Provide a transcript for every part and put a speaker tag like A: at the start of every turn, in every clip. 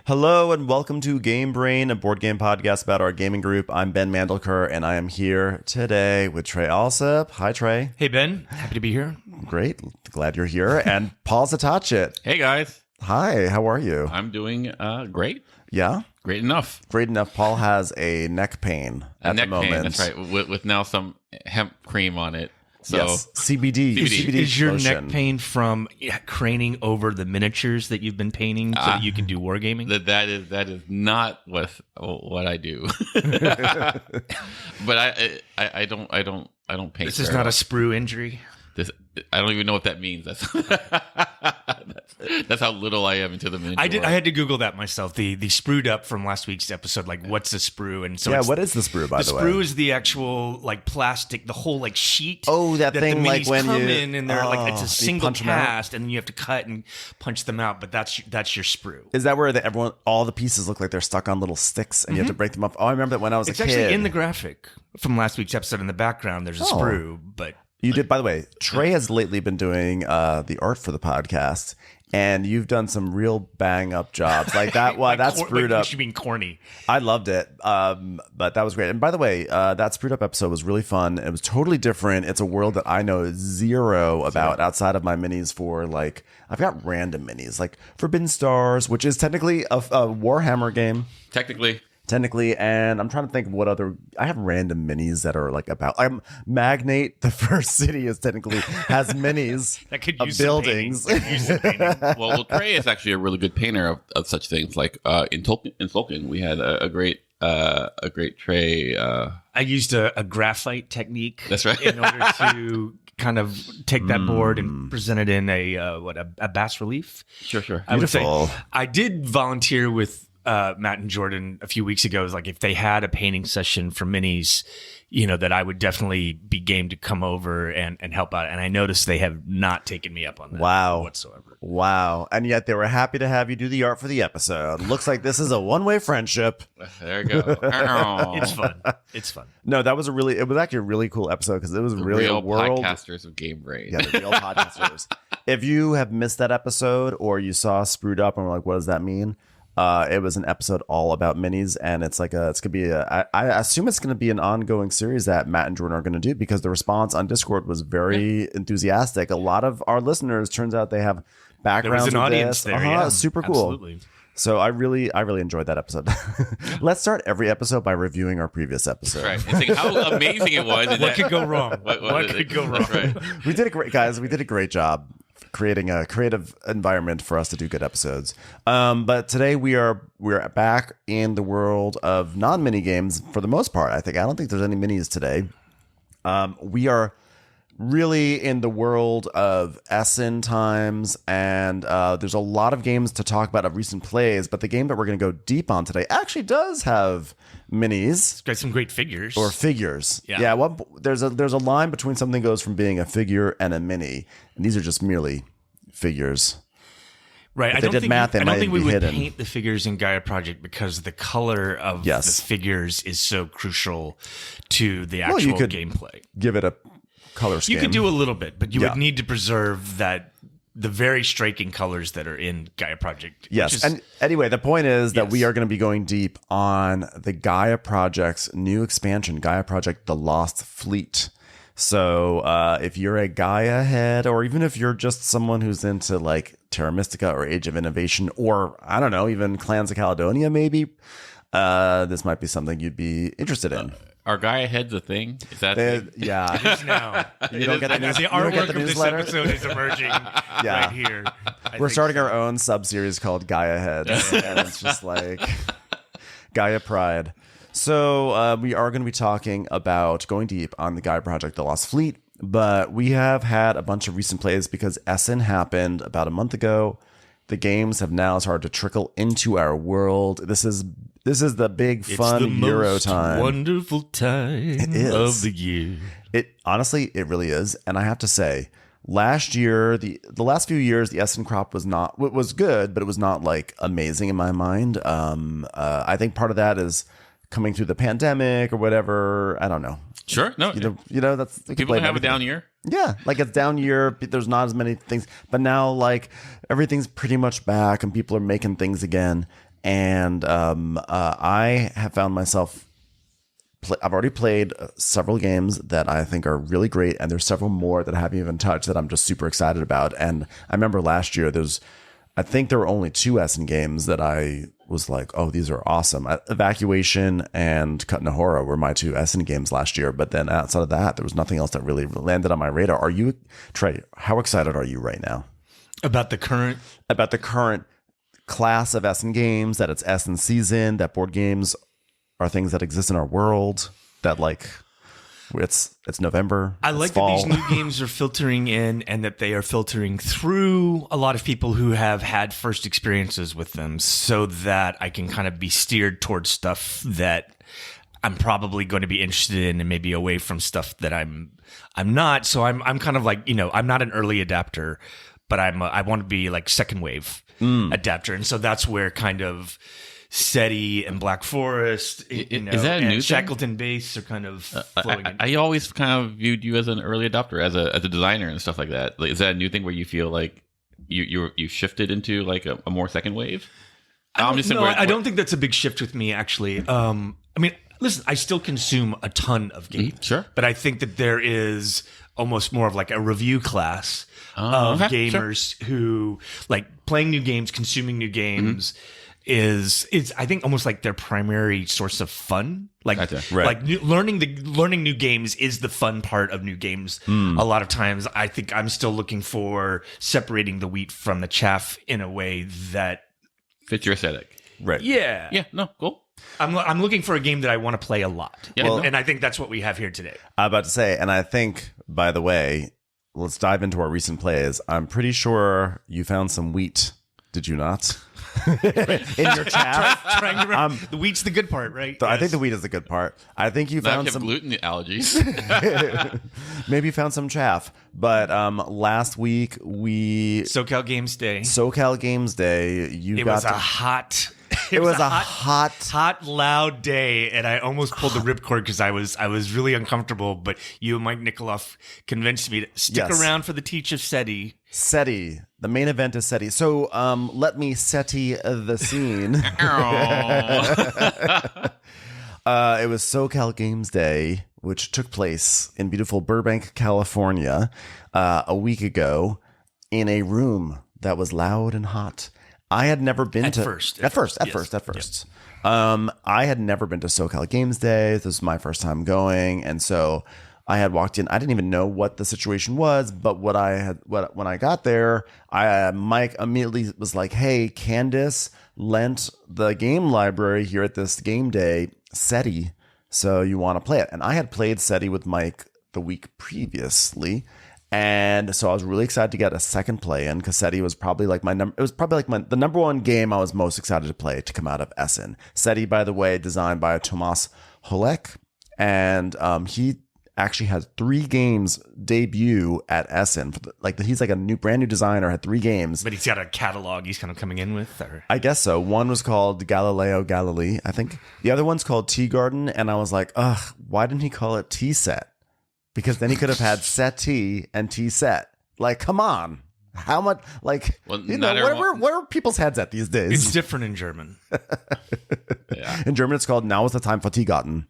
A: Hello and welcome to Game Brain, a board game podcast about our gaming group. I'm Ben Mandelker, and I am here today with Trey Alsop. Hi, Trey.
B: Hey, Ben. Happy to be here.
A: Great. Glad you're here. And Paul Zatachet.
C: Hey, guys.
A: Hi. How are you?
C: I'm doing great.
A: Yeah?
C: Great enough.
A: Great enough. Paul has a neck pain at the moment.
C: Pain, that's right. With now some hemp cream on it. So
A: yes. CBD.
B: Is your
A: lotion.
B: neck pain from craning over the miniatures that you've been painting so that you can do wargaming?
C: That is not what I do. But I don't paint.
B: This is not a sprue injury.
C: I don't even know what that means. That's how little I am into the miniature.
B: I had to Google that myself. The sprued up from last week's episode. Like, what's a sprue? And so
A: yeah, what is the sprue? By the way,
B: the sprue is the actual like plastic, the whole like sheet.
A: Oh, that thing
B: the
A: like when
B: come
A: you
B: in and they're like it's a single cast, and then you have to cut and punch them out. But that's your sprue.
A: Is that where all the pieces look like they're stuck on little sticks and you have to break them up? Oh, I remember that when I was a kid.
B: It's actually in the graphic from last week's episode. In the background, there's a sprue, but.
A: You did, by the way, Trey has lately been doing the art for the podcast, and you've done some real bang-up jobs. Like that one, that's Sprued Up.
B: You mean corny.
A: I loved it, but that was great. And by the way, that Sprued Up episode was really fun. It was totally different. It's a world that I know zero about outside of my minis for, like, I've got random minis, like Forbidden Stars, which is technically a Warhammer game. Technically, and I'm trying to think of what other. I have random minis that are like about. Magnate, the first city, is technically has minis
B: that could
A: of
B: use
A: buildings.
C: Well, Trey is actually a really good painter of such things. Like in Tolkien, we had a great Trey.
B: I used a graphite technique.
C: That's right.
B: In order to kind of take that board and present it in a bas relief.
C: Sure.
B: I would say I did volunteer with. Matt and Jordan a few weeks ago was like, if they had a painting session for minis, that I would definitely be game to come over and help out. And I noticed they have not taken me up on that whatsoever.
A: Wow. And yet they were happy to have you do the art for the episode. Looks like this is a one-way friendship.
C: There you go.
B: It's fun.
A: No, it was actually a really cool episode because it was really
C: real
A: a world.
C: Podcasters of Game Brain.
A: Yeah, the real podcasters. If you have missed that episode or you saw Sprued Up and were like, what does that mean? It was an episode all about minis, and it's gonna be I assume it's gonna be an ongoing series that Matt and Jordan are gonna do because the response on Discord was very enthusiastic. A lot of our listeners, turns out, they have backgrounds.
B: There was an audience there. Yeah,
A: super cool.
B: Absolutely.
A: So I really enjoyed that episode. Let's start every episode by reviewing our previous episode.
C: Right. And saying how amazing it was.
B: What could go wrong? What could go wrong?
C: Right.
A: We did a great job creating a creative environment for us to do good episodes. But today we're back in the world of non-mini games for the most part. I don't think there's any minis today. We are really in the world of Essen times, and there's a lot of games to talk about of recent plays, but the game that we're going to go deep on today actually does have minis.
B: It's got some great figures.
A: Or figures.
B: Yeah.
A: There's a line between something goes from being a figure and a mini, and these are just merely figures.
B: Right.
A: If I don't think
B: we would
A: hidden.
B: paint the figures in Gaia Project because the color of the figures is so crucial to the actual gameplay.
A: Give it a color scheme.
B: You could do a little bit, but you would need to preserve the very striking colors that are in Gaia Project.
A: Yes. And anyway, the point is that we are going to be going deep on the Gaia Project's new expansion, Gaia Project: The Lost Fleet. So if you're a Gaia head, or even if you're just someone who's into like Terra Mystica or Age of Innovation, or I don't know, even Clans of Caledonia, maybe this might be something you'd be interested in.
C: Are Gaia heads a thing? Is that
A: yeah?
B: It is now.
A: You don't get the
B: artwork of this
A: newsletter?
B: episode is emerging right here.
A: We're starting our own sub-series called Gaia Heads, and it's just like Gaia Pride. So we are going to be talking about going deep on the Gaia Project: The Lost Fleet, but we have had a bunch of recent plays because Essen happened about a month ago. The games have now started to trickle into our world. This is the big fun Euro time.
B: Wonderful time of the year.
A: It honestly, it really is, and I have to say, last year, the last few years, the Essen crop was good, but it was not like amazing in my mind. I think part of that is coming through the pandemic or whatever. I don't know.
C: Sure. No.
A: You know that's
C: people have a down year.
A: Yeah, like it's down year. There's not as many things, but now like everything's pretty much back, and people are making things again. and I have found myself. I've already played several games that I think are really great, and there's several more that I haven't even touched that I'm just super excited about. And I remember last year, I think there were only 2 Essen games that I was like, oh, these are awesome. Evacuation and Cut Nahora were my 2 Essen games last year. But then outside of that, there was nothing else that really landed on my radar. Are you, Trey, how excited are you right now?
B: About the current
A: class of Essen games, that it's Essen season, that board games are things that exist in our world, that like it's November.
B: I like that these new games are filtering in, and that they are filtering through a lot of people who have had first experiences with them, so that I can kind of be steered towards stuff that I'm probably going to be interested in, and maybe away from stuff that I'm not. So I'm kind of like, I'm not an early adapter, but I want to be like second wave adapter, and so that's where kind of SETI and Black Forest,
C: is that a new
B: Shackleton Base are kind of flowing in.
C: I always kind of viewed you as an early adopter, as a designer and stuff like that. Like, is that a new thing where you feel like you shifted into like a more second wave?
B: I don't think that's a big shift with me, actually. I mean, listen, I still consume a ton of games,
C: sure,
B: but I think that there is almost more of like a review class of gamers who like playing new games, consuming new games. Is I think almost like their primary source of fun. Like learning new games is the fun part of new games. A lot of times, I think I'm still looking for separating the wheat from the chaff in a way that
C: fits your aesthetic.
A: Right.
B: Yeah.
C: Yeah. No. Cool.
B: I'm looking for a game that I want to play a lot. Yeah, and I think that's what we have here today.
A: I'm about to say, and I think, by the way, let's dive into our recent plays. I'm pretty sure you found some wheat. Did you not? In your chaff.
B: Trying to remember. The wheat's the good part, right?
A: I think the wheat is the good part. I think you found some
C: gluten allergies.
A: Maybe you found some chaff. But last week
B: SoCal Games Day.
A: It was a hot,
B: loud day, and I almost pulled the ripcord because I was really uncomfortable. But you and Mike Nikoloff convinced me to stick around for the teach of SETI.
A: SETI, the main event is SETI. So let me SETI the scene. It was SoCal Games Day, which took place in beautiful Burbank, California, a week ago, in a room that was loud and hot. I had never been
B: At first. Yes.
A: I had never been to SoCal Games Day. This was my first time going, and so I had walked in. I didn't even know what the situation was, but when I got there, Mike immediately was like, "Hey, Candace lent the game library here at this game day SETI, so you want to play it?" And I had played SETI with Mike the week previously. And so I was really excited to get a second play in, because SETI was probably like the number one game I was most excited to play to come out of Essen. SETI, by the way, designed by Tomas Holek, and he actually had 3 games debut at Essen. He's like a brand new designer, had 3 games.
B: But he's got a catalog he's kind of coming in with, or?
A: I guess so. One was called Galileo Galilei, I think. The other one's called Tea Garden, and I was like, ugh, why didn't he call it Tea Set? Because then he could have had SETI and Tea Set. Like, come on. How much, like, where are people's heads at these days?
B: It's different in German.
C: Yeah.
A: In German, it's called Now is the Time for Teegarten.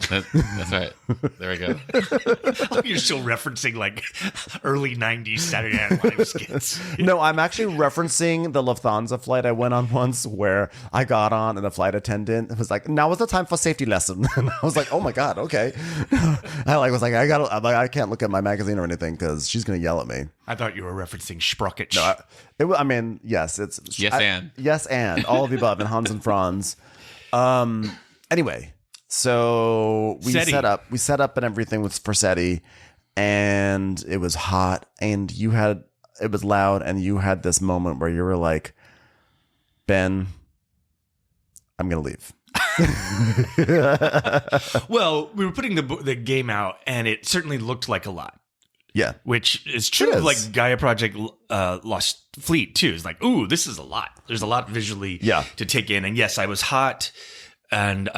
C: That's right. There we go.
B: You're still referencing like early 90s Saturday Night Live skits.
A: No, I'm actually referencing the Lufthansa flight I went on once, where I got on and the flight attendant was like, "Now is the time for safety lesson." And I was like, "Oh my God, okay." I can't look at my magazine or anything because she's going to yell at me.
B: I thought you were referencing Sprocket.
A: No, yes, it's yes, and all of the above, and Hans and Franz. Anyway. So we set up and everything for SETI, and it was hot, and it was loud, and you had this moment where you were like, "Ben, I'm gonna leave."
B: Well, we were putting the game out, and it certainly looked like a lot.
A: Yeah,
B: which is true. Like Gaia Project Lost Fleet too. It's like, ooh, this is a lot. There's a lot visually to take in, and yes, I was hot. And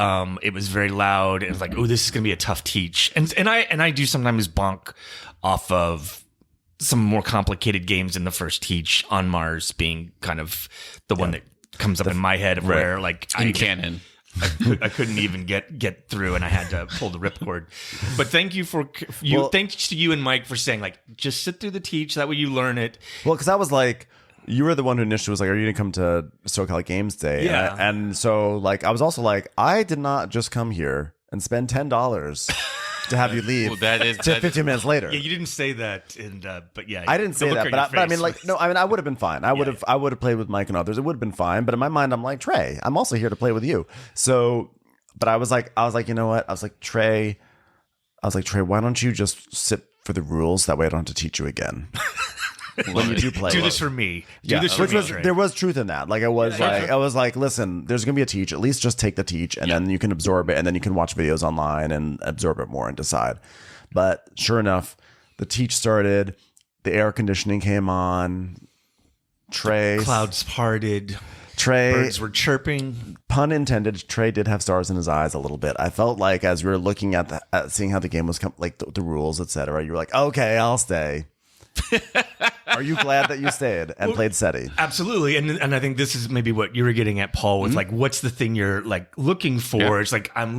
B: it was very loud. And it was like, oh, this is going to be a tough teach. And I do sometimes bonk off of some more complicated games in the first teach, on Mars being kind of the one that comes up in my head of where like
C: in canon.
B: I couldn't even get through, and I had to pull the ripcord. But thank you thanks to you and Mike for saying like just sit through the teach. That way you learn it.
A: Well, because I was like, you were the one who initially was like, "Are you gonna come to SoCal Games Day?"
B: Yeah,
A: and so like I was also like, I did not just come here and spend $10 to have you leave.
C: Well, that is
A: 15 minutes later.
B: Yeah, you didn't say that, but yeah,
A: I didn't say that, but I mean, like, no, I mean, I would have been fine. I would have played with Mike and others. It would have been fine. But in my mind, I'm like, Trey, I'm also here to play with you. So, but I was like, you know what? I was like, Trey, why don't you just sit for the rules? That way, I don't have to teach you again. When you do play,
B: do this for me. Do this for me. Trey.
A: There was truth in that. Like I was like, listen, there's gonna be a teach. At least just take the teach, and then you can absorb it, and then you can watch videos online and absorb it more and decide. But sure enough, the teach started. The air conditioning came on. Trey,
B: the clouds parted.
A: Trey,
B: birds were chirping.
A: Pun intended. Trey did have stars in his eyes a little bit. I felt like as we were looking at seeing how the game was like the rules, etc. You were like, okay, I'll stay. Are you glad that you stayed and played SETI?
B: Absolutely, and I think this is maybe what you were getting at, Paul. With like, what's the thing you're like looking for? Yeah. It's like I'm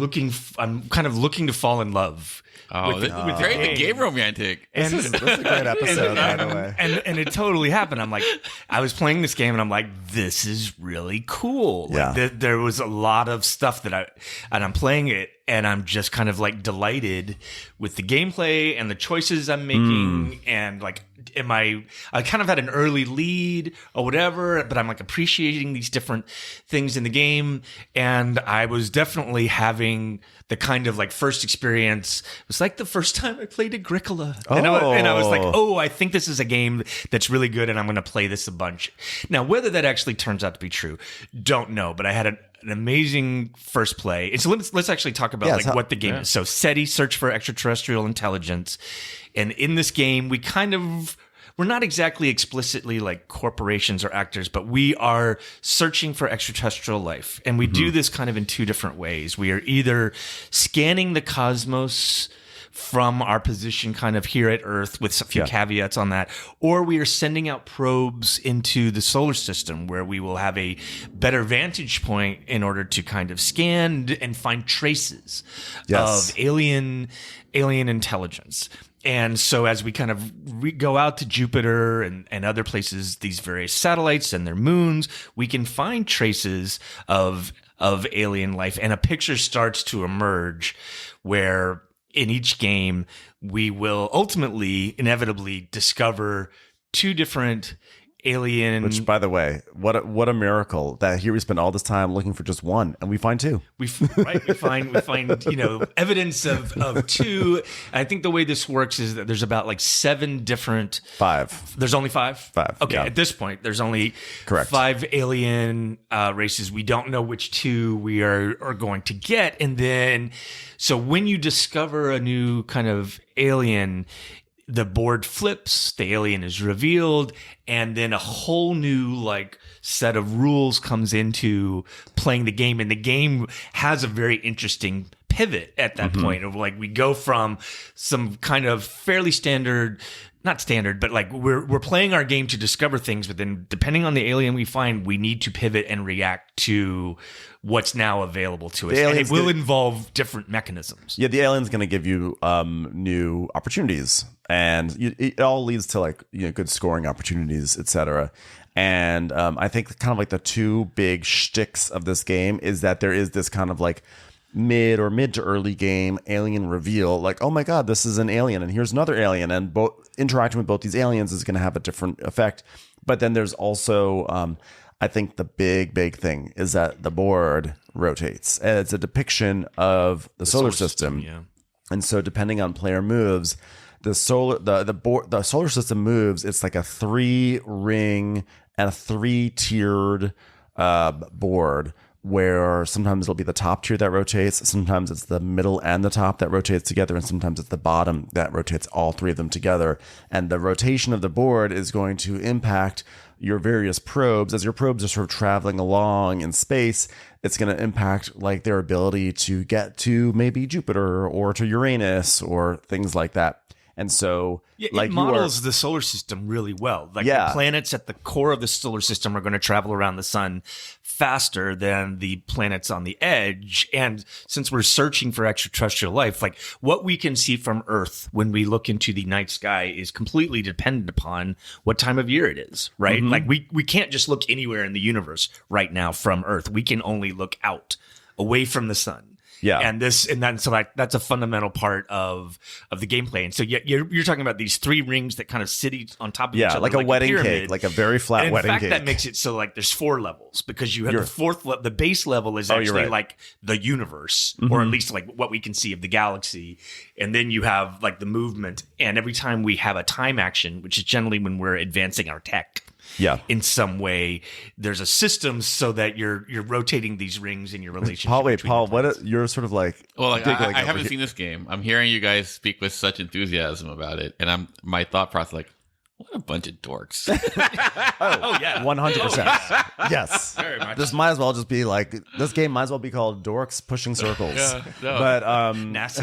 B: kind of looking to fall in love.
C: Oh, with very game romantic.
A: This is a great episode, by the way.
B: And it totally happened. I'm like, I was playing this game, and I'm like, this is really cool.
A: Yeah.
B: Like, there was a lot of stuff and I'm playing it, and I'm just kind of like delighted with the gameplay and the choices I'm making, and like, I kind of had an early lead or whatever, but I'm like appreciating these different things in the game, and I was definitely having the kind of like first experience. It was like the first time I played Agricola, and I was like, oh, I think this is a game that's really good, and I'm going to play this a bunch. Now, whether that actually turns out to be true, don't know, but I had an amazing first play. And so let's actually talk about what the game is. So SETI, Search for Extraterrestrial Intelligence. And in this game, we're not exactly explicitly like corporations or actors, but we are searching for extraterrestrial life. And we do this kind of in two different ways. We are either scanning the cosmos from our position kind of here at Earth with a few caveats on that, or we are sending out probes into the solar system where we will have a better vantage point in order to kind of scan and find traces of alien intelligence. And so as we kind of go out to Jupiter and other places, these various satellites and their moons, we can find traces of alien life, and a picture starts to emerge where in each game, we will ultimately, inevitably discover two different alien.
A: Which, by the way, what a miracle that here we spend all this time looking for just one, and we find two.
B: We find evidence of two. I think the way this works is that there's about like 7 different.
A: 5.
B: There's only 5?
A: 5.
B: Okay,
A: yeah.
B: At this point, there's only
A: correct
B: 5 alien races. We don't know which 2 we are going to get, and then so when you discover a new kind of alien, the board flips, the alien is revealed, and then a whole new like set of rules comes into playing the game, and the game has a very interesting pivot at that point of like we go from some kind of fairly standard, not standard, but like we're playing our game to discover things, but then depending on the alien we find, we need to pivot and react to what's now available to us. And it will involve different mechanisms.
A: Yeah, the alien's going to give you new opportunities, and it all leads to like good scoring opportunities, etc. And I think kind of like the two big shticks of this game is that there is this kind of like mid to early game alien reveal, like, oh my god, this is an alien, and here's another alien, and both interacting with both these aliens is going to have a different effect. But then there's also I think the big thing is that the board rotates, and it's a depiction of the solar system.
B: Yeah.
A: And so depending on player moves, the solar system moves. It's like a 3-ring and a 3-tiered board, where sometimes it'll be the top tier that rotates, sometimes it's the middle and the top that rotates together, and sometimes it's the bottom that rotates all 3 of them together. And the rotation of the board is going to impact your various probes. As your probes are sort of traveling along in space, it's going to impact like their ability to get to maybe Jupiter or to Uranus or things like that. And so
B: it models the solar system really well. Like the planets at the core of the solar system are going to travel around the sun faster than the planets on the edge. And since we're searching for extraterrestrial life, like what we can see from Earth when we look into the night sky is completely dependent upon what time of year it is, right?
A: Mm-hmm.
B: Like we can't just look anywhere in the universe right now from Earth. We can only look out away from the sun.
A: Yeah.
B: So like that's a fundamental part of the gameplay. And so you're talking about these 3 rings that kind of sit on top of each other,
A: like a wedding
B: pyramid.
A: cake, like a very flat
B: and
A: wedding
B: in fact,
A: cake.
B: that makes it so like there's 4 levels because you have the fourth the base level is actually
A: right.
B: like the universe,
A: Mm-hmm.
B: or at least like what we can see of the galaxy. And then you have like the movement. And every time we have a time action, which is generally when we're advancing our tech.
A: Yeah.
B: In some way, there's a system so that you're rotating these rings in your relationship.
A: Paul, you're sort of like.
C: Well, like,
A: giggling
C: I
A: over
C: haven't
A: here.
C: seen this game. I'm hearing you guys speak with such enthusiasm about it, and my thought process like, what a bunch of dorks.
B: Oh yeah,
A: 100%. Yes.
B: Very much.
A: This might as well just be like, this game might as well be called Dorks Pushing Circles.
C: Yeah, no.
A: But
B: NASA.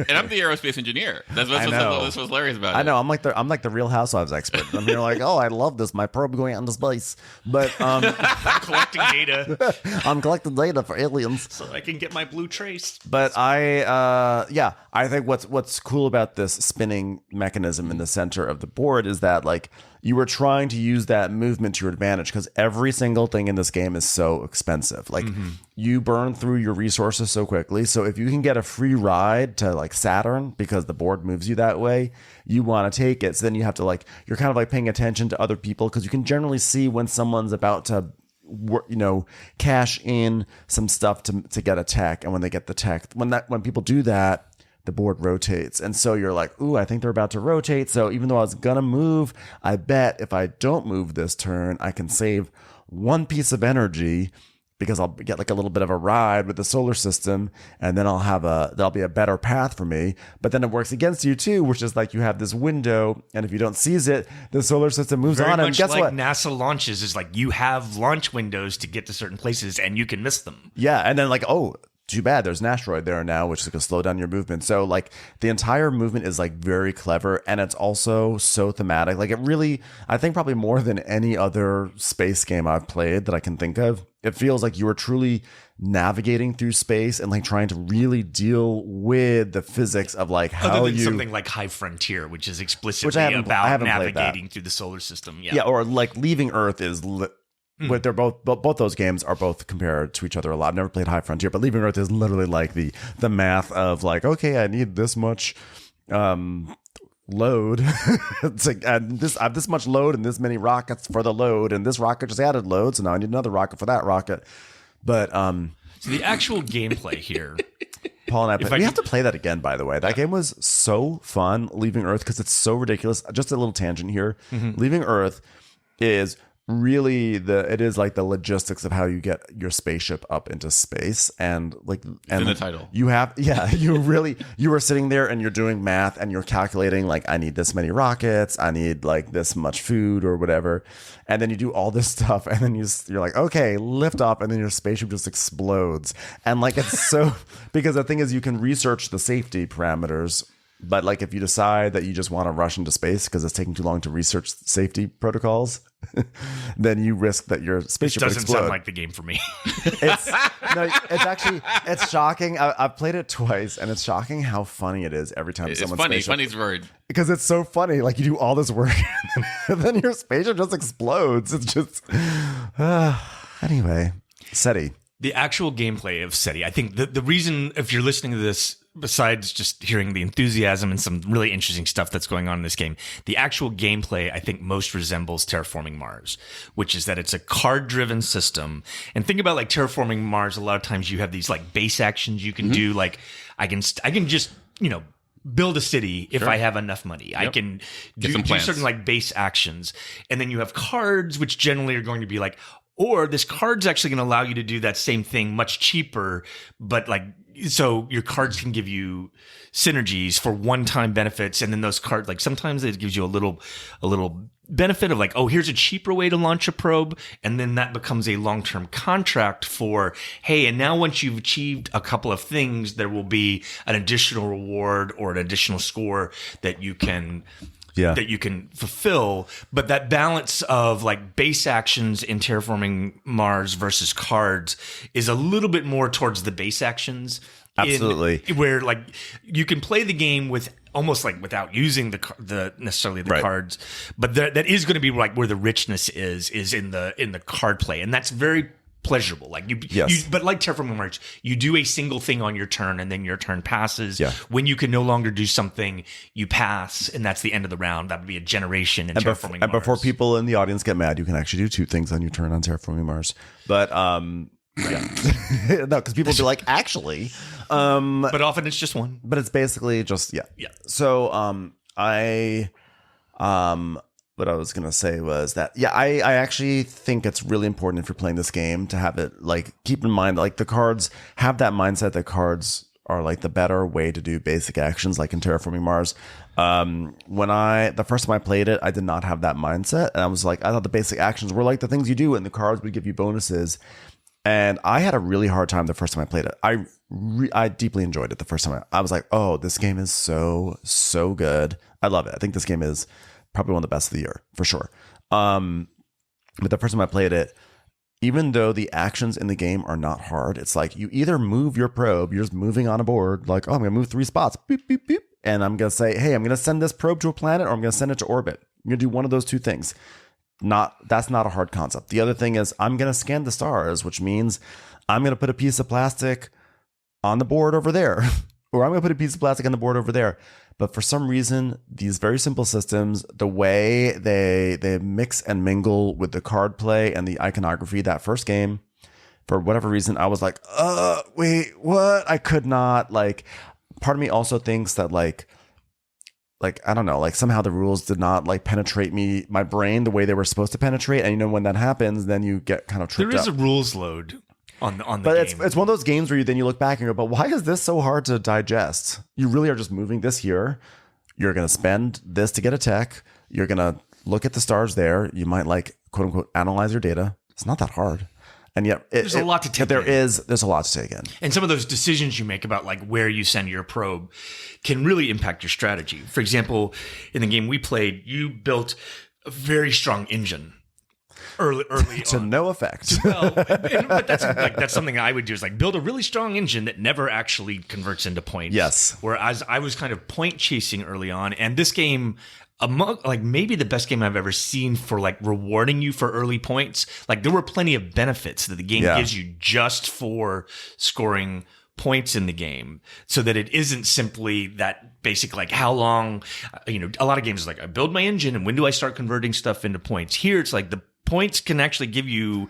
C: and I'm the aerospace engineer. That's
A: I know.
C: what's hilarious about it.
A: I know I'm like the Real Housewives expert. I'm here like, oh, I love this. My probe going out into space, but
B: I'm collecting data
A: I'm collecting data for aliens.
B: so I can get my blue trace.
A: But I think what's cool about this spinning mechanism in the center of the board is that like you were trying to use that movement to your advantage because every single thing in this game is so expensive. Like you burn through your resources so quickly. So if you can get a free ride to like Saturn because the board moves you that way, you want to take it. So then you have to like, you're kind of like paying attention to other people because you can generally see when someone's about to cash in some stuff to get a tech. And when they get the tech, when people do that, the board rotates. And so you're like, ooh, I think they're about to rotate. So even though I was going to move, I bet if I don't move this turn, I can save 1 piece of energy because I'll get like a little bit of a ride with the solar system. And then there'll be a better path for me. But then it works against you too, which is like you have this window. And if you don't seize it, the solar system moves
B: Very
A: on.
B: much
A: And guess
B: like
A: what?
B: NASA launches is like you have launch windows to get to certain places and you can miss them.
A: Yeah, and then like, oh, too bad there's an asteroid there now, which is going to slow down your movement. So like the entire movement is like very clever, and it's also so thematic. Like it really, I think probably more than any other space game I've played that I can think of, it feels like you are truly navigating through space and like trying to really deal with the physics of like how
B: Other than something like High Frontier, which is explicitly
A: I
B: about
A: haven't played that.
B: navigating through the solar system.
A: yeah, or like Leaving Earth is. But they're both those games are both compared to each other a lot. I've never played High Frontier, but Leaving Earth is literally like the math of like, okay, I need this much load. It's like I have this much load and this many rockets for the load, and this rocket just added load, so now I need another rocket for that rocket. But
B: So the actual gameplay here.
A: Paul and we have to play that again, by the way. That game was so fun, Leaving Earth, because it's so ridiculous. Just a little tangent here. Leaving Earth is really it is like the logistics of how you get your spaceship up into space, and like
C: in the title
A: you were sitting there and you're doing math and you're calculating like, I need this many rockets, I need like this much food or whatever, and then you do all this stuff and then you're like, okay, lift off, and then your spaceship just explodes. And like it's so because the thing is you can research the safety parameters. But like if you decide that you just want to rush into space because it's taking too long to research safety protocols, then you risk that your spaceship
B: Doesn't
A: explode.
B: sound like the game for me.
A: It's shocking. I've played it twice, and it's shocking how funny it is every time
C: it's
A: someone's
C: funny.
A: spaceship.
C: Funny's word.
A: Because it's so funny. Like you do all this work, and then your spaceship just explodes. It's just anyway. SETI.
B: The actual gameplay of SETI, I think the reason, if you're listening to this, besides just hearing the enthusiasm and some really interesting stuff that's going on in this game, the actual gameplay, I think, most resembles Terraforming Mars, which is that it's a card-driven system. And think about like Terraforming Mars, a lot of times you have these like base actions you can do. Like I can just, build a city if I have enough money. I can do certain like base actions. And then you have cards, which generally are going to be like, or this card's actually going to allow you to do that same thing much cheaper, but like, so your cards can give you synergies for one-time benefits. And then those cards, like sometimes it gives you a little benefit of like, oh, here's a cheaper way to launch a probe. And then that becomes a long-term contract for, hey, and now once you've achieved a couple of things, there will be an additional reward or an additional score that you can that you can fulfill, but that balance of like base actions in Terraforming Mars versus cards is a little bit more towards the base actions.
A: Absolutely.
B: Where like you can play the game with almost like without using the necessarily the cards, but that is going to be like where the richness is in the card play, and that's very pleasurable. Like but like Terraforming Mars, you do a single thing on your turn, and then your turn passes. Yeah. When you can no longer do something, you pass, and that's the end of the round. That would be a generation in Terraforming Mars.
A: And before people in the audience get mad, you can actually do 2 things on your turn on Terraforming Mars. But no, because people will be like, actually.
B: But often it's just one.
A: But it's basically just Yeah. So what I was gonna say was that I actually think it's really important if you're playing this game to have it like keep in mind like the cards have that mindset that cards are like the better way to do basic actions like in Terraforming Mars. The first time I played it, I did not have that mindset, and I was like, I thought the basic actions were like the things you do, and the cards would give you bonuses. And I had a really hard time the first time I played it. I deeply enjoyed it the first time. I was like, oh, this game is so good. I love it. I think this game is probably one of the best of the year for sure. But the first time I played it, even though the actions in the game are not hard, it's like you either move your probe, you're just moving on a board, like, oh, I'm going to move 3 spots, beep, beep, beep. And I'm going to say, hey, I'm going to send this probe to a planet, or I'm going to send it to orbit. I'm going to do one of those 2 things. That's not a hard concept. The other thing is I'm going to scan the stars, which means I'm going to put a piece of plastic on the board over there, or I'm going to put a piece of plastic on the board over there. But for some reason, these very simple systems, the way they mix and mingle with the card play and the iconography, that first game, for whatever reason, I was like, wait, what? I could not, like, part of me also thinks that like, I don't know, like somehow the rules did not like penetrate my brain the way they were supposed to penetrate. And when that happens, then you get kind of tripped
B: There is
A: up.
B: a rules load on the
A: but
B: game.
A: It's one of those games where you look back and go, but why is this so hard to digest? You really are just moving this here. You're going to spend this to get a tech. You're going to look at the stars there. You might like, quote unquote, analyze your data. It's not that hard. And yet
B: there's a lot to take in.
A: There's a lot to take in.
B: And some of those decisions you make about like where you send your probe can really impact your strategy. For example, in the game we played, you built a very strong engine early
A: to
B: on.
A: no effect.
B: Well, but that's something I would do is like build a really strong engine that never actually converts into points.
A: Yes.
B: Whereas I was kind of point chasing early on, and this game, like maybe the best game I've ever seen for like rewarding you for early points. Like there were plenty of benefits that the game gives you just for scoring points in the game, so that it isn't simply that basic, like how long, a lot of games is like I build my engine and when do I start converting stuff into points. Here it's like the points can actually give you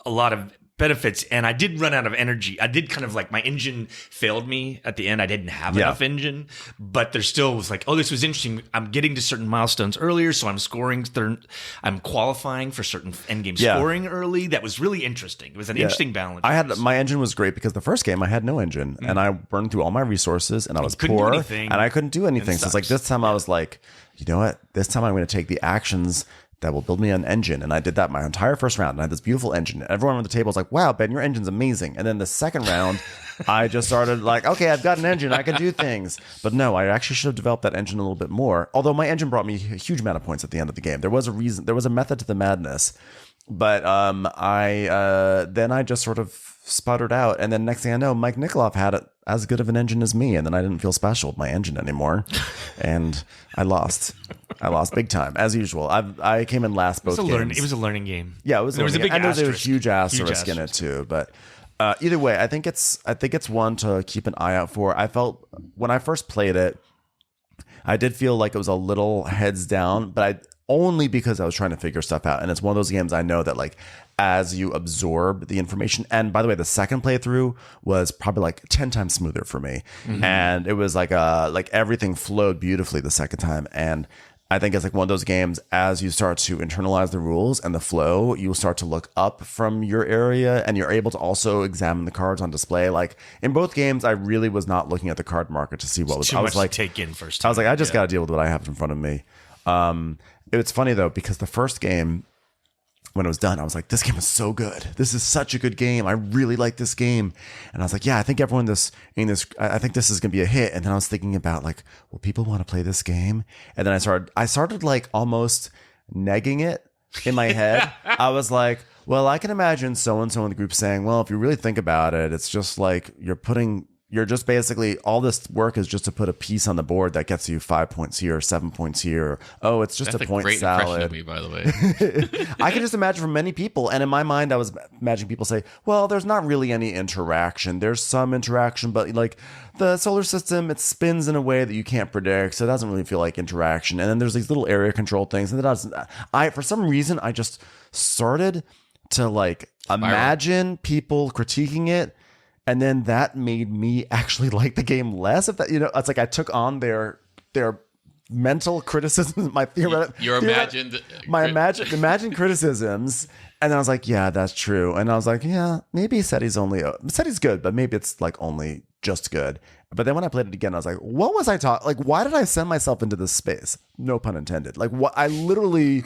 B: a lot of benefits, and I did run out of energy. I did kind of like my engine failed me at the end. I didn't have enough engine, but there still was like, oh, this was interesting. I'm getting to certain milestones earlier, so I'm scoring. I'm qualifying for certain endgame scoring early. That was really interesting. It was an interesting balance.
A: My engine was great because the first game I had no engine, and I burned through all my resources, and I was poor, and I couldn't do anything. So it's like this time I was like, you know what? This time I'm going to take the actions that will build me an engine. And I did that my entire first round. And I had this beautiful engine. Everyone on the table was like, wow, Ben, your engine's amazing. And then the second round, I just started like, okay, I've got an engine. I can do things. But no, I actually should have developed that engine a little bit more. Although my engine brought me a huge amount of points at the end of the game. There was a reason. There was a method to the madness. But I just sort of sputtered out. And then next thing I know, Mike Nikoloff had it as good of an engine as me. And then I didn't feel special with my engine anymore. And I lost big time, as usual. I came in last both games.
B: It was a learning game.
A: Yeah, it was.
B: There was a big
A: asterisk. There was
B: asterisk.
A: huge asterisk in it too. But either way, I think it's one to keep an eye out for. I felt when I first played it, I did feel like it was a little heads down, but only because I was trying to figure stuff out. And it's one of those games I know that like as you absorb the information. And by the way, the second playthrough was probably like 10 times smoother for me. Mm-hmm. And it was like everything flowed beautifully the second time. And I think it's like one of those games, as you start to internalize the rules and the flow, you'll start to look up from your area, and you're able to also examine the cards on display. Like in both games, I really was not looking at the card market to see what was.
B: I was like, take in first.
A: I was like, I just got to deal with what I have in front of me. It's funny though, because the first game, when it was done, I was like, this game is so good. This is such a good game. I really like this game. And I was like, yeah, I think everyone I think this is going to be a hit. And then I was thinking about like, well, people want to play this game. And then I started like almost negging it in my head. I was like, well, I can imagine so-and-so in the group saying, well, if you really think about it, it's just like you're just basically, all this work is just to put a piece on the board that gets you 5 points here, 7 points here. Oh, it's just
C: That's
A: a point
C: great
A: salad.
C: Impression of me, by the way.
A: I can just imagine from many people. And in my mind, I was imagining people say, well, there's not really any interaction. There's some interaction, but like the solar system, it spins in a way that you can't predict. So it doesn't really feel like interaction. And then there's these little area control things. And for some reason, I just started to like imagine people critiquing it. And then that made me actually like the game less. If that, it's like I took on their mental criticisms, my imagined criticisms, and then I was like, yeah, that's true. And I was like, yeah, maybe SETI's good, but maybe it's like only just good. But then when I played it again, I was like, what was I talking? Like, why did I send myself into this space? No pun intended. Like, what I literally,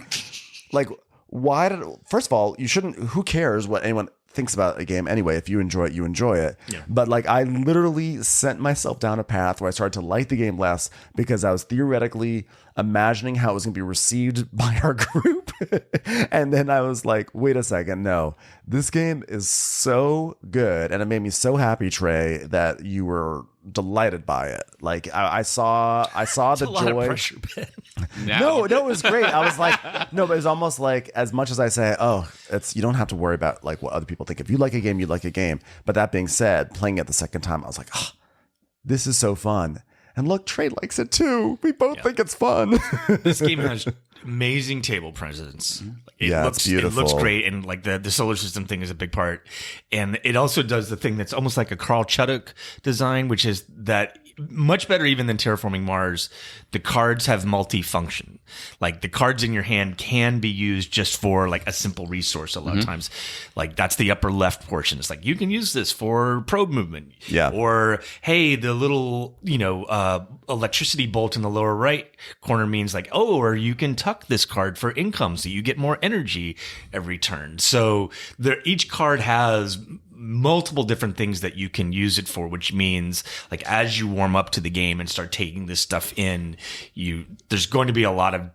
A: like, why did? First of all, you shouldn't. Who cares what anyone thinks about a game anyway? If you enjoy it, you enjoy it. Yeah. But like, I literally sent myself down a path where I started to like the game less because I was theoretically imagining how it was going to be received by our group. And then I was like, wait a second, no, this game is so good. And it made me so happy, Trey, that you were delighted by it. Like I saw the joy.
B: Lot of pressure, Ben.
A: No, it was great. I was like, no, but it's almost like, as much as I say, you don't have to worry about like what other people think. If you like a game, you like a game. But that being said, playing it the second time, I was like, this is so fun. And look, Trey likes it too. We both think it's fun.
B: This game has amazing table presence.
A: It's beautiful.
B: It looks great, and like the solar system thing is a big part. And it also does the thing that's almost like a Carl Chuduk design, which is that much better even than Terraforming Mars. The cards have multi-function. Like the cards in your hand can be used just for like a simple resource. A lot of times, like that's the upper left portion. It's like you can use this for probe movement.
A: Yeah.
B: Or hey, the little electricity bolt in the lower right corner means like, or you can tuck this card for income, so you get more energy every turn. So each card has multiple different things that you can use it for, which means like as you warm up to the game and start taking this stuff in, there's going to be a lot of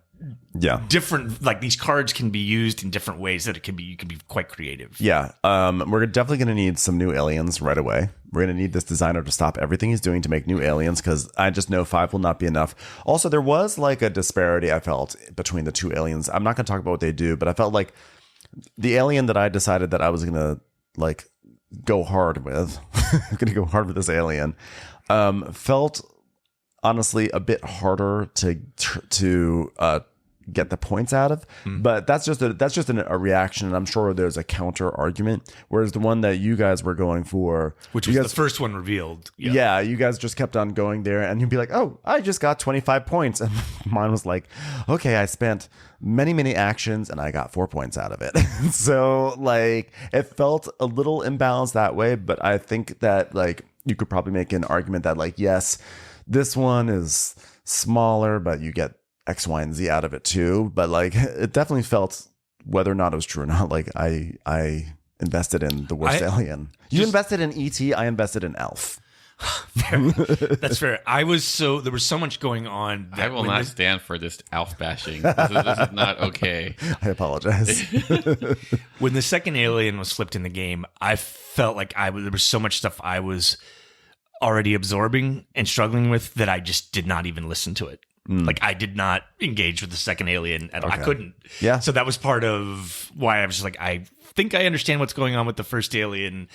B: different, like these cards can be used in different ways that you can be quite creative.
A: Yeah. We're definitely going to need some new aliens right away. We're going to need this designer to stop everything he's doing to make new aliens, because I just know 5 will not be enough. Also, there was like a disparity I felt between the two aliens. I'm not going to talk about what they do, but I felt like the alien that I decided that I was going to like go hard with, I'm going to go hard with this alien, felt honestly a bit harder to get the points out of, but that's just a reaction, and I'm sure there's a counter argument. Whereas the one that you guys were going for,
B: which was the first one revealed,
A: yeah, you guys just kept on going there, and you'd be like, oh, I just got 25 points, and mine was like, okay, I spent many actions and I got 4 points out of it. So like it felt a little imbalanced that way, but I think that like you could probably make an argument that like, yes, this one is smaller, but you get X, Y, and Z out of it too. But like, it definitely felt, whether or not it was true or not, like I invested in the worst alien. You invested in E.T., I invested in Elf.
B: Fair. That's fair. There was so much going on.
C: I will not stand for this Alf bashing. This is not okay.
A: I apologize.
B: When the second alien was flipped in the game, I felt like there was so much stuff I was already absorbing and struggling with that I just did not even listen to it. Like I did not engage with the second alien at all. I couldn't.
A: Yeah.
B: So that was part of why I was just like, I think I understand what's going on with the first alien.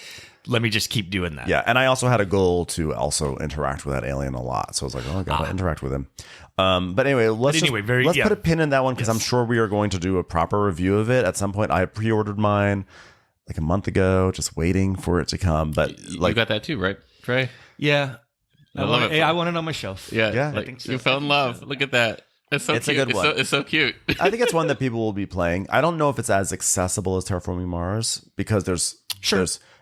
B: Let me just keep doing that.
A: Yeah. And I also had a goal to also interact with that alien a lot. So I was like, I gotta interact with him. But anyway, let's put a pin in that one, because I'm sure we are going to do a proper review of it at some point. I pre-ordered mine like a month ago, just waiting for it to come. But like,
C: you got that too, right, Trey?
B: Yeah. I want it on my shelf.
C: Yeah.
B: I think so.
C: You fell in love. Look at that. It's so cute.
A: A good one.
C: It's so cute.
A: I think it's one that people will be playing. I don't know if it's as accessible as Terraforming Mars, because there's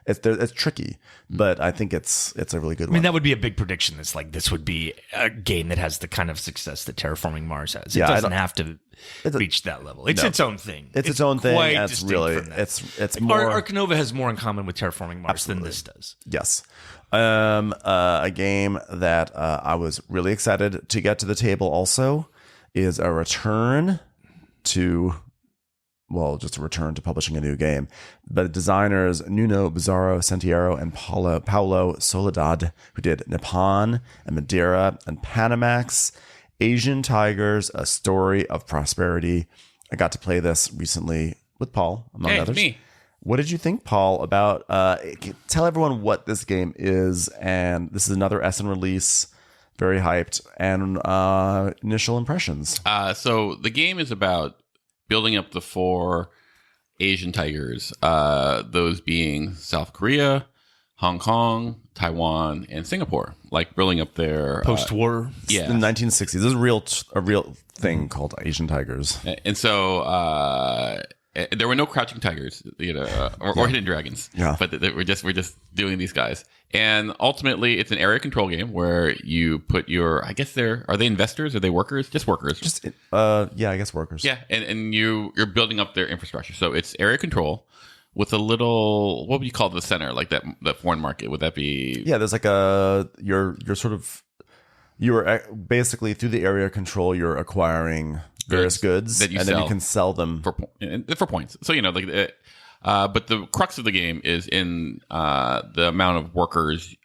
A: it's tricky, but I think it's a really good
B: I mean,
A: one.
B: that would be a big prediction. It's like this would be a game that has the kind of success that Terraforming Mars has. It
A: Yeah, I
B: doesn't
A: don't-
B: have to reach that level. It's
A: No.
B: its own thing.
A: It's its own thing.
B: quite
A: And it's
B: distinct
A: really
B: from that.
A: it's
B: Like,
A: more
B: Arcanova has more in common with Terraforming Mars than this does.
A: yes. A game that I was really excited to get to the table also is a return to. Well, just a return to publishing a new game. But designers Nuno Bizarro Santiago and Paulo Soledad, who did Nippon and Madeira and Panamax, Asian Tigers, A Story of Prosperity. I got to play this recently with Paul, among
C: Hey,
A: others.
C: me.
A: What did you think, Paul, about... tell everyone what this game is, and this is another Essen release, very hyped, and initial impressions.
C: So the game is about building up the 4 Asian tigers, those being South Korea, Hong Kong, Taiwan, and Singapore. Like building up their
B: Post-war.
C: yeah.
A: In the 1960s, there's a real thing called Asian Tigers.
C: And so there were no crouching tigers, or hidden dragons.
A: Yeah.
C: But we're just doing these guys. And ultimately, it's an area control game where you put your, I guess are they investors? Are they workers? Just workers.
A: Just I guess workers.
C: Yeah, and you're building up their infrastructure. So it's area control with a little, what would you call the center, like that foreign market? Would that be?
A: Yeah, there's like you're basically through the area control, you're acquiring various goods
C: that you
A: and then you
C: sell
A: can sell them.
C: for points. So but the crux of the game is in the amount of workers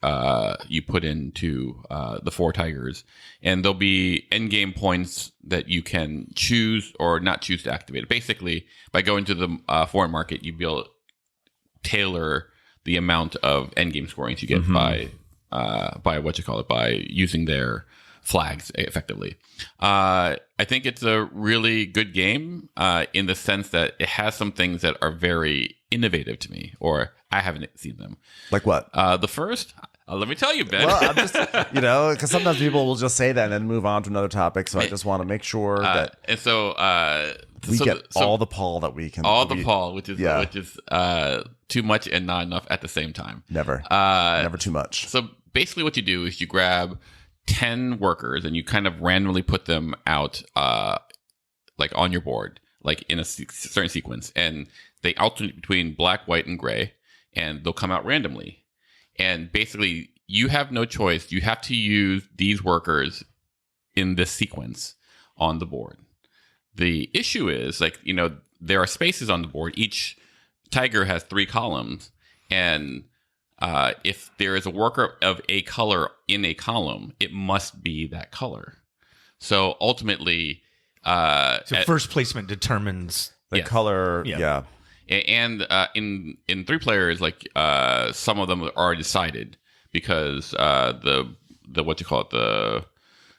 C: you put into the 4 tigers, and there'll be end game points that you can choose or not choose to activate. Basically, by going to the foreign market, you be able to tailor the amount of end game scoring you get by by using their flags effectively. I think it's a really good game in the sense that it has some things that are very innovative to me, or I haven't seen them.
A: Like what?
C: The first, let me tell you, Ben.
A: Well, I'm just, because sometimes people will just say that and then move on to another topic. So I just want to make sure that
C: and so
A: we get all the Paul that we can.
C: Paul, which is too much and not enough at the same time.
A: Never too much.
C: So basically, what you do is you grab 10 workers and you kind of randomly put them out like on your board, like in a certain sequence, and they alternate between black, white, and gray, and they'll come out randomly. And basically, you have no choice. You have to use these workers in this sequence on the board. The issue is, there are spaces on the board. Each tiger has 3 columns, and if there is a worker of a color in a column, it must be that color. So ultimately,
B: First placement determines
A: The color,
B: Yeah.
C: and in 3 players, some of them are already decided because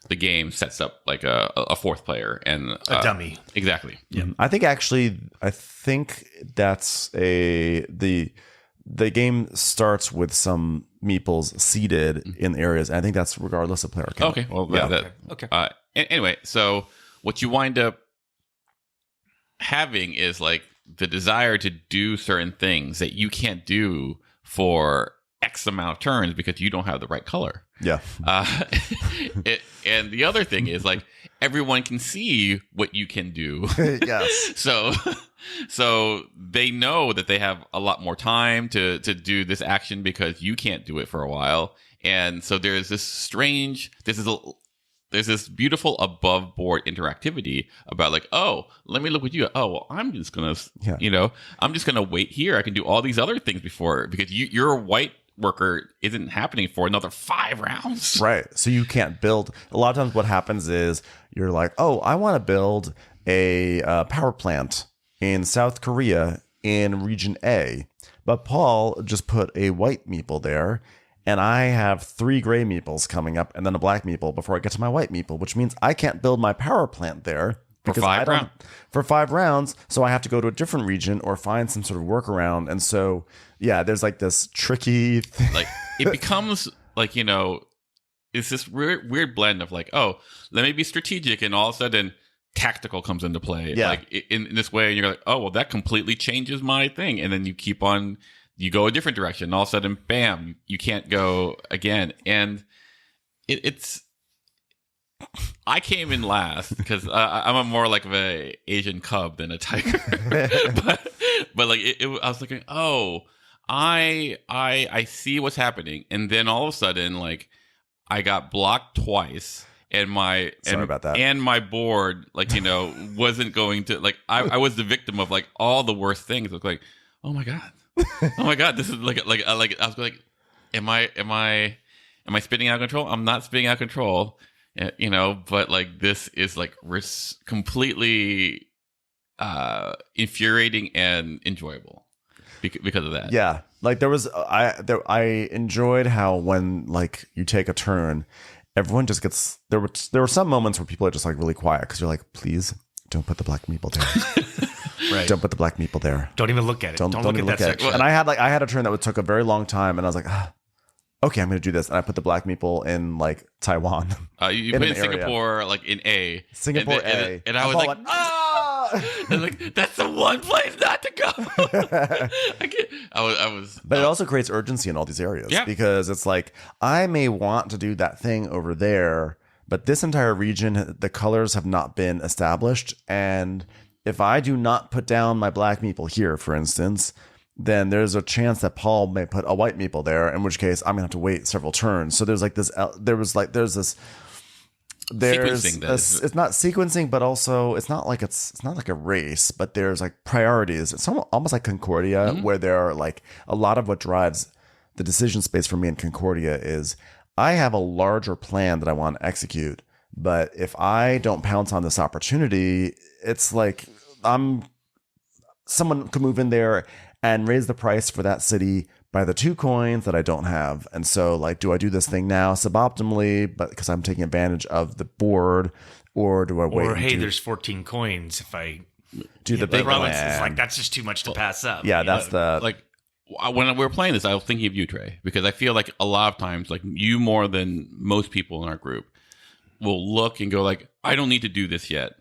C: the game sets up like a 4th player and
B: a dummy.
C: Exactly.
B: Yeah.
A: I think that's the game starts with some meeples seated in areas. And I think that's regardless of player count.
C: Okay. Well,
A: Yeah.
B: Okay.
C: Anyway, so what you wind up having is like the desire to do certain things that you can't do for X amount of turns because you don't have the right color.
A: Yeah.
C: And the other thing is like everyone can see what you can do.
A: Yes.
C: So they know that they have a lot more time to do this action because you can't do it for a while. And so there's this beautiful above board interactivity about like, oh, let me look with you. Oh, well, I'm just going to, I'm just going to wait here. I can do all these other things because your white worker isn't happening for another 5 rounds.
A: Right. So you can't build. A lot of times what happens is you're like, oh, I want to build a power plant in South Korea in region A. But Paul just put a white meeple there. And I have 3 gray meeples coming up and then a black meeple before I get to my white meeple, which means I can't build my power plant there. For 5 rounds. So I have to go to a different region or find some sort of workaround. And so, yeah, there's like this tricky thing.
C: Like it becomes like, it's this weird blend of like, oh, let me be strategic. And all of a sudden tactical comes into play.
A: Yeah.
C: Like in this way. And you're like, oh, well, that completely changes my thing. And then you keep on you go a different direction. And all of a sudden, bam, you can't go again. And it's I came in last because I'm a more like of a Asian cub than a tiger. but like I was looking, oh, I see what's happening, and then all of a sudden, like I got blocked twice, and
A: Sorry about that.
C: And my board, like wasn't going to like I was the victim of like all the worst things. It was like, oh my god, this is like I was like, am I spinning out of control? I'm not spinning out of control. But like this is like completely infuriating and enjoyable because of that.
A: Yeah, like I enjoyed how when like you take a turn, everyone just gets there were some moments where people are just like really quiet because you're like, please don't put the black meeple there.
B: Right.
A: Don't put the black meeple there.
B: Don't even look at it. Don't look
A: even
B: at that section.
A: And I had a turn that took a very long time, and I was like, okay, I'm going to do this. And I put the black meeple in like Taiwan.
C: You put in Singapore, like in A.
A: Singapore A.
C: And I was like, and like, that's the one place not to go. I was.
A: But it also creates urgency in all these areas.
C: Yeah.
A: Because it's like, I may want to do that thing over there, but this entire region, the colors have not been established. And if I do not put down my black meeple here, for instance, then there's a chance that Paul may put a white meeple there, in which case I'm gonna have to wait several turns. So there's like this, there's
C: sequencing
A: it's not sequencing, but also it's not like a race, but there's like priorities. It's almost like Concordia, where there are like a lot of what drives the decision space for me in Concordia is I have a larger plan that I want to execute, but if I don't pounce on this opportunity, it's like someone could move in there and raise the price for that city by the 2 coins that I don't have. And so like, do I do this thing now suboptimally, but because I'm taking advantage of the board, or do I wait?
B: Or hey, there's 14 coins if I
A: do the big
B: province.
A: plan?
B: It's like, that's just too much to pass up.
A: Yeah, that's
C: like when we were playing this, I was thinking of you, Trey, because I feel like a lot of times, like you more than most people in our group will look and go like, I don't need to do this yet.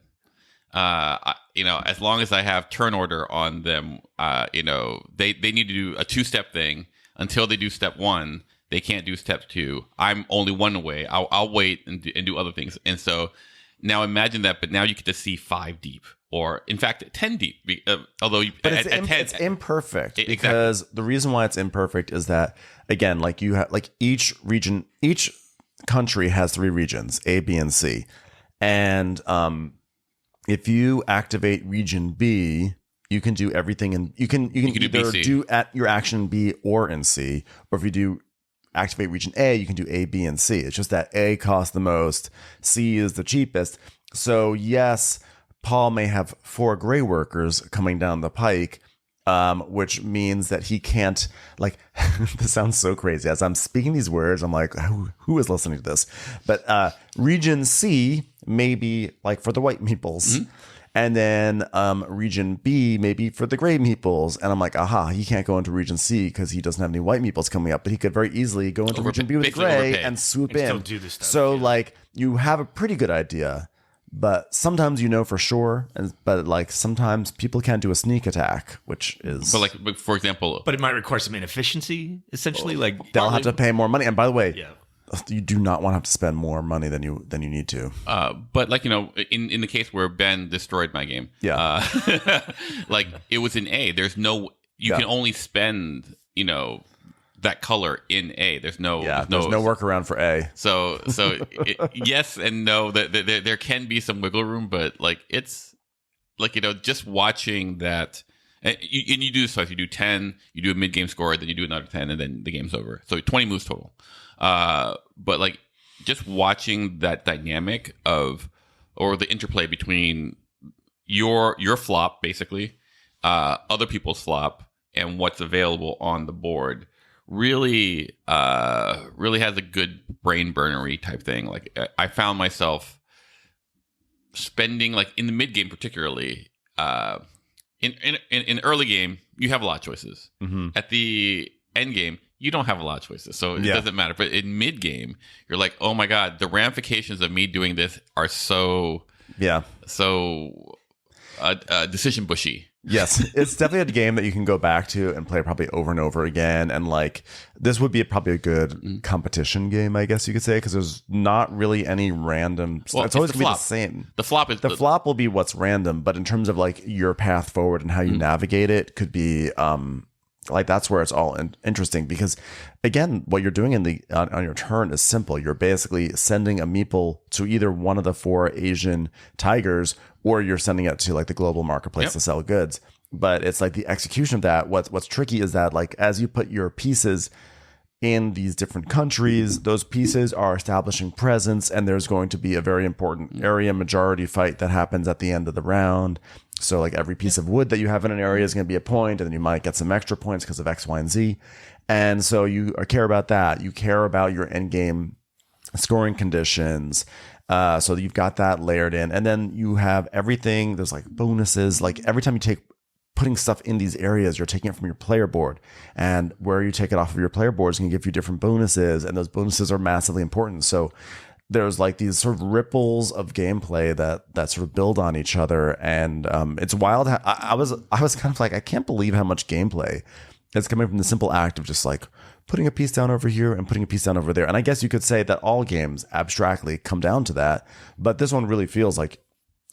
C: As long as I have turn order on them, they need to do a 2-step thing. Until they do step 1, they can't do step 2. I'm only 1 away. I'll wait and do other things. And so now imagine that, but now you get to see 5 deep, or in fact 10 deep. Although
A: it's imperfect because the reason why it's imperfect is that, again, like you have like each country has 3 regions, A, B, and C, and if you activate region B, you can do everything, and you can either do at your action B or in C, or if you do activate region A, you can do A, B, and C. It's just that A costs the most, C is the cheapest. So yes, Paul may have 4 gray workers coming down the pike, which means that he can't, like, this sounds so crazy. As I'm speaking these words, I'm like, who is listening to this? But region C may be like for the white meeples. Mm-hmm. And then region B maybe for the gray meeples. And I'm like, aha, he can't go into region C because he doesn't have any white meeples coming up. But he could very easily go into region B with the gray and swoop in.
B: Do this stuff,
A: so like you have a pretty good idea. But sometimes you know for sure, but like sometimes people can't do a sneak attack, which is.
C: But like for example,
B: but it might require some inefficiency. Essentially, like
A: they'll have to pay more money. And by the way,
B: yeah,
A: you do not want to have to spend more money than you need to.
C: But like in the case where Ben destroyed my game,
A: yeah,
C: like it was in A. There's no you can only spend that color in A. There's no
A: workaround for A.
C: So yes and no. That there can be some wiggle room, but like it's like just watching that, and you do this twice. You do 10, you do a mid game score, then you do another 10, and then the game's over. So 20 moves total. But like just watching that dynamic or the interplay between your flop, basically, other people's flop, and what's available on the board really has a good brain burnery type thing. Like I found myself spending, like in the mid game particularly, in early game you have a lot of choices. Mm-hmm. At the end game you don't have a lot of choices, so it doesn't matter. But in mid game you're like, oh my god, the ramifications of me doing this are so decision bushy.
A: Yes, it's definitely a game that you can go back to and play probably over and over again. And like this would be probably a good competition game, I guess you could say, because there's not really any random.
C: Well,
A: it's always
C: the
A: going to be the
C: flop.
A: same.
C: The flop is
A: The flop will be what's random, but in terms of like your path forward and how you navigate it, could be like that's where it's all interesting, because again, what you're doing in the on your turn is simple. You're basically sending a meeple to either one of the 4 Asian tigers, or you're sending it to like the global marketplace to sell goods. But it's like the execution of that. What's tricky is that like as you put your pieces in these different countries, those pieces are establishing presence, and there's going to be a very important area majority fight that happens at the end of the round. So like every piece of wood that you have in an area is going to be a point, and then you might get some extra points because of X, Y, and Z. And so you care about that. You care about your end game scoring conditions. So you've got that layered in, and then you have everything. There's like bonuses. Like every time you putting stuff in these areas, you're taking it from your player board, and where you take it off of your player board is going to give you different bonuses, and those bonuses are massively important. So there's like these sort of ripples of gameplay that sort of build on each other, and it's wild. I was kind of like, I can't believe how much gameplay is coming from the simple act of just like putting a piece down over here and putting a piece down over there. And I guess you could say that all games abstractly come down to that, but this one really feels like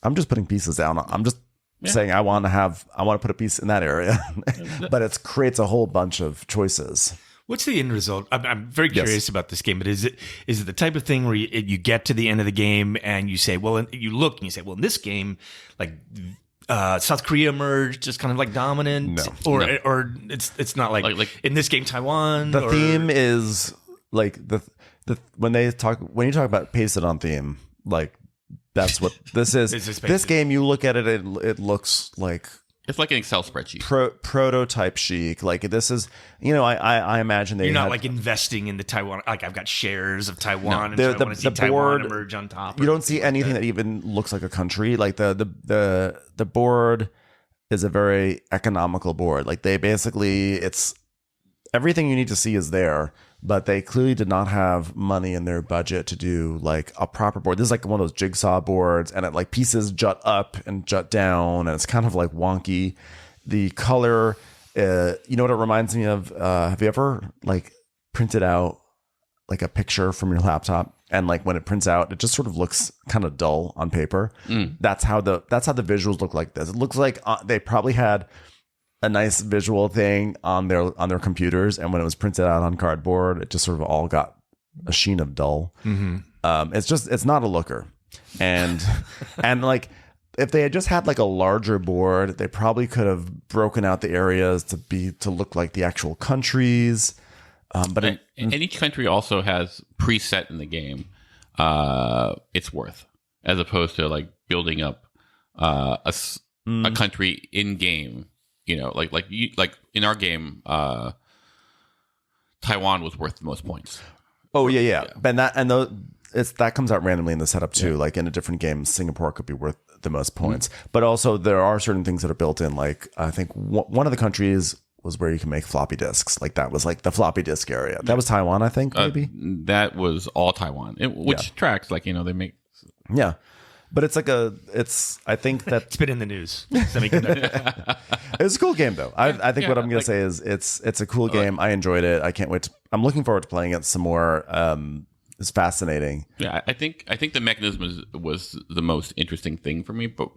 A: I'm just putting pieces down. I'm just saying I want to put a piece in that area, but it creates a whole bunch of choices.
B: What's the end result? I'm very curious about this game, but is it the type of thing where you get to the end of the game and you say, well, you look and you say, well, in this game, like South Korea emerged just kind of like dominant, or it's not like in this game Taiwan.
A: The theme is like the when you talk about paste it on theme, like that's what this is. This game, you look at it, it looks like.
C: It's like an Excel spreadsheet.
A: Prototype chic. Like this is, I imagine
B: you're not like investing in the Taiwan. Like I've got shares of Taiwan, and I want to see Taiwan emerge on top.
A: You don't see anything that even looks like a country. Like the board is a very economical board. Like they basically, it's everything you need to see is there, but they clearly did not have money in their budget to do like a proper board. This is like one of those jigsaw boards, and it like pieces jut up and jut down, and it's kind of like wonky. The color, you know what it reminds me of? Have you ever like printed out like a picture from your laptop, and like when it prints out, it just sort of looks kind of dull on paper? That's how the visuals look like this. It looks like they probably had a nice visual thing on their computers, and when it was printed out on cardboard, it just sort of all got a sheen of dull. It's not a looker, and like if they had just had like a larger board, they probably could have broken out the areas to look like the actual countries. But
C: and each country also has preset in the game its worth, as opposed to like building up a country in game. Like in our game, Taiwan was worth the most points.
A: Oh yeah. That comes out randomly in the setup too. Yeah. Like in a different game, Singapore could be worth the most points, but also there are certain things that are built in. Like I think one of the countries was where you can make floppy disks. Like that was like the floppy disk area. That was Taiwan, I think. Maybe
C: that was all Taiwan, which tracks. Like they make.
A: Yeah. But it's like I think that
B: it's been in the news.
A: It's a cool game though. I think what I'm going to say is it's a cool game. I enjoyed it. I can't wait. I'm looking forward to playing it some more. It's fascinating.
C: Yeah, I think the mechanism was the most interesting thing for me, but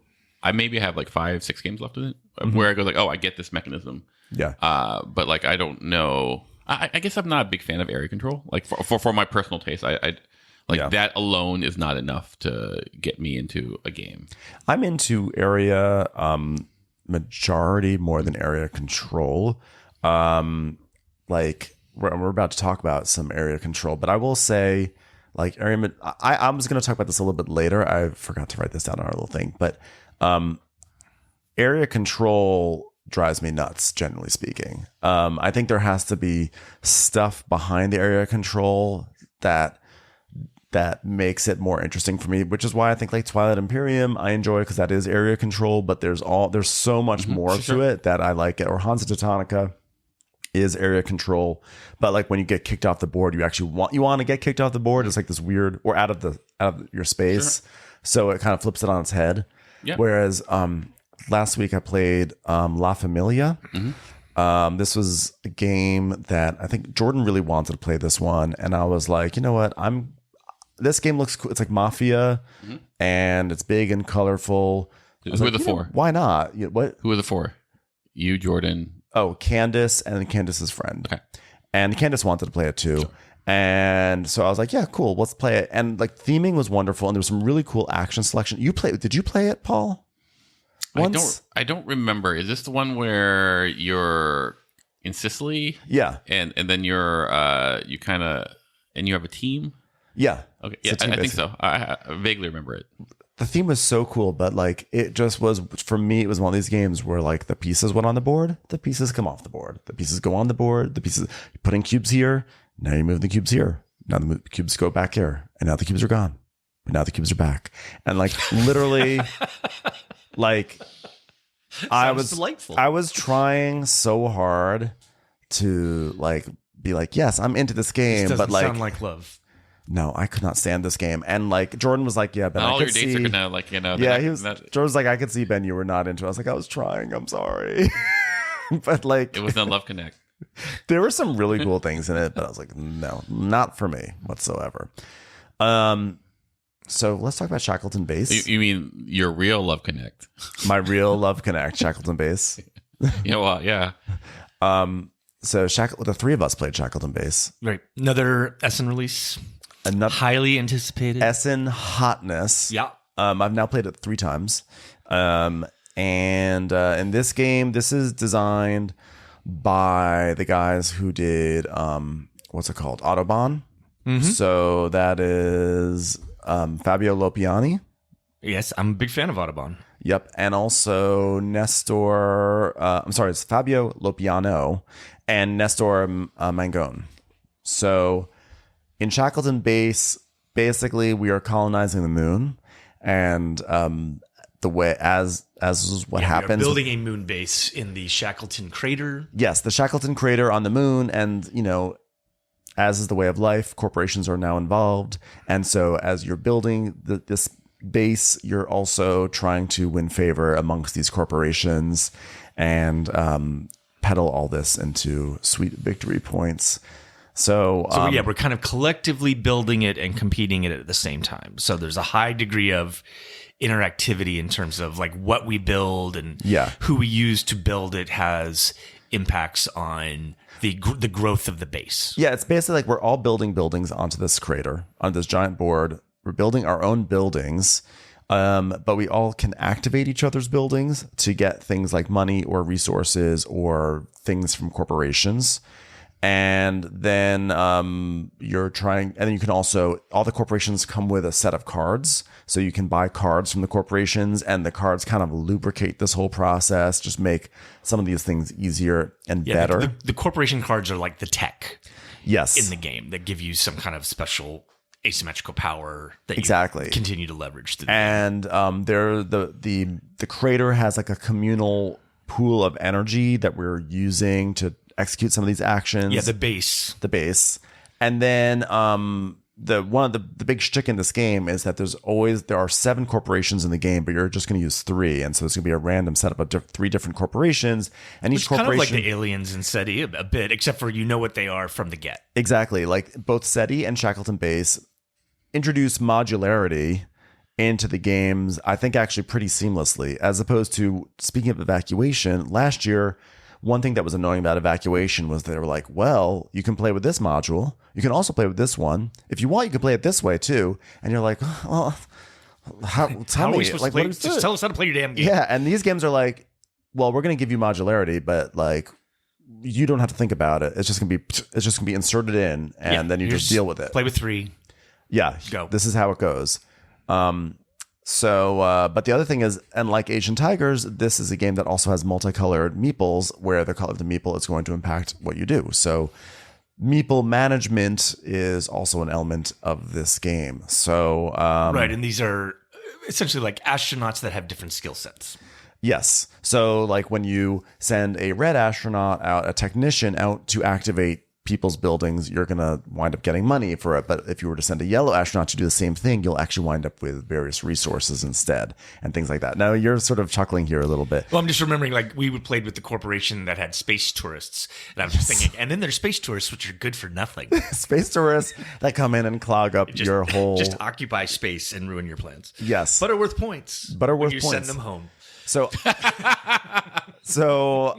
C: I maybe have like 5-6 games left in it where I go like, oh, I get this mechanism.
A: Yeah.
C: But like, I don't know. I guess I'm not a big fan of area control. Like for my personal taste, that alone is not enough to get me into a game.
A: I'm into area majority more than area control. Like we're about to talk about some area control, but I will say like I was going to talk about this a little bit later. I forgot to write this down on our little thing, but area control drives me nuts, generally speaking. I think there has to be stuff behind the area control that makes it more interesting for me, which is why I think like Twilight Imperium I enjoy, because that is area control, but there's so much more to it that I like it. Or Hansa Teutonica is area control, but like when you get kicked off the board, you actually want to get kicked off the board. It's like this weird, or out of your space. So it kind of flips it on its head.
C: Yeah.
A: Whereas last week I played La Familia. This was a game that I think Jordan really wanted to play this one, and I was like, you know what, this game looks cool. It's like Mafia, and it's big and colorful.
C: Who are the four?
A: Why not? What?
C: Who are the four? You, Jordan.
A: Oh, Candace and Candace's friend.
C: Okay.
A: And Candace wanted to play it too. Sure. And so I was like, yeah, cool, let's play it. And like theming was wonderful, and there was some really cool action selection. Did you play it, Paul? Once?
C: I don't remember. Is this the one where you're in Sicily?
A: Yeah.
C: And then you're you kind of and you have a team?
A: Yeah.
C: Okay. Yeah, I think so. I vaguely remember it.
A: The theme was so cool, but like it just was, for me, it was one of these games where like the pieces went on the board, the pieces come off the board, the pieces go on the board, the pieces, you put in cubes here, now you move the cubes here, now the cubes go back here, and now the cubes are gone, but now the cubes are back. And like literally like I was trying so hard to like be like, yes, I'm into this game,
B: this
A: but like
B: sound like love.
A: No, I could not stand this game. And like Jordan was like, yeah, Ben,
C: all
A: I could
C: your dates
A: see.
C: are gonna like, you know.
A: Yeah, Jordan was like, I could see, Ben, you were not into it. I was like, I was trying. I'm sorry. But like,
C: it was not Love Connect.
A: There were some really cool things in it, but I was like, no, not for me whatsoever. So let's talk about Shackleton Base.
C: You mean your real Love Connect?
A: My real Love Connect, Shackleton Base.
C: Yeah, well, yeah.
A: So the three of us played Shackleton Base.
B: Right. Another Essen release.
A: Another
B: highly anticipated.
A: Essen hotness.
B: Yeah.
A: I've now played it 3 times. And in this game, this is designed by the guys who did what's it called? Autobahn. So that is Fabio Lopiani.
B: Yes, I'm a big fan of Autobahn.
A: Yep. And also Nestor, it's Fabio Lopiano and Nestor Mangone. So in Shackleton Base, basically we are colonizing the moon, and the way as is what happens,
B: we are building a moon base in the Shackleton crater.
A: Yes, the Shackleton crater on the moon, and as is the way of life, corporations are now involved, and so as you're building this base, you're also trying to win favor amongst these corporations and peddle all this into sweet victory points. So
B: we're kind of collectively building it and competing it at the same time. So there's a high degree of interactivity in terms of like what we build and who we use to build it has impacts on the growth of the base.
A: Yeah, it's basically like we're all building buildings onto this crater, on this giant board. We're building our own buildings, but we all can activate each other's buildings to get things like money or resources or things from corporations. And then you're trying, and then you can also, all the corporations come with a set of cards. So you can buy cards from the corporations, and the cards kind of lubricate this whole process, just make some of these things easier and better.
B: The corporation cards are like the tech
A: in
B: the game that give you some kind of special asymmetrical power that
A: you
B: continue to leverage.
A: And the crater has like a communal pool of energy that we're using to execute some of these actions.
B: Yeah, the base. And then one of the big shtick in this game is that there are 7 corporations in the game, but you're just going to use 3, and so it's going to be a random setup of 3 different corporations, and each corporation kind of like the aliens in SETI a bit, except for what they are from the get.
A: Exactly, like both SETI and Shackleton Base introduce modularity into the games, I think actually pretty seamlessly, as opposed to, speaking of evacuation, last year, one thing that was annoying about evacuation was they were like, well, you can play with this module. You can also play with this one. If you want, you can play it this way too. And you're like, well, tell me.
B: Just tell us how to play your damn game.
A: Yeah, and these games are like, well, we're going to give you modularity, but like, you don't have to think about it. It's just going to be inserted in, and then you just deal with it.
B: Play with 3.
A: Yeah,
B: go.
A: This is how it goes. But the other thing is, and like Asian Tigers, this is a game that also has multicolored meeples, where the color of the meeple is going to impact what you do. So meeple management is also an element of this game. So
B: right, and these are essentially like astronauts that have different skill sets.
A: Yes. So like when you send a red astronaut out, a technician out to activate people's buildings, you're going to wind up getting money for it. But if you were to send a yellow astronaut to do the same thing, you'll actually wind up with various resources instead and things like that. Now, you're sort of chuckling here a little bit.
B: Well, I'm just remembering, like, we played with the corporation that had space tourists. And I'm just thinking, and then there's space tourists, which are good for nothing.
A: Space tourists that come in and clog up your whole...
B: Just occupy space and ruin your plans.
A: Yes.
B: But are worth points.
A: But are worth
B: you
A: points.
B: Send them home.
A: So,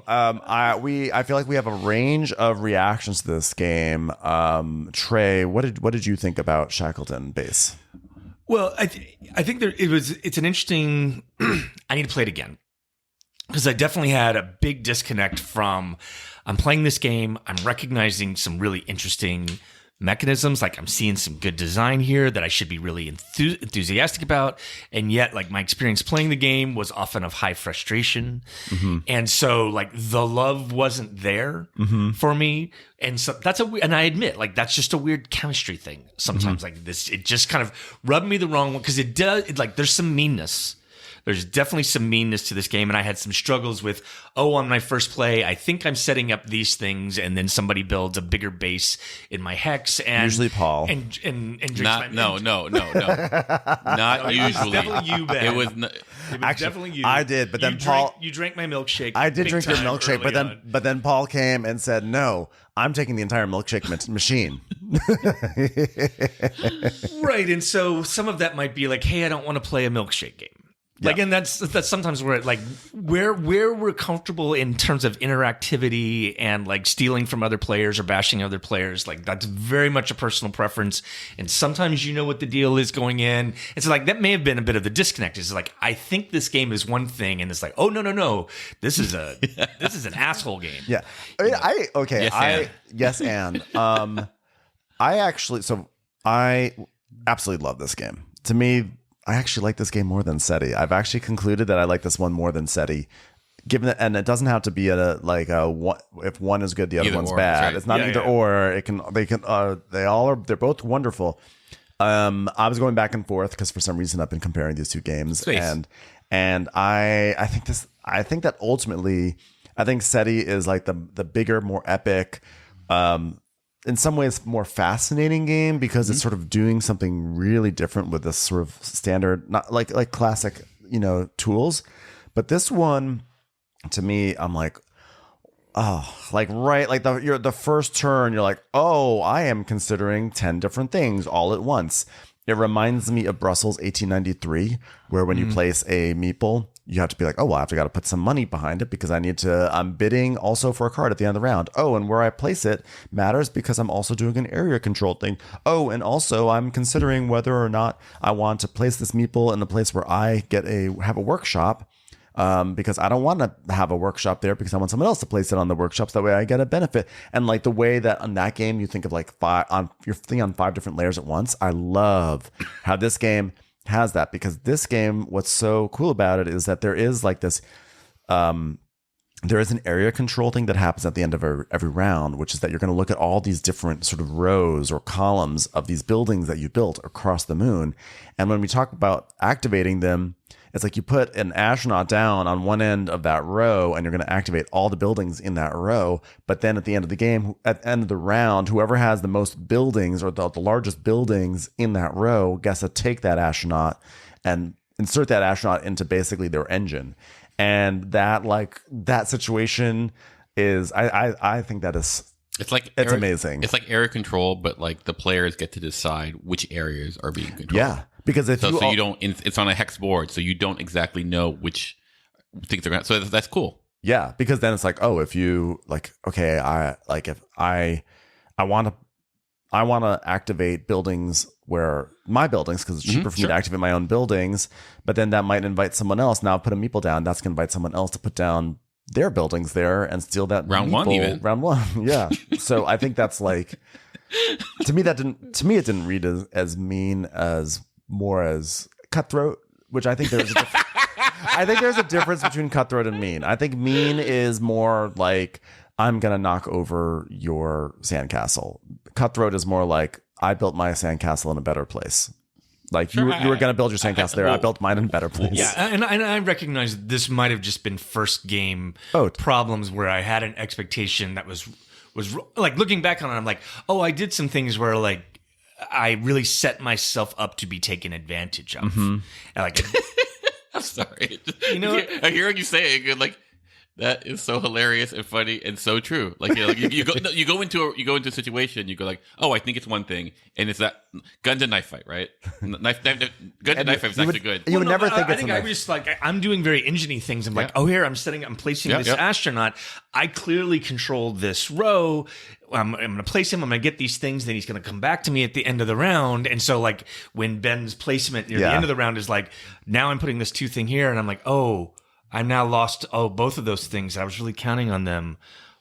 A: I feel like we have a range of reactions to this game. Trey, what did you think about Shackleton Base?
B: Well, I think it's an interesting. I need to play it again because I definitely had a big disconnect from. I'm playing this game. I'm recognizing some really interesting mechanisms. Like I'm seeing some good design here that I should be really enthusiastic about. And yet, like my experience playing the game was often of high frustration. Mm-hmm. And so like the love wasn't there for me. And so and I admit, like, that's just a weird chemistry thing. Sometimes like this, it just kind of rubbed me the wrong way because there's some meanness. There's definitely some meanness to this game, and I had some struggles with, on my first play, I think I'm setting up these things, and then somebody builds a bigger base in my hex, and
A: usually Paul
B: and drinks
C: no, not usually.
B: Definitely you, Ben.
C: It was
A: actually
B: definitely you.
A: I did, but then Paul,
B: you drank my milkshake.
A: I did drink your milkshake, but then Paul came and said, "No, I'm taking the entire milkshake machine."
B: Right, and so some of that might be like, hey, I don't want to play a milkshake game. Like, and that's sometimes where we're comfortable in terms of interactivity and like stealing from other players or bashing other players. Like that's very much a personal preference. And sometimes you know what the deal is going in. And so like that may have been a bit of the disconnect. It's like, I think this game is one thing, and it's like, oh no. This is an asshole game.
A: Yeah. Yes, and I absolutely love this game. To me, I actually like this game more than SETI. I've actually concluded that I like this one more than SETI. Given that, and it doesn't have to be if one is good, the other one's bad. Right. It's not either or. They're both wonderful. I was going back and forth because for some reason I've been comparing these two games, and I think that ultimately I think SETI is like the bigger, more epic, in some ways more fascinating game because it's sort of doing something really different with this sort of standard, not like classic, tools. But this one, to me, I'm like, the first turn, you're like, I am considering 10 different things all at once. It reminds me of Brussels 1893, where when you place a meeple, you have to be like, I've got to put some money behind it because I'm bidding also for a card at the end of the round. And where I place it matters because I'm also doing an area control thing. And also I'm considering whether or not I want to place this meeple in the place where I have a workshop. Because I don't want to have a workshop there because I want someone else to place it on the workshops. That way I get a benefit. And like the way that on that game, you think of like you're thinking on 5 different layers at once. I love how this game has that because this game, what's so cool about it is that there is like this, there is an area control thing that happens at the end of every round, which is that you're going to look at all these different sort of rows or columns of these buildings that you built across the moon. And when we talk about activating them, it's like you put an astronaut down on one end of that row and you're going to activate all the buildings in that row. But then at the end of the game, at the end of the round, whoever has the most buildings or the largest buildings in that row gets to take that astronaut and insert that astronaut into basically their engine. And that situation is, I think that is, it's amazing.
C: It's like area control, but like the players get to decide which areas are being controlled.
A: Yeah. Because
C: you don't, it's on a hex board, so you don't exactly know which things are going to, so that's cool.
A: Yeah. Because then it's like, if you like, okay, if I want to activate buildings where my buildings, because it's cheaper for me to activate my own buildings, but then that might invite someone else. Now put a meeple down. That's going to invite someone else to put down their buildings there and steal that
C: round
A: meeple, round one. Yeah. So I think that's like, to me, it didn't read as mean as more as cutthroat, which I think there's a difference between cutthroat and mean. I think mean is more like, I'm going to knock over your sandcastle. Cutthroat is more like, I built my sandcastle in a better place. Like you were going to build your sandcastle there. I built mine in a better place.
B: Yeah, and I recognize this might have just been first game problems where I had an expectation that was like looking back on it, I'm like, oh, I did some things where like I really set myself up to be taken advantage of. And like,
C: I'm sorry.
B: You know,
C: I hear what you say. You're like, that is so hilarious and funny and so true. Like, you go into a situation, you go like, oh, I think it's one thing, and it's that gun to knife fight, right? Gun to knife fight is actually good.
A: You would never think
B: I
A: it's
B: think
A: a
B: I
A: knife.
B: was just like, I'm doing very engineering things. I'm like, oh, here I'm placing this astronaut. I clearly control this row. I'm going to place him. I'm going to get these things. Then he's going to come back to me at the end of the round. And so, like, when Ben's placement near the end of the round is like, now I'm putting this 2 thing here, and I'm like, oh, I now lost both of those things. I was really counting on them.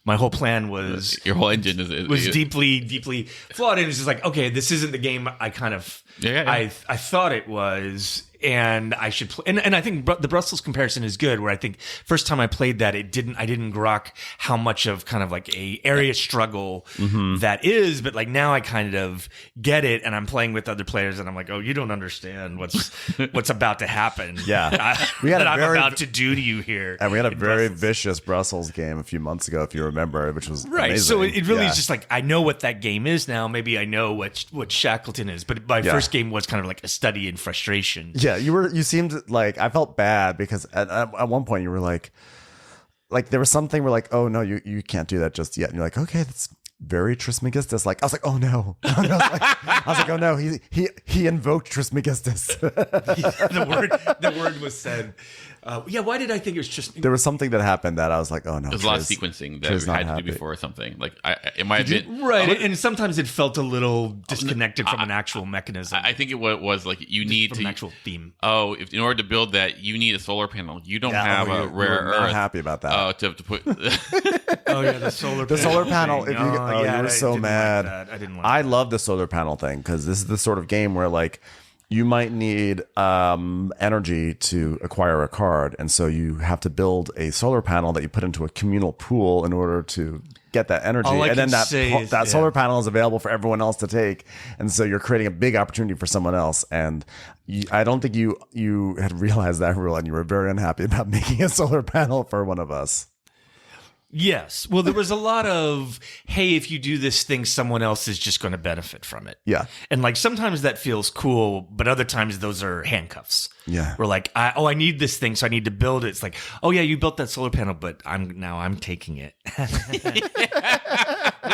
B: My whole plan was
C: your whole engine
B: was deeply flawed, and it's just like, okay, this isn't the game I kind of I thought it was, and I should play. And I think the Brussels comparison is good, where I think first time I played that, I didn't grok how much of kind of like a area struggle that is, but like now I kind of get it, and I'm playing with other players, and I'm like, oh, you don't understand what's about to happen.
A: Yeah, we had
B: I'm about to do to you here.
A: And we had a very vicious Brussels game a few months ago, if you remember, which was
B: right.
A: amazing.
B: So it really is just like, I know what that game is now. Maybe I know what Shackleton is, but my first game was kind of like a study in frustration.
A: Yeah, you seemed like, I felt bad because at one point you were like there was something where like, oh no, you can't do that just yet. And you're like, okay, that's very Trismegistus. Like I was like, oh no. I was like, oh no, he invoked Trismegistus.
B: The word was said. Why did I think it was just...
A: There was something that happened that I was like, oh no.
C: There's a lot of sequencing that we had to do before or something. Like, it might have been...
B: Right, and sometimes it felt a little disconnected from an actual mechanism.
C: I think it was like, you need
B: from an actual theme.
C: Oh, in order to build that, you need a solar panel. You don't have a rare earth.
A: I'm happy about that.
C: To put...
B: Oh yeah, the solar panel.
A: The solar panel. If you were so mad.
B: Like that. I didn't like
A: I
B: that.
A: love the solar panel thing, because this is the sort of game where like you might need energy to acquire a card, and so you have to build a solar panel that you put into a communal pool in order to get that energy, and then that solar panel is available for everyone else to take, and so you're creating a big opportunity for someone else. And I don't think you had realized that rule, and you were very unhappy about making a solar panel for one of us.
B: Yes. Well, there was a lot of, hey, if you do this thing, someone else is just going to benefit from it.
A: Yeah.
B: And like sometimes that feels cool, but other times those are handcuffs.
A: Yeah.
B: We're like, I need this thing, so I need to build it. It's like, oh yeah, you built that solar panel, but I'm taking it. What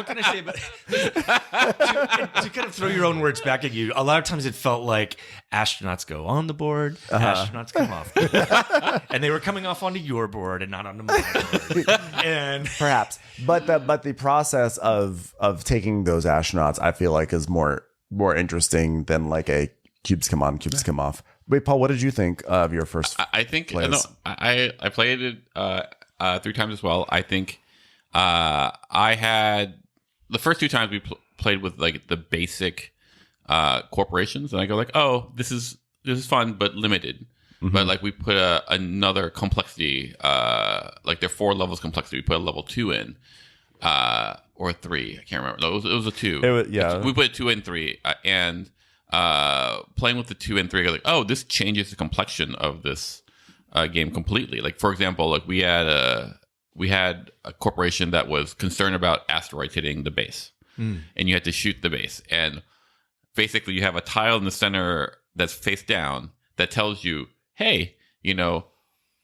B: can I say about to kind of throw your own words back at you? A lot of times it felt like astronauts go on the board, astronauts come off the board. And they were coming off onto your board and not onto my board. And
A: perhaps, but the process of taking those astronauts, I feel like, is more interesting than like a cubes come on, cubes come off. Wait, Paul, what did you think of your first?
C: I think I played it 3 times as well. I think I had the first 2 times we played with like the basic corporations, and I go like, oh, this is fun but limited. Mm-hmm. But like we put another complexity, like there are 4 levels of complexity. We put a level 2 in, or 3. I can't remember. No, it was a 2. We put 2 and 3, and playing with the 2 and 3, I go like, oh, this changes the complexion of this game completely. Like for example, like we had a corporation that was concerned about asteroids hitting the base, and you had to shoot the base. And basically, you have a tile in the center that's face down that tells you, hey,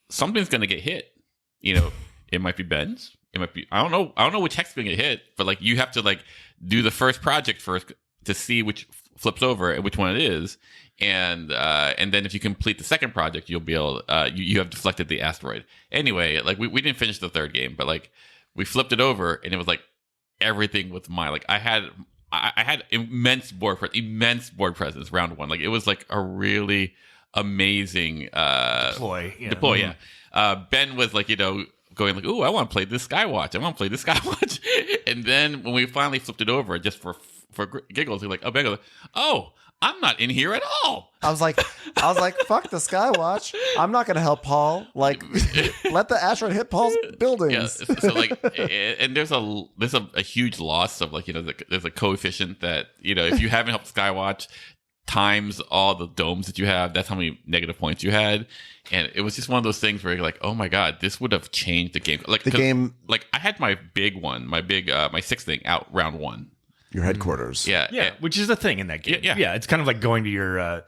C: something's going to get hit. It might be Ben's. It might be, I don't know which hex is going to get hit, but like you have to like do the first project first to see which flips over and which one it is. And then if you complete the second project, you'll be able, you have deflected the asteroid. Anyway, like we didn't finish the 3rd game, but like we flipped it over and it was like everything was mine. Like I had immense board presence round 1. Like it was like a really amazing deploy. Yeah. Ben was like, going like, ooh, I want to play this Skywatch. And then when we finally flipped it over, just for giggles, we're like, oh, Ben goes, oh, I'm not in here at all.
A: I was like, fuck the Skywatch. I'm not going to help Paul. Like, let the asteroid hit Paul's buildings.
C: Yeah. So like, and there's a huge loss of like, there's a coefficient that, if you haven't helped Skywatch, times all the domes that you have. That's how many negative points you had. And it was just one of those things where you're like, oh my God, this would have changed the game. Like
A: The game,
C: like I had my big one, my 6th thing out round 1.
A: your headquarters.
C: Yeah.
B: Yeah, which is the thing in that game.
C: Yeah.
B: It's kind of like going to your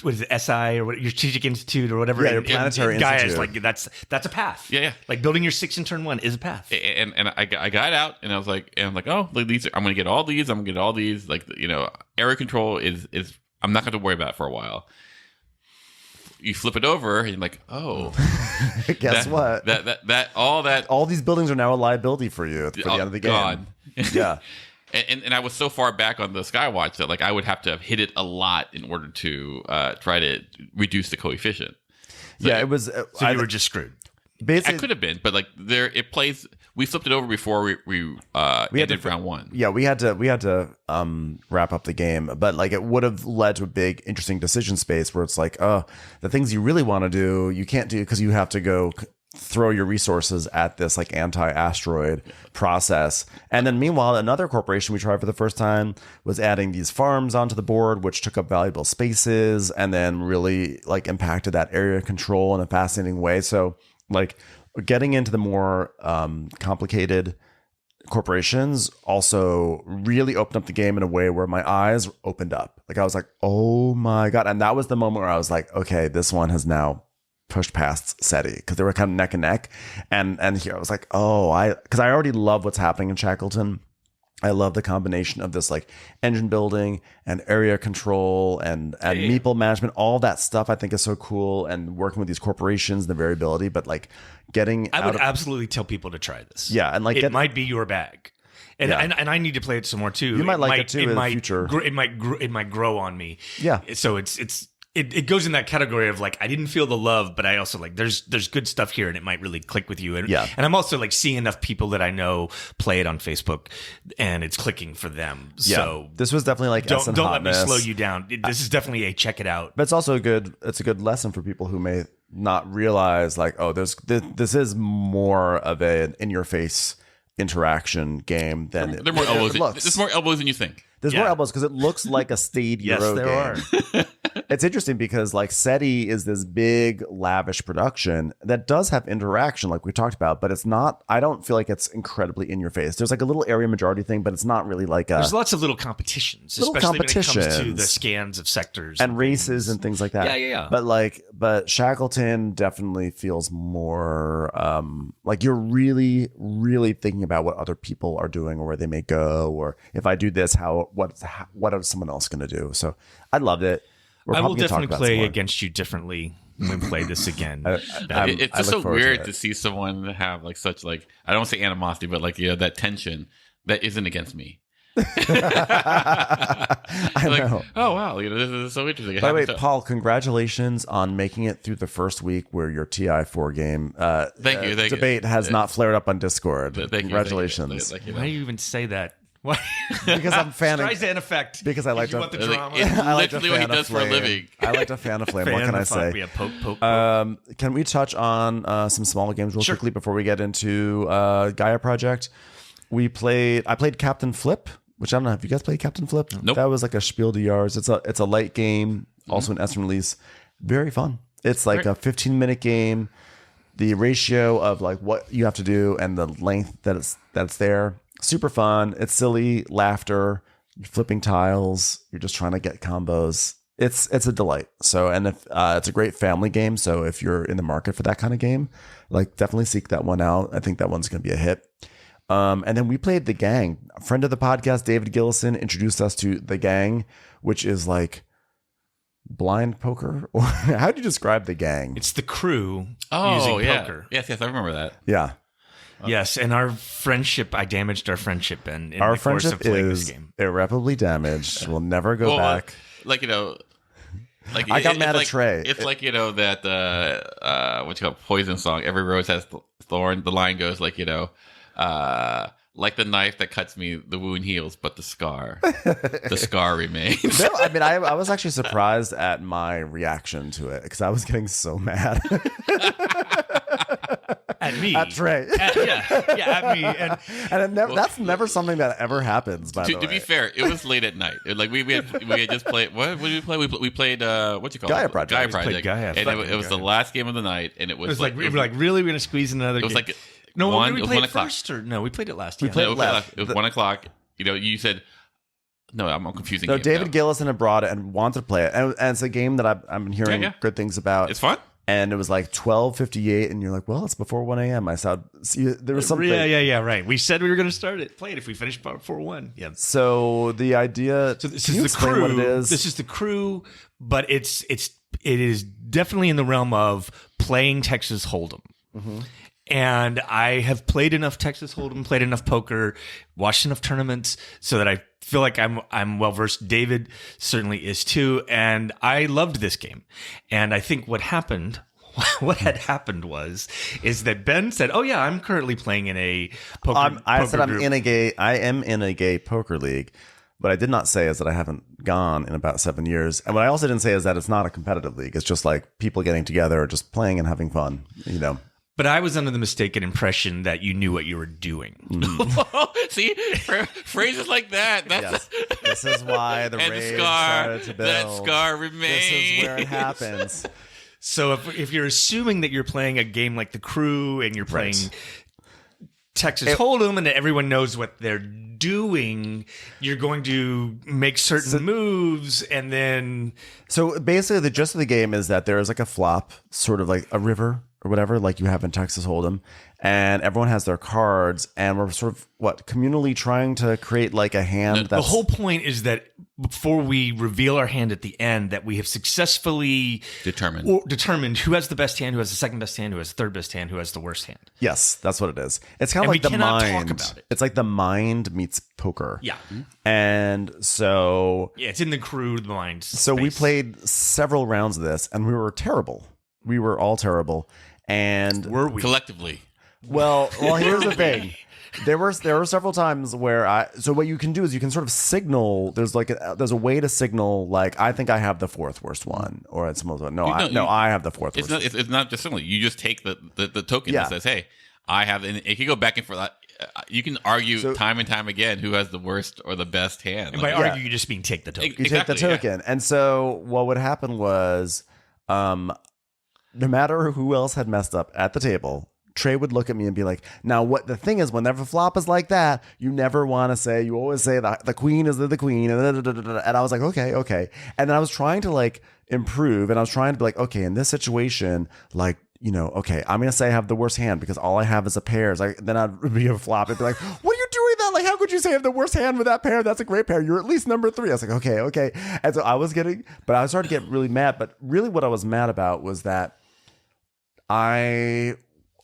B: what is it, SI or what, your Strategic Institute or whatever.
A: Yeah, your planetary
B: Gaia is
A: institute.
B: like that's a path.
C: Yeah.
B: Like building your 6 in turn 1 is a path.
C: And I got it out, and I was like, oh, like these I'm gonna get all these. I'm gonna get all these. Like, area control is I'm not gonna worry about it for a while. You flip it over, and you're like, oh,
A: Guess what?
C: All
A: these buildings are now a liability for you for the end of the game.
C: God.
A: Yeah.
C: And I was so far back on the Skywatch that like I would have to have hit it a lot in order to try to reduce the coefficient. So
A: Yeah, it was.
B: So you were just screwed.
C: I
A: basically.
C: could have been, but like it plays. We flipped it over before we ended round 1.
A: Yeah, we had to wrap up the game, but like it would have led to a big, interesting decision space where it's like, oh, the things you really want to do, you can't do because you have to go throw your resources at this like anti-asteroid process. And then meanwhile, another corporation we tried for the first time was adding these farms onto the board, which took up valuable spaces and then really like impacted that area control in a fascinating way. So like getting into the more complicated corporations also really opened up the game in a way where my eyes opened up. Like I was like, oh my God. And that was the moment where I was like, okay, this one has now pushed past SETI, because they were kind of neck and neck. And here I was like, because I already love what's happening in Shackleton. I love the combination of this like engine building and area control and meeple management. All that stuff I think is so cool, and working with these corporations, the variability, but like
B: I would absolutely tell people to try this.
A: Yeah, and like
B: it might be your bag. And,
A: Yeah.
B: and I need to play it some more too.
A: You might like it too in the future.
B: It might grow on me.
A: Yeah.
B: So it goes in that category of like I didn't feel the love, but I also like there's good stuff here, and it might really click with you. And
A: Yeah.
B: and I'm also like seeing enough people that I know play it on Facebook, and it's clicking for them.
A: Yeah.
B: So
A: This was definitely like
B: don't
A: Essen
B: let me
A: hotness.
B: slow you down. This is definitely a check it out.
A: But it's also it's a good lesson for people who may not realize like, oh, this is more of an in your face interaction game than
C: There are more elbows.
A: looks.
C: There's more elbows than you think.
A: There's
B: Yeah.
A: more elbows because it looks like a staid
B: Yes,
A: Euro
B: there
A: game.
B: are.
A: It's interesting because like SETI is this big lavish production that does have interaction like we talked about, but it's not, I don't feel like it's incredibly in your face. There's like a little area majority thing, but it's not really like
B: There's lots of little competitions, especially when it comes to the scans of sectors
A: and races and things like that.
B: Yeah.
A: But Shackleton definitely feels more like you're really, really thinking about what other people are doing or where they may go, or if I do this, what is someone else going to do? So I loved it.
B: I will definitely play against you differently when we play this again.
C: It's just so weird to see someone have like such like, I don't say animosity, but like that tension that isn't against me.
A: I know.
C: Oh wow, this is so interesting.
A: By the way, Paul, congratulations on making it through the first week where your TI4 game
C: thank you.
A: debate has not flared up on Discord.
C: Thank you.
A: Congratulations.
B: Why do you even say that? Why?
A: Because I'm fanning.
B: Streisand effect.
A: Because I like
B: you
A: to.
B: want the drama.
C: It's
A: I like to
C: literally what he
A: fan a
C: does for a
A: flame.
C: living.
A: I like to fan a flame. What can I say?
B: Yeah, poke.
A: Can we touch on some smaller games real quickly before we get into Gaia Project? I played Captain Flip, which I don't know. Have you guys played Captain Flip?
C: Nope.
A: That was like a Spiel des Jahres. It's a light game, also an Essen release. Very fun. It's like a 15-minute game. The ratio of like what you have to do and the length that's there. Super fun. It's silly, laughter. You're flipping tiles. You're just trying to get combos. It's a delight. So, and if it's a great family game. So if you're in the market for that kind of game, like definitely seek that one out. I think that one's going to be a hit. And then we played The Gang. A friend of the podcast, David Gillison, introduced us to The Gang, which is like blind poker. Or how do you describe The Gang?
B: It's the crew
C: Oh
B: using
C: yeah.
B: poker.
C: Yes, I remember that.
A: Yeah.
B: Yes, and our friendship, I damaged our friendship in
A: Our
B: the course of
A: friendship
B: playing this
A: is
B: game.
A: irreparably damaged. We'll never go back.
C: Like like
A: I got
C: it's
A: mad at
C: like,
A: Trey.
C: It's like that what you call Poison song. Every rose has thorn. The line goes like like the knife that cuts me, the wound heals, but the scar remains.
A: No, I mean, I was actually surprised at my reaction to it because I was getting so mad.
B: At me.
A: At Trey.
B: At me.
A: And that's never something that ever happens, by the way.
C: To be fair, it was late at night. Like we had just played. What did we play? We played what's it called?
A: Gaia Project.
C: Gaia
A: We
C: Project.
B: played Gaia.
C: And it was the last game of the night, and it was
B: It was like really we're gonna squeeze in another.
C: it was
B: game.
C: like
B: no,
C: one.
B: we
C: It was
B: played
C: 1
B: it
C: o'clock.
B: first, or no? We played it last.
A: We
B: yeah.
A: played
C: No,
A: it last.
C: it was 1 o'clock. You know, you said no. I'm confusing.
A: No,
C: games
A: David
C: now.
A: Gillison had brought it and wanted to play it, and it's a game that I've been hearing
C: Yeah.
A: good things about.
C: It's fun.
A: And it was like 12:58, and you're like, well, it's before 1 a.m. I saw there was something.
B: Yeah. Right. We said we were gonna start it. Play it if we finished part 4-1. Yeah.
A: So the idea.
B: So this
A: can
B: is
A: you
B: the
A: explain
B: crew.
A: what it is?
B: This is the crew, but it is definitely in the realm of playing Texas Hold'em. And I have played enough Texas Hold'em, played enough poker, watched enough tournaments, so that I feel like I'm well versed. David certainly is too, and I loved this game. And I think what had happened is that Ben said, "Oh yeah, I'm currently playing in a poker."
A: I
B: poker
A: said
B: group.
A: I am in a gay poker league. What I did not say is that I haven't gone in about 7 years. And what I also didn't say is that it's not a competitive league. It's just like people getting together, just playing and having fun, you know.
B: But I was under the mistaken impression that you knew what you were doing.
C: See, phrases like that. That's
A: Yes. This is why the
C: and
A: rage
C: the scar.
A: started to build.
C: That scar remains.
A: This is where it happens.
B: So if you're assuming that you're playing a game like The Crew and you're playing Texas Hold'em and that everyone knows what they're doing, you're going to make certain moves and then...
A: So basically the gist of the game is that there is like a flop, sort of like a river or whatever, like you have in Texas Hold'em, and everyone has their cards, and we're sort of communally trying to create like a hand.
B: The whole point is that before we reveal our hand at the end, that we have successfully determined who has the best hand, who has the second best hand, who has the third best hand, who has the worst hand.
A: Yes, that's what it is. It's kind of like
B: we
A: the
B: cannot
A: mind.
B: talk about it.
A: It's like the mind meets poker.
B: Yeah.
A: And so
B: Yeah, it's in the crew, the mind.
A: So we played several rounds of this, and we were terrible. We were all terrible. And
B: Were we?
C: Collectively.
A: well, here's the thing. There were several times where so what you can do is you can sort of signal. There's a way to signal, like, I think I have the fourth worst one, or it's I have the fourth worst.
C: It's not just similar. You just take the token that says, "Hey, I have," and it can go back and forth. You can argue time and time again who has the worst or the best hand.
B: And by argue, you just mean take the token.
A: You take the token. And so what would happen was, no matter who else had messed up at the table, Trey would look at me and be like, now what the thing is, whenever flop is like that, you never want to say, you always say the queen is the queen. And I was like, okay. And then I was trying to like improve, and I was trying to be like, okay, in this situation, like, you know, okay, I'm going to say I have the worst hand because all I have is a pair. Then I'd be a flop and be like, what are you doing that? Like, how could you say I have the worst hand with that pair? That's a great pair. You're at least number 3. I was like, okay. And so I started to get really mad. But really what I was mad about was that I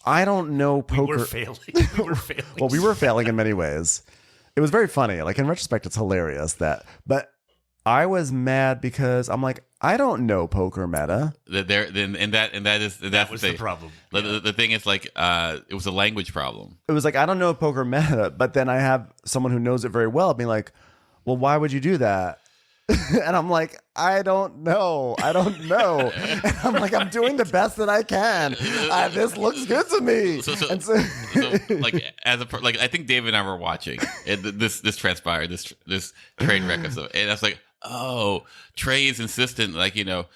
A: don't know poker.
B: We were failing.
A: Well, we were failing in many ways. It was very funny. Like, in retrospect, it's hilarious but I was mad because I'm like, I don't know poker meta.
C: That's
B: the problem.
C: The thing is, like, it was a language problem.
A: It was like, I don't know poker meta, but then I have someone who knows it very well being like, well, why would you do that? And I'm like, I don't know. And I'm like, I'm doing the best that I can. This looks good to me.
C: So like, I think David and I were watching this transpired, this train wreck of stuff, and I was like, oh, Trey is insistent, like, you know,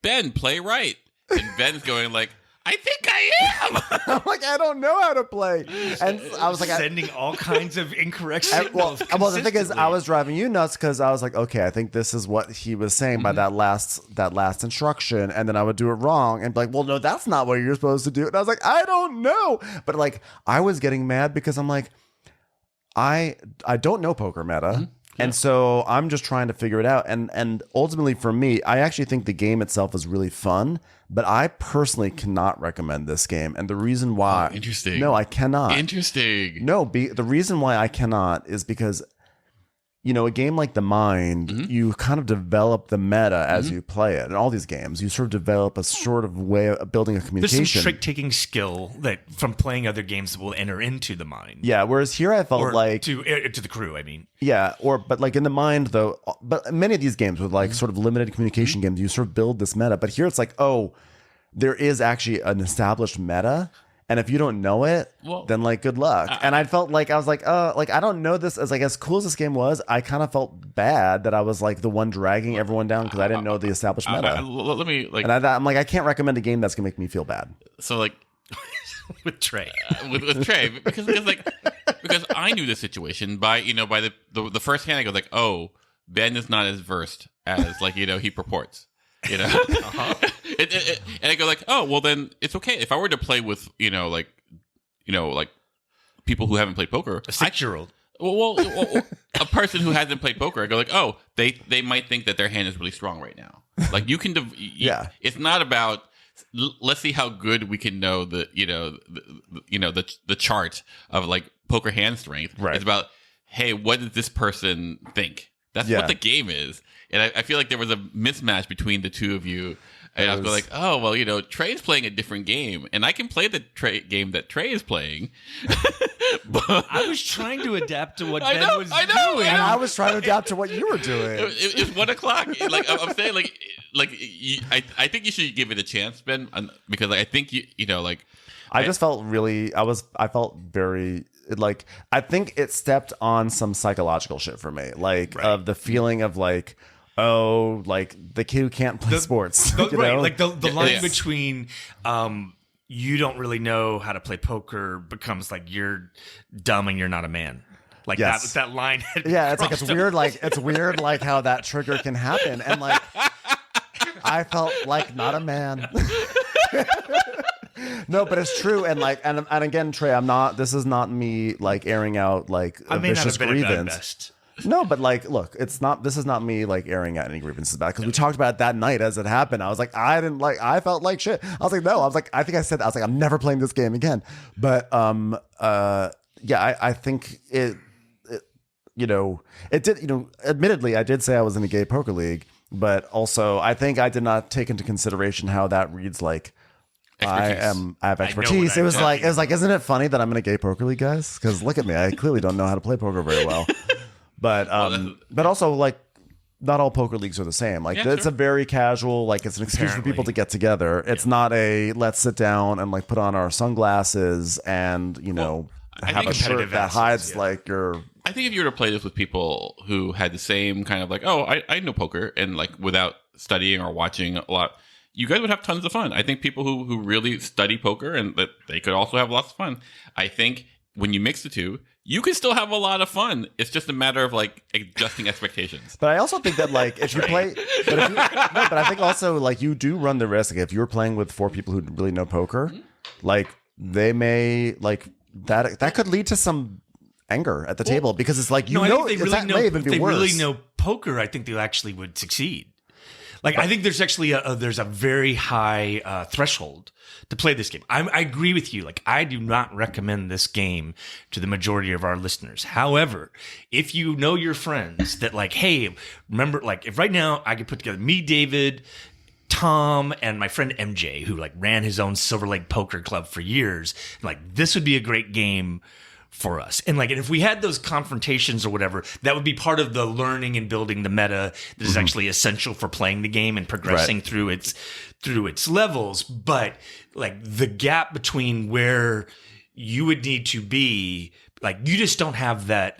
C: Ben, play right, and Ben's going like, I think I am.
A: I'm like, I don't know how to play. And I was like,
B: sending all kinds of incorrect signals.
A: Well, the thing is, I was driving you nuts because I was like, okay, I think this is what he was saying by that last instruction. And then I would do it wrong and be like, well, no, that's not what you're supposed to do. And I was like, I don't know. But like, I was getting mad because I'm like, I don't know poker meta. Mm-hmm. And so I'm just trying to figure it out. And ultimately for me, I actually think the game itself is really fun, but I personally cannot recommend this game. And the reason why...
C: Oh, interesting.
A: No, I cannot.
C: Interesting.
A: No, the reason why I cannot is because, you know, a game like The Mind, you kind of develop the meta as you play it. In all these games, you sort of develop a sort of way of building a communication.
B: There's some trick-taking skill that from playing other games that will enter into The Mind.
A: Yeah, whereas here I felt like...
B: To the crew, I mean.
A: Yeah, but like in The Mind, though, but many of these games with like sort of limited communication games, you sort of build this meta. But here it's like, oh, there is actually an established meta. And if you don't know it,
C: Well,
A: then like good luck. And I felt like I was like I don't know this as cool as this game was. I kind of felt bad that I was like the one dragging everyone down because I didn't know the established meta.
C: let me like.
A: And I'm like, I can't recommend a game that's gonna make me feel bad.
C: So like
B: with Trey.
C: with Trey because I knew the situation by the first hand I go like, oh, Ben is not as versed as like he purports. And I go like, oh, well then it's okay if I were to play with like people who haven't played poker,
B: A 6-year-old.
C: Well, a person who hasn't played poker, I go like, oh, they might think that their hand is really strong right now. Like you can, it's not about let's see how good we can know the chart of like poker hand strength.
A: Right.
C: It's about, hey, what does this person think? That's what the game is. And I feel like there was a mismatch between the two of you. And I was like, oh, well, Trey's playing a different game. And I can play the game that Trey is playing.
B: But I was trying to adapt to what Ben was doing.
A: And I was trying to adapt to what you were doing.
C: It's 1 o'clock. Like I'm saying, I think you should give it a chance, Ben, because I think I
A: just felt I felt very like I think it stepped on some psychological shit for me, like of the feeling of like, oh, like the kid who can't play sports,
B: right? Like the line between you don't really know how to play poker becomes like you're dumb and you're not a man. Like that line. It's weird like how that trigger can happen, and like I felt like not a man. No, but it's true, and like, and again, Trey, this is not me like airing out like a vicious grievance. No, but like, look, this is not me like airing out any grievances about it because we talked about it that night as it happened. I was like, I felt like shit. I was like, no, I was like, I'm never playing this game again. But I think it did, admittedly, I did say I was in a gay poker league, but also I think I did not take into consideration how that reads like. I have expertise. It was like, isn't it funny that I'm in a gay poker league, guys? Because look at me, I clearly don't know how to play poker very well. But also like, not all poker leagues are the same. Like it's a very casual, like it's an excuse for people to get together. It's not a let's sit down and like put on our sunglasses and have a shirt that hides like your.
C: I think if you were to play this with people who had the same kind of like, oh, I know poker, and like without studying or watching a lot, you guys would have tons of fun. I think people who really study poker and that they could also have lots of fun. I think when you mix the two, you can still have a lot of fun. It's just a matter of like adjusting expectations.
A: But I also think that like if you play, but I think also like you do run the risk. Like, if you're playing with 4 people who really know poker, like they may like that could lead to some anger at the table because it's like
B: if they really know poker, I think they actually would succeed. Like, I think there's actually there's a very high threshold to play this game. I agree with you. Like, I do not recommend this game to the majority of our listeners. However, if you know your friends that like, hey, remember, like, if right now I could put together me, David, Tom, and my friend MJ, who like ran his own Silver Lake Poker Club for years, like this would be a great game for us. And like, and if we had those confrontations or whatever, that would be part of the learning and building the meta that is actually essential for playing the game and progressing through its levels. But like the gap between where you would need to be, like you just don't have that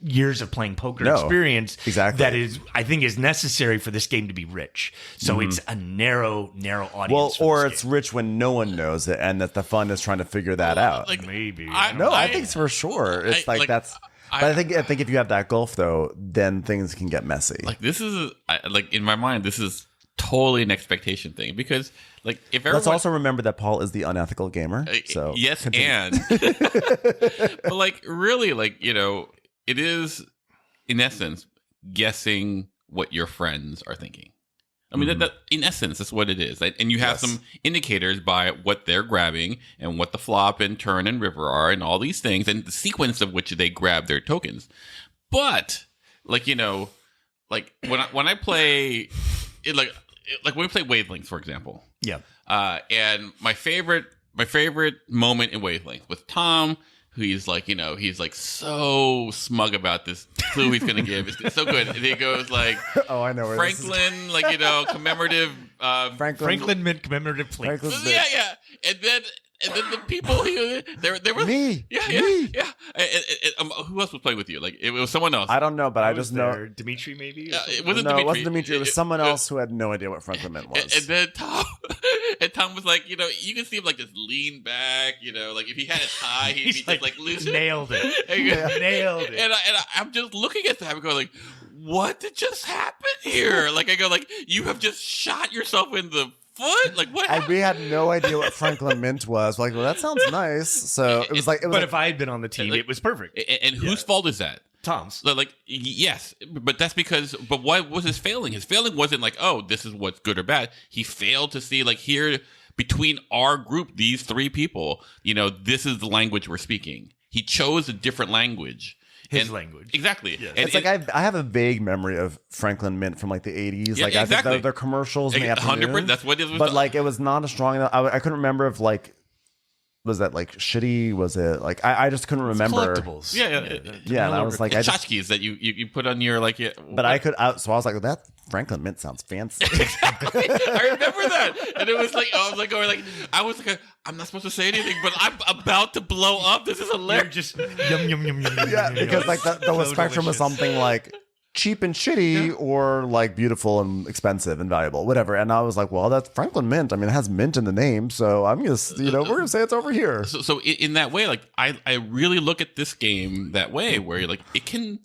B: years of playing poker experience.
A: Exactly.
B: That is, I think, is necessary for this game to be rich. So it's a narrow audience.
A: Well, or it's rich when no one knows it, and that the fun is trying to figure that out.
B: Like maybe.
A: I think for sure. It's that's. But I think if you have that gulf though, then things can get messy.
C: Like this is like in my mind, this is totally an expectation thing because like if everyone,
A: let's also remember that Paul is the unethical gamer. So
C: yes, continue. And but like really, like it is in essence guessing what your friends are thinking. I mean, that in essence, that's what it is. And you have some indicators by what they're grabbing and what the flop and turn and river are and all these things and the sequence of which they grab their tokens. But like like when I play it, like when we play Wavelengths, for example.
B: Yeah.
C: And my favorite moment in Wavelengths with Tom, who he's like, he's like so smug about this clue he's going to give. It's so good. And he goes like,
A: oh, I know where
C: Franklin, like, commemorative.
B: Franklin mint commemorative plate.
C: Yeah. And then And then the people there was
A: Me.
C: yeah. Who else was playing with you? Like it was someone else.
A: I don't know, but I just know
B: Dimitri maybe.
C: It wasn't
A: no,
C: Dimitri.
A: it wasn't Dimitri. It was someone else who had no idea what Franklin Mint was.
C: And then Tom was like, you can see him like just lean back, like if he had it high, he'd be just like loose.
B: Nailed it. Nailed it.
C: And I'm just looking at that and going like, what did just happen here? Like I go like, you have just shot yourself in the foot. Like what?
A: And we had no idea what Franklin Mint was. We're like, well, that sounds nice. So it was like,
B: but if I had been on the team, it was perfect.
C: And whose fault is that?
B: Tom's.
C: Like, yes, but that's because. But what was his failing? His failing wasn't like, oh, this is what's good or bad. He failed to see like here between our group, these three people. This is the language we're speaking. He chose a different language.
B: His language.
C: Exactly.
B: Yes.
A: It's like I have a vague memory of Franklin Mint from like the 80s.
C: Yeah,
A: like
C: exactly.
A: I think their commercials in the afternoon.
C: 100%. That's what it was.
A: But like it was not a strong enough. I couldn't remember if like was that like shitty? Was it like I just couldn't remember.
B: Collectibles.
A: Yeah. And I was like,
C: tchotchkes that you put on your like.
A: But I could. So I was like, well, that Franklin Mint sounds fancy.
C: I remember that, and it was like I was like, I'm not supposed to say anything, but I'm about to blow up. This is hilarious.
B: You're just yum.
A: Yeah, because like the spectrum was something like cheap and shitty or like beautiful and expensive and valuable, whatever. And I was like, well, that's Franklin Mint. I mean, it has mint in the name, so I'm just we're gonna say it's over here.
C: So in that way, like I really look at this game that way, where you're like it can.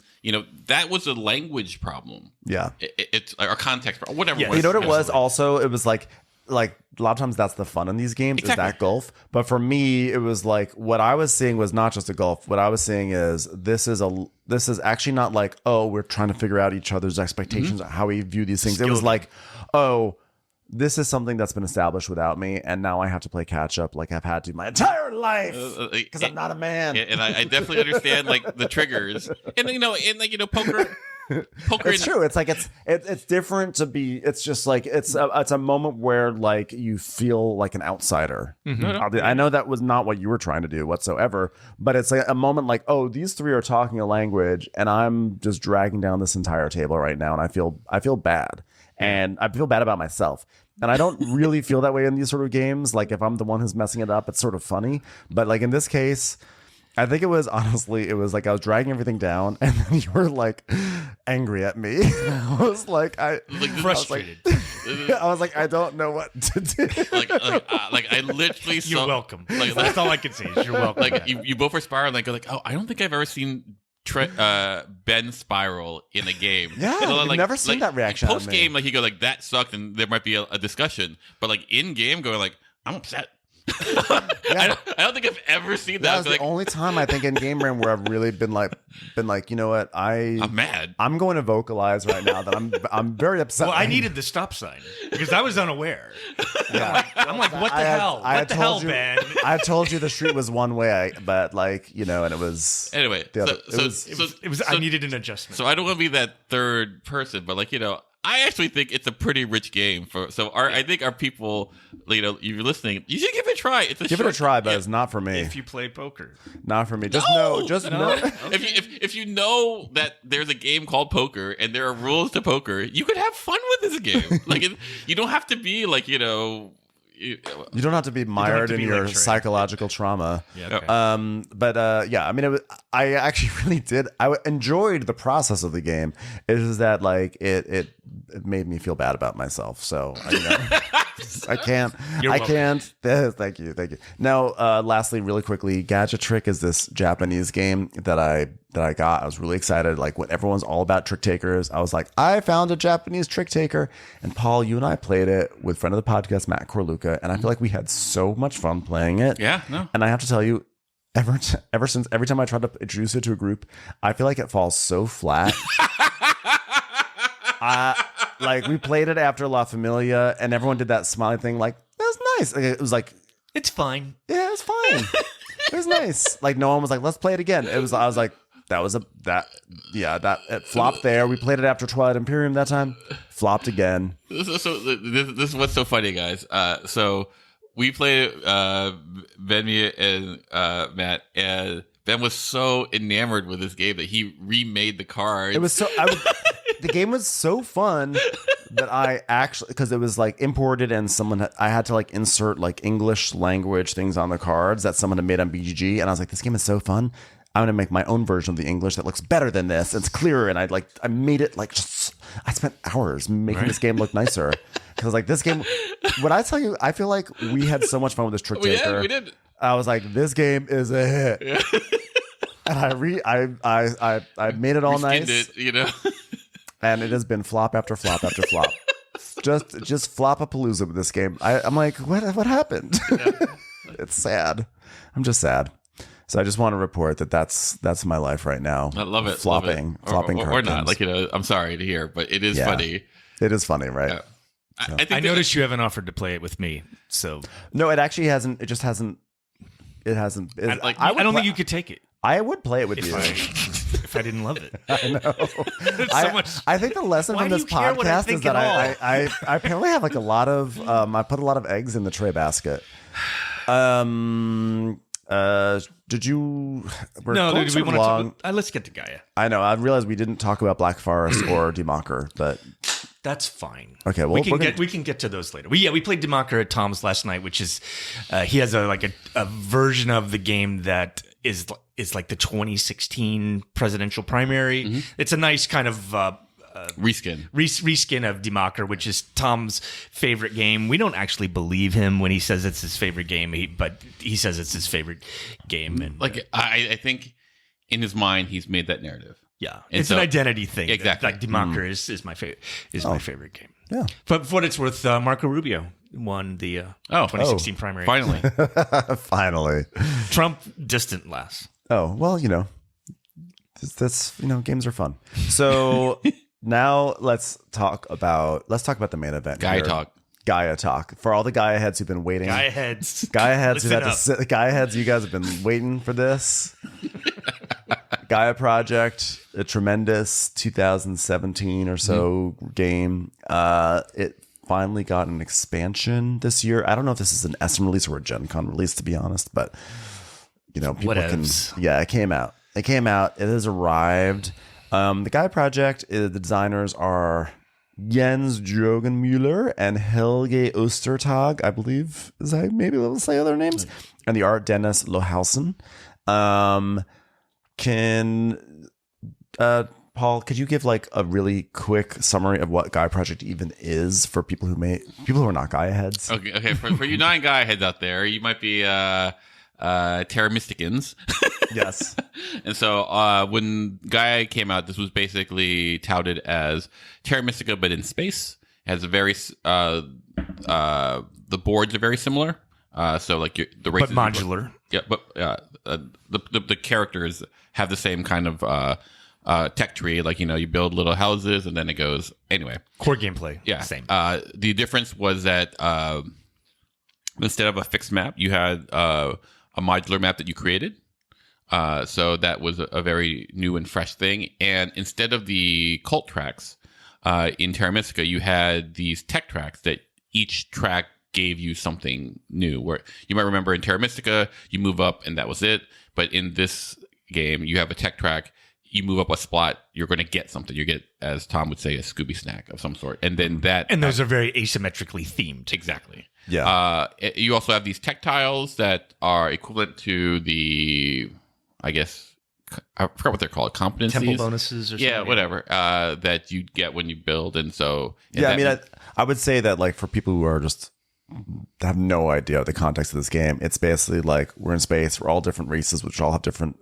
C: That was a language problem.
A: Yeah.
C: It's our context, whatever.
A: Yeah. You know what it was also? It was like a lot of times that's the fun in these games is that gulf. But for me, it was like what I was seeing was not just a gulf. What I was seeing is this is actually not like, oh, we're trying to figure out each other's expectations, how we view these things. It was like, oh, this is something that's been established without me, and now I have to play catch up like I've had to my entire life because I'm not a man.
C: And I definitely understand like the triggers, and poker.
A: It's true. It's like it's different to be. It's just like it's a moment where like you feel like an outsider. Mm-hmm. I know that was not what you were trying to do whatsoever, but it's like a moment like, oh, these three are talking a language, and I'm just dragging down this entire table right now, and I feel bad. And I feel bad about myself. And I don't really feel that way in these sort of games. Like if I'm the one who's messing it up, it's sort of funny. But like in this case, I think it was like I was dragging everything down and then you were like angry at me. I was like,
B: frustrated.
A: I was like, I don't know what to do.
C: Like I literally
B: You're welcome. That's all I can say is you're welcome.
C: Like you both were spiraling like, oh, I don't think I've ever seen Ben spiral in a game.
A: Yeah, I've never seen that reaction.
C: Post game, like you go like that sucked, and there might be a discussion. But like in game, going like I'm upset. I don't think I've ever seen that.
A: That was the only time I think in game room where I've really been like, you know what, I'm
C: mad.
A: I'm going to vocalize right now that I'm very upset.
B: Well, I needed the stop sign because I was unaware.
A: Yeah.
B: I'm like, what the hell? What the hell, Ben?
A: I told you the street was one way, but like and it was
C: anyway.
B: It was. I needed an adjustment.
C: So I don't want to be that third person, but like I actually think it's a pretty rich game I think our people, you're listening, you should give it a try.
A: Give it a try, but it's not for me.
B: If you play poker,
A: not for me. Just
C: no.
A: know.
C: Okay. If you know that there's a game called poker and there are rules to poker, you could have fun with this game. Like you don't have to be like you
A: don't have to be mired in your psychological trauma.
B: Yeah, okay.
A: But I mean, I actually really did. I enjoyed the process of the game. It is that like it made me feel bad about myself. So I can't. Thank you. Now, lastly, really quickly, Gadget Trick is this Japanese game that I got. I was really excited. Like when everyone's all about trick takers, I was like, I found a Japanese trick taker. And Paul, you and I played it with friend of the podcast, Matt Corluca, and I feel like we had so much fun playing it.
C: Yeah, no.
A: And I have to tell you, every time I try to introduce it to a group, I feel like it falls so flat. Like we played it after La Familia, and everyone did that smiley thing. Like that was nice. It was like
B: it's fine.
A: Yeah, it was fine. It was nice. Like no one was like, let's play it again. I was like, that it flopped there. We played it after Twilight Imperium that time. Flopped again.
C: So this is what's so funny, guys. So we played Ben and Matt, and Ben was so enamored with this game that he remade the cards.
A: It was so. The game was so fun But I actually, because it was like imported and I had to like insert like English language things on the cards that someone had made on BGG. And I was like, this game is so fun. I'm going to make my own version of the English that looks better than this. It's clearer. And I made it like I spent hours making this game look nicer. Because like this game, when I tell you, I feel like we had so much fun with this Trick Taker.
C: Yeah, we did.
A: I was like, this game is a hit. Yeah. And I made it all nice.
C: It, you know.
A: And it has been flop after flop after flop. just flop-a-palooza with this game. I'm like, what happened? Yeah. It's sad. I'm just sad. So I just want to report that's my life right now.
C: I love it.
A: Flopping
C: or not. Like, I'm sorry to hear, but it is funny.
A: It is funny, right? Yeah.
B: So. I noticed you haven't offered to play it with me. So
A: no, it actually hasn't. It just hasn't. It hasn't.
B: I don't think you could take it.
A: I would play it with you
B: if I didn't love it.
A: I know. I think the lesson from this podcast is that I apparently have like a lot of I put a lot of eggs in the Trey basket. Did you?
B: Let's get to Gaia.
A: I know. I realized we didn't talk about Black Forest or Democker, but
B: that's fine.
A: Okay, well,
B: we can get to those later. We played Democker at Tom's last night, which is he has a version of the game that is like the 2016 presidential primary. Mm-hmm. It's a nice kind of reskin of Democker, which is Tom's favorite game. We don't actually believe him when he says it's his favorite game, but he says it's his favorite game. And
C: I think in his mind he's made that narrative.
B: Yeah, it's an identity thing.
C: Exactly,
B: like Democker is my favorite my favorite game.
A: Yeah,
B: but for what it's worth, Marco Rubio won the 2016 primary.
C: Finally,
A: finally,
B: Trump distant last.
A: Oh well, that's games are fun. So. Now let's talk about the main event. Gaia talk for all the Gaia heads who've been waiting.
B: Gaia heads,
A: who had to sit. Gaia heads, you guys have been waiting for this. Gaia Project, a tremendous 2017 or so game. It finally got an expansion this year. I don't know if this is an Essen release or a Gen Con release, to be honest, but people
B: Whatevs.
A: It came out. It has arrived. The Gaia Project, the designers are Jens Drogenmüller and Helge Ostertag, I believe. Maybe we'll say other names. And the art, Dennis Lohausen. Paul, could you give like a really quick summary of what Gaia Project even is for people who are not Gaia heads?
C: Okay. For you non-Gaia heads out there, you might be Terra Mysticans.
A: Yes.
C: And so when Gaia came out, this was basically touted as Terra Mystica, but in space. It has a very the boards are very similar. So like the races,
B: but modular.
C: Yeah, but the characters have the same kind of tech tree. Like you build little houses and then it goes anyway.
B: Core gameplay.
C: Yeah,
B: same.
C: The difference was that instead of a fixed map, you had a modular map that you created. So that was a very new and fresh thing. And instead of the cult tracks in Terra Mystica, you had these tech tracks that each track gave you something new. Where you might remember in Terra Mystica, you move up and that was it. But in this game, you have a tech track. You move up a spot, you're going to get something. You get, as Tom would say, a Scooby snack of some sort. And then
B: those are very asymmetrically themed.
C: Exactly.
A: Yeah.
C: You also have these tech tiles that are equivalent to the, I guess, I forgot what they're called, competencies.
B: Temple bonuses or something.
C: Yeah, whatever, that you get when you build. And so...
A: I would say that like for people who are just have no idea the context of this game, it's basically like we're in space, we're all different races, which all have different...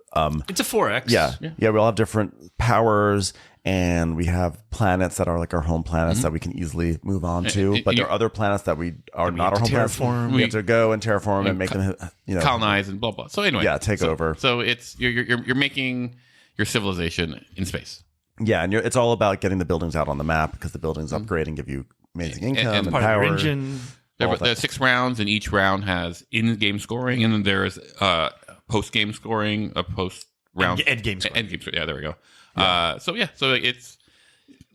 B: it's a 4X.
A: Yeah, we all have different powers, and we have planets that are like our home planets that we can easily move on to. But there are other planets that we are not our home planets. We have to go and terraform and make them,
C: colonize and blah blah. So anyway,
A: take over.
C: So it's you're making your civilization in space.
A: Yeah, and it's all about getting the buildings out on the map because the buildings upgrade and give you amazing income and power.
B: Engine.
C: There are 6 rounds, and each round has in-game scoring, and then there's post-game scoring, a post-round
B: end-game scoring.
C: End-game scoring. Yeah, there we go. Yeah. So it's.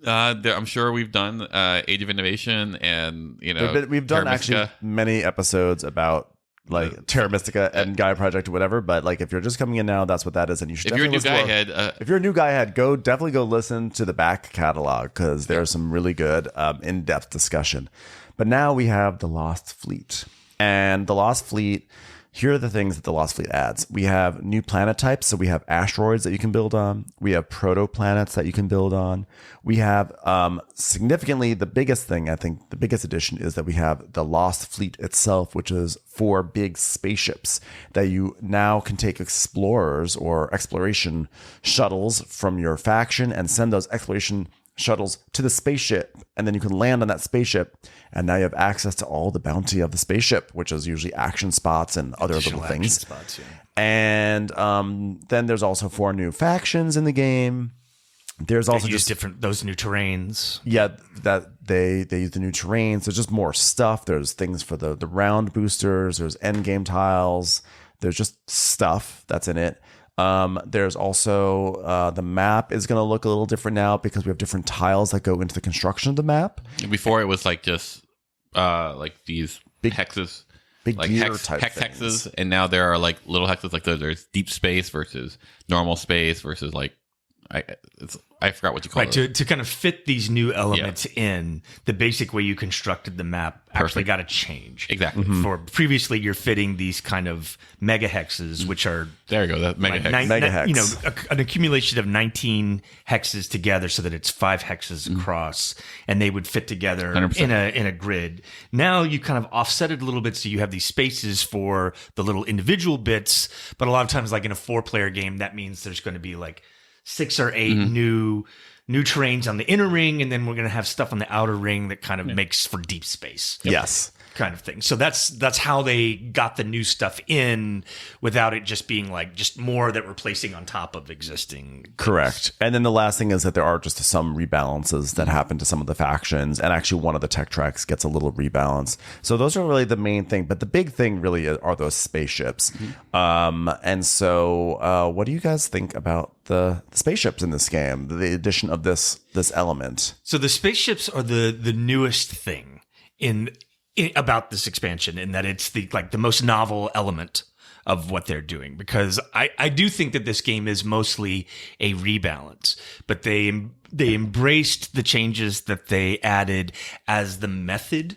C: I'm sure we've done Age of Innovation, and
A: we've done actually many episodes about like Terra Mystica and Gaia Project or whatever. But like, if you're just coming in now, that's what that is. And you should.
C: If you're a new guy head,
A: if you're a new guy head, definitely go listen to the back catalog because there's some really good in-depth discussion. But now we have the Lost Fleet, and the Lost Fleet. Here are the things that the Lost Fleet adds. We have new planet types. So we have asteroids that you can build on. We have protoplanets that you can build on. We have significantly the biggest thing, I think the biggest addition is that we have the Lost Fleet itself, which is 4 big spaceships that you now can take explorers or exploration shuttles from your faction and send those exploration shuttles to the spaceship, and then you can land on that spaceship, and now you have access to all the bounty of the spaceship, which is usually action spots and other little things.
B: Spots, yeah.
A: And then there's also 4 new factions in the game. There's also
B: use those new terrains.
A: Yeah, that they use the new terrains. There's just more stuff. There's things for the round boosters. There's end game tiles. There's just stuff that's in it. There's also the map is going to look a little different now because we have different tiles that go into the construction of the map.
C: Before it was like just like these big hexes,
A: big
C: like
A: gear
C: hex
A: type
C: hexes, and now there are like little hexes. Like there's deep space versus normal space versus like I forgot what you call it.
B: To kind of fit these new elements in, the basic way you constructed the map actually got to change.
C: Exactly.
B: For previously, you're fitting these kind of mega hexes, which are
C: there you go, that mega hex.
A: Mega hex.
B: An accumulation of 19 hexes together, so that it's 5 hexes across, and they would fit together
C: 100%.
B: in a grid. Now you kind of offset it a little bit, so you have these spaces for the little individual bits. But a lot of times, like in a 4-player game, that means there's going to be like 6 or 8 new terrains on the inner ring, and then we're going to have stuff on the outer ring that kind of makes for deep space.
A: Yes.
B: Kind of thing. So that's how they got the new stuff in without it just being like just more that we're placing on top of existing.
A: Correct. And then the last thing is that there are just some rebalances that happen to some of the factions, and actually one of the tech tracks gets a little rebalance. So those are really the main thing, but the big thing really are those spaceships. And so what do you guys think about the spaceships in this game, the addition of this element?
B: So the spaceships are the newest thing about this expansion, in that it's the most novel element of what they're doing, because I do think that this game is mostly a rebalance, but they embraced the changes that they added as the method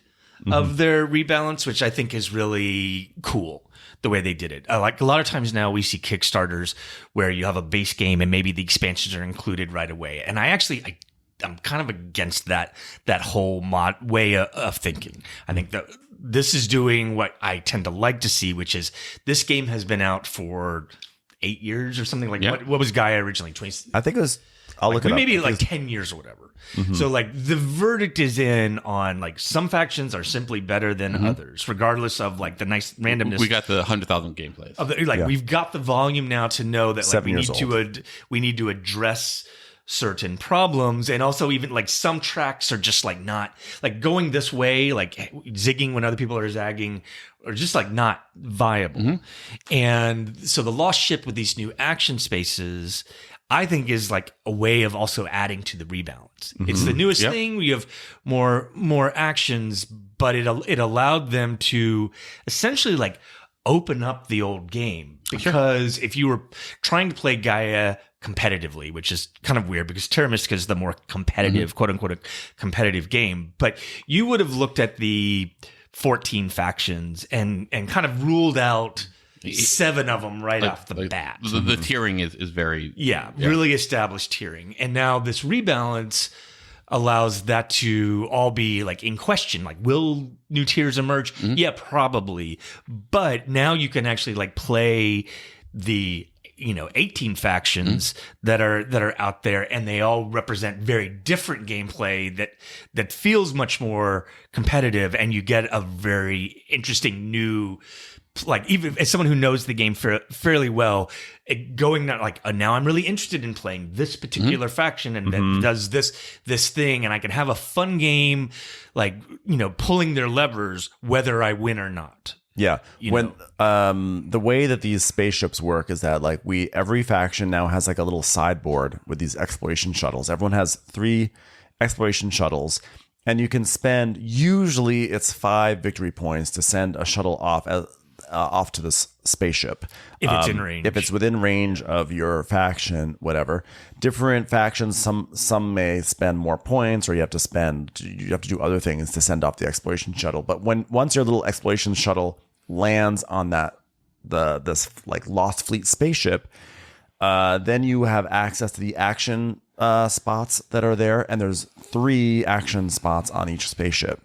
B: of their rebalance, which I think is really cool the way they did it. Like a lot of times now we see Kickstarters where you have a base game and maybe the expansions are included right away, and I'm kind of against that whole way of thinking. I think that this is doing what I tend to like to see, which is this game has been out for 8 years or something. Like what was Gaia originally? 20?
A: I think it was. I'll look it up.
B: Maybe like 10 years or whatever. So like the verdict is in on like some factions are simply better than others, regardless of like the nice randomness.
C: We got the 100,000 gameplays.
B: We've got the volume now to know that like
A: 7 years old.
B: we need to address certain problems, and also even like some tracks are just like not like going this way, like zigging when other people are zagging, or just like not viable. And so the Lost Ship with these new action spaces, I think, is like a way of also adding to the rebalance. It's the newest thing. We have more actions, but it allowed them to essentially like open up the old game, because if you were trying to play Gaia competitively, which is kind of weird because Terra Mystica is the more competitive, quote unquote, competitive game, but you would have looked at the 14 factions and kind of ruled out 7 of them right off the bat.
C: The tiering is very
B: really established tiering, and now this rebalance allows that to all be like in question. Like, will new tiers emerge? Yeah, probably, but now you can actually like play the 18 factions that are out there, and they all represent very different gameplay that feels much more competitive, and you get a very interesting new, like, even as someone who knows the game fairly well, going that like, now I'm really interested in playing this particular faction, and that does this thing, and I can have a fun game, like, pulling their levers whether I win or not.
A: Yeah. The way that these spaceships work is that like every faction now has like a little sideboard with these exploration shuttles. Everyone has 3 exploration shuttles, and you can spend, usually it's 5 victory points to send a shuttle off off to this spaceship.
B: If it's in range.
A: If it's within range of your faction, whatever. Different factions, some may spend more points, or you have to do other things to send off the exploration shuttle. But once your little exploration shuttle lands on this like Lost Fleet spaceship, then you have access to the action spots that are there, and there's 3 action spots on each spaceship.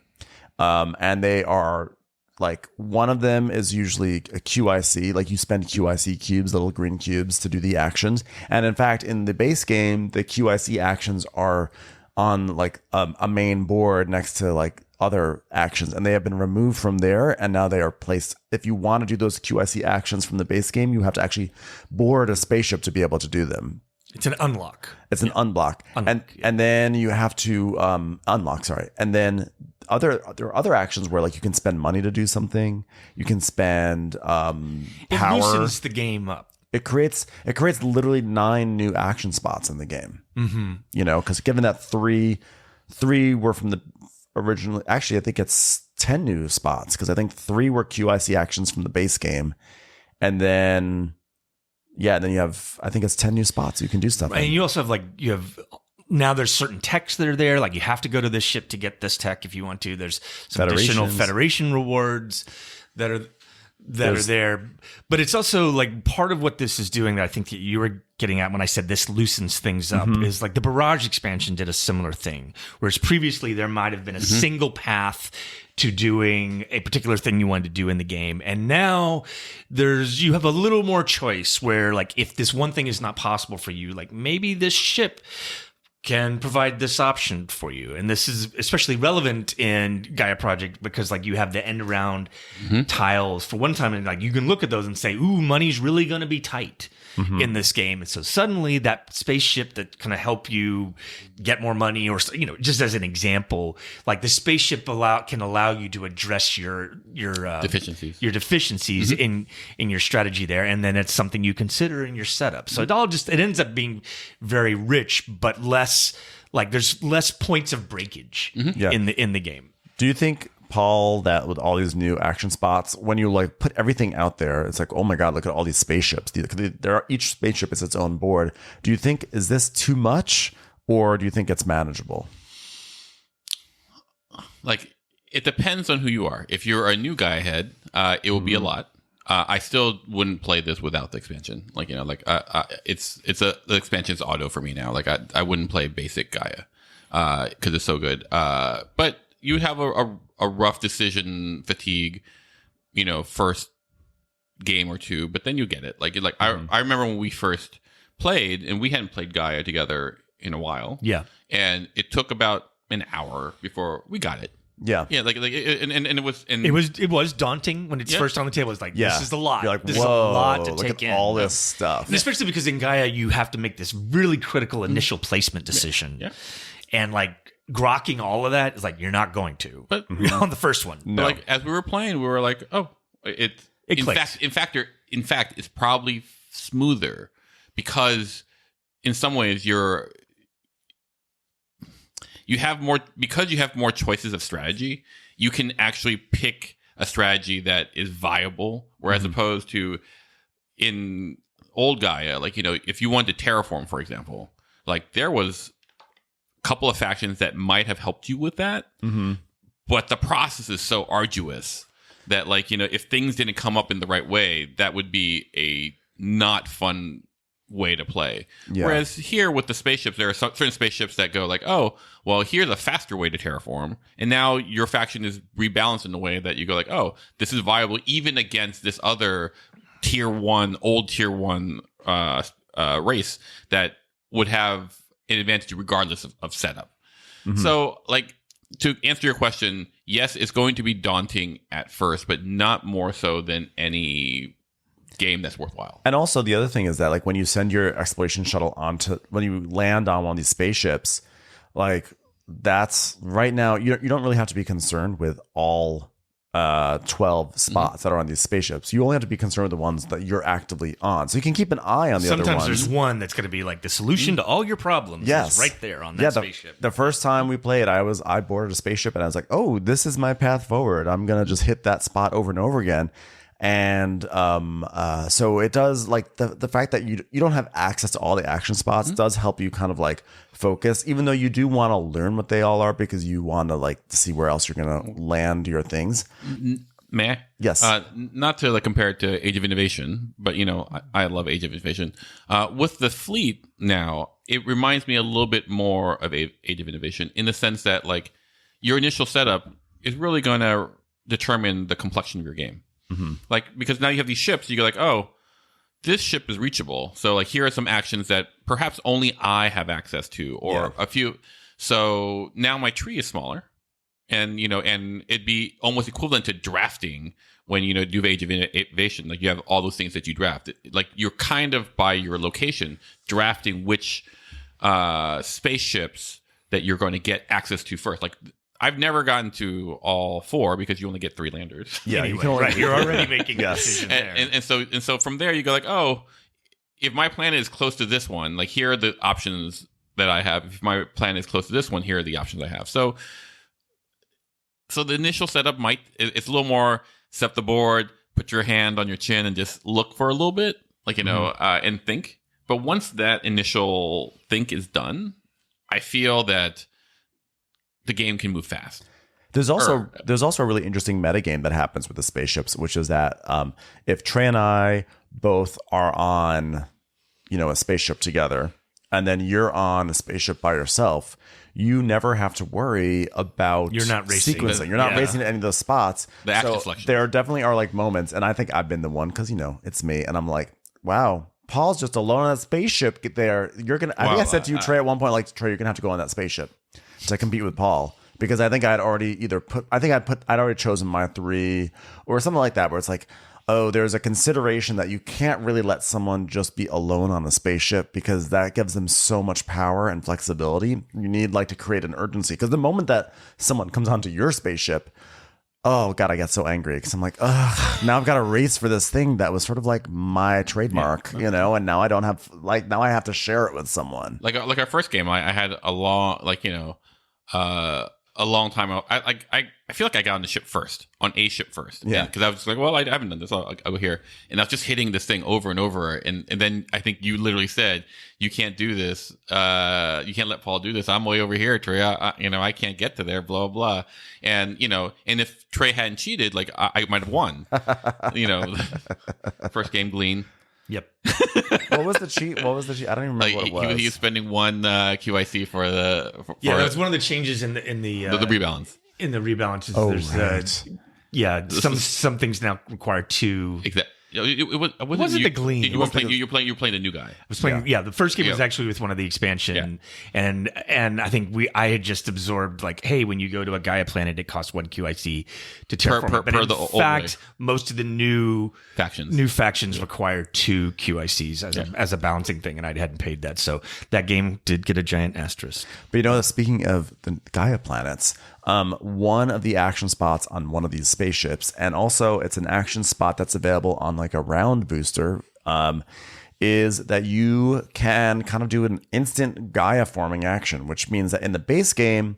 A: And they are like, one of them is usually a QIC, like you spend QIC cubes, little green cubes, to do the actions. And in fact, in the base game, the QIC actions are on like a main board next to like other actions, and they have been removed from there, and now they are placed. If you want to do those QIC actions from the base game, you have to actually board a spaceship to be able to do them.
B: It's an unlock.
A: It's an unblock. And then you have to unlock, sorry. And then there are other actions where like you can spend money to do something. You can spend power.
B: It loosens the game up.
A: It creates literally 9 new action spots in the game. Mm-hmm. You know, because given that three were from the original, actually I think it's 10 new spots, because I think 3 were QIC actions from the base game, and then then you have, I think it's 10 new spots you can do stuff.
B: And you also have now there's certain techs that are there. Like you have to go to this ship to get this tech if you want to. There's some additional Federation rewards that are there. But it's also like part of what this is doing that I think that you were getting at when I said this loosens things up is like the Barrage expansion did a similar thing. Whereas previously there might have been a single path to doing a particular thing you wanted to do in the game. And now you have a little more choice where like if this one thing is not possible for you, like maybe this ship can provide this option for you. And this is especially relevant in Gaia Project because like you have the end around tiles for one time, and like you can look at those and say, ooh, money's really going to be tight in this game. And so suddenly that spaceship that kind of help you get more money, or, you know, just as an example, like the spaceship can allow you to address your deficiencies in your strategy there. And then it's something you consider in your setup. So it ends up being very rich, but less, like there's less points of breakage in the game.
A: Do you think, Paul, that with all these new action spots, when you like put everything out there, it's like, oh my God, look at all these spaceships. Each spaceship is its own board. Do you think, is this too much, or do you think it's manageable? Like,
C: it depends on who you are. If you're a new guy ahead, it will be a lot. I still wouldn't play this without the expansion. Like, you know, like the expansion's auto for me now. Like I wouldn't play basic Gaia because it's so good. But you would have a rough decision fatigue, you know, first game or two, but then you get it. Like I remember when we first played, and we hadn't played Gaia together in a while.
B: Yeah,
C: and it took about an hour before we got it.
A: Yeah,
B: it was daunting when it's first on the table. It's like, this is a lot.
A: You're like,
B: this is a lot to
A: look
B: take
A: at
B: in.
A: all this stuff,
B: and especially because in Gaia you have to make this really critical initial placement decision, and like grokking all of that is like you're not going to. But on the first one,
C: no. But like as we were playing, we were like, oh, it in fact, it's probably smoother because in some ways you have more choices of strategy. You can actually pick a strategy that is viable, whereas opposed to in old Gaia, like, you know, if you wanted to terraform, for example, like there was a couple of factions that might have helped you with that, but the process is so arduous that, like, you know, if things didn't come up in the right way, that would be a not fun way to play. Whereas here with the spaceships, there are certain spaceships that go like, oh, well, here's a faster way to terraform, and now your faction is rebalanced in a way that you go like, oh, this is viable even against this other old tier one race that would have an advantage regardless of setup. So, like, to answer your question, yes, it's going to be daunting at first, but not more so than any game that's worthwhile.
A: And also the other thing is that, like, when you send your exploration shuttle when you land on one of these spaceships, like, that's right now you don't really have to be concerned with all 12 spots that are on these spaceships. You only have to be concerned with the ones that you're actively on, so you can keep an eye on the other ones.
B: Sometimes there's one that's going to be like the solution to all your problems. Is right there on that spaceship. The
A: first time we played, I boarded a spaceship and I was like, oh, this is my path forward. I'm gonna just hit that spot over and over again. And so it does, like, the fact that you don't have access to all the action spots does help you kind of like focus, even though you do want to learn what they all are because you want to like see where else you're going to land your things.
C: May I?
A: Yes.
C: Not to like compare it to Age of Innovation, but I love Age of Innovation. With the fleet now, it reminds me a little bit more of Age of Innovation in the sense that like your initial setup is really going to determine the complexion of your game. Mm-hmm. Like, because now you have these ships, you go like, oh, this ship is reachable. So like, here are some actions that perhaps only I have access to, or a few. So now my tree is smaller. And, and it'd be almost equivalent to drafting when, do Age of Innovation. Like, you have all those things that you draft. Like, you're kind of, by your location, drafting which spaceships that you're going to get access to first. Like, I've never gotten to all 4 because you only get 3 landers.
A: Yeah,
B: anyway,
A: you can only,
B: you're already making a decision there.
C: And so from there, you go like, oh, if my planet is close to this one, like, here are the options that I have. If my planet is close to this one, here are the options I have. So the initial setup it's a little more set the board, put your hand on your chin and just look for a little bit, like, and think. But once that initial think is done, I feel that the game can move fast. There's also
A: a really interesting metagame that happens with the spaceships, which is that if Trey and I both are on, a spaceship together, and then you're on a spaceship by yourself, you never have to worry about
B: You're not racing.
A: sequencing. You're not racing at any of those spots.
C: The action selection.
A: There definitely are like moments, and I think I've been the one because it's me, and I'm like, wow, Paul's just alone on that spaceship. Get there, you're gonna. I think I said to you, Trey, at one point, like, Trey, you're gonna have to go on that spaceship to compete with Paul. Because I think I'd already I'd already chosen my 3 or something like that, where it's like, oh, there's a consideration that you can't really let someone just be alone on a spaceship because that gives them so much power and flexibility. You need like to create an urgency, because the moment that someone comes onto your spaceship, oh God, I get so angry because I'm like, ugh, now I've got to race for this thing that was sort of like my trademark, and now I don't have, like, now I have to share it with someone.
C: Like our first game, I had a long, a long time. I feel like I got on the ship first, on a ship first.
A: Yeah.
C: Because I was like, well, I haven't done this. I'll go here. And I was just hitting this thing over and over. And then I think you literally said, you can't do this. You can't let Paul do this. I'm way over here, Trey. I can't get to there, blah, blah. And, and if Trey hadn't cheated, like, I might have won. First game, Glean.
B: Yep.
A: What was the cheat? I don't even remember what it was.
C: He was spending 1 QIC for
B: that's one of the changes in the
C: rebalance.
B: In the rebalances,
A: Oh,
B: there's
A: right.
B: some things now require 2.
C: Exactly. It
B: wasn't the Glean.
C: You were playing the new guy.
B: I was playing. Yeah, the first game was actually with one of the expansion, and I think I had just absorbed, like, hey, when you go to a Gaia planet, it costs 1 QIC to terraform. But in fact, most of the new factions require 2 QICs as a balancing thing, and I hadn't paid that, so that game did get a giant asterisk.
A: But speaking of the Gaia planets, one of the action spots on one of these spaceships, and also it's an action spot that's available on like a round booster, is that you can kind of do an instant Gaia forming action, which means that in the base game,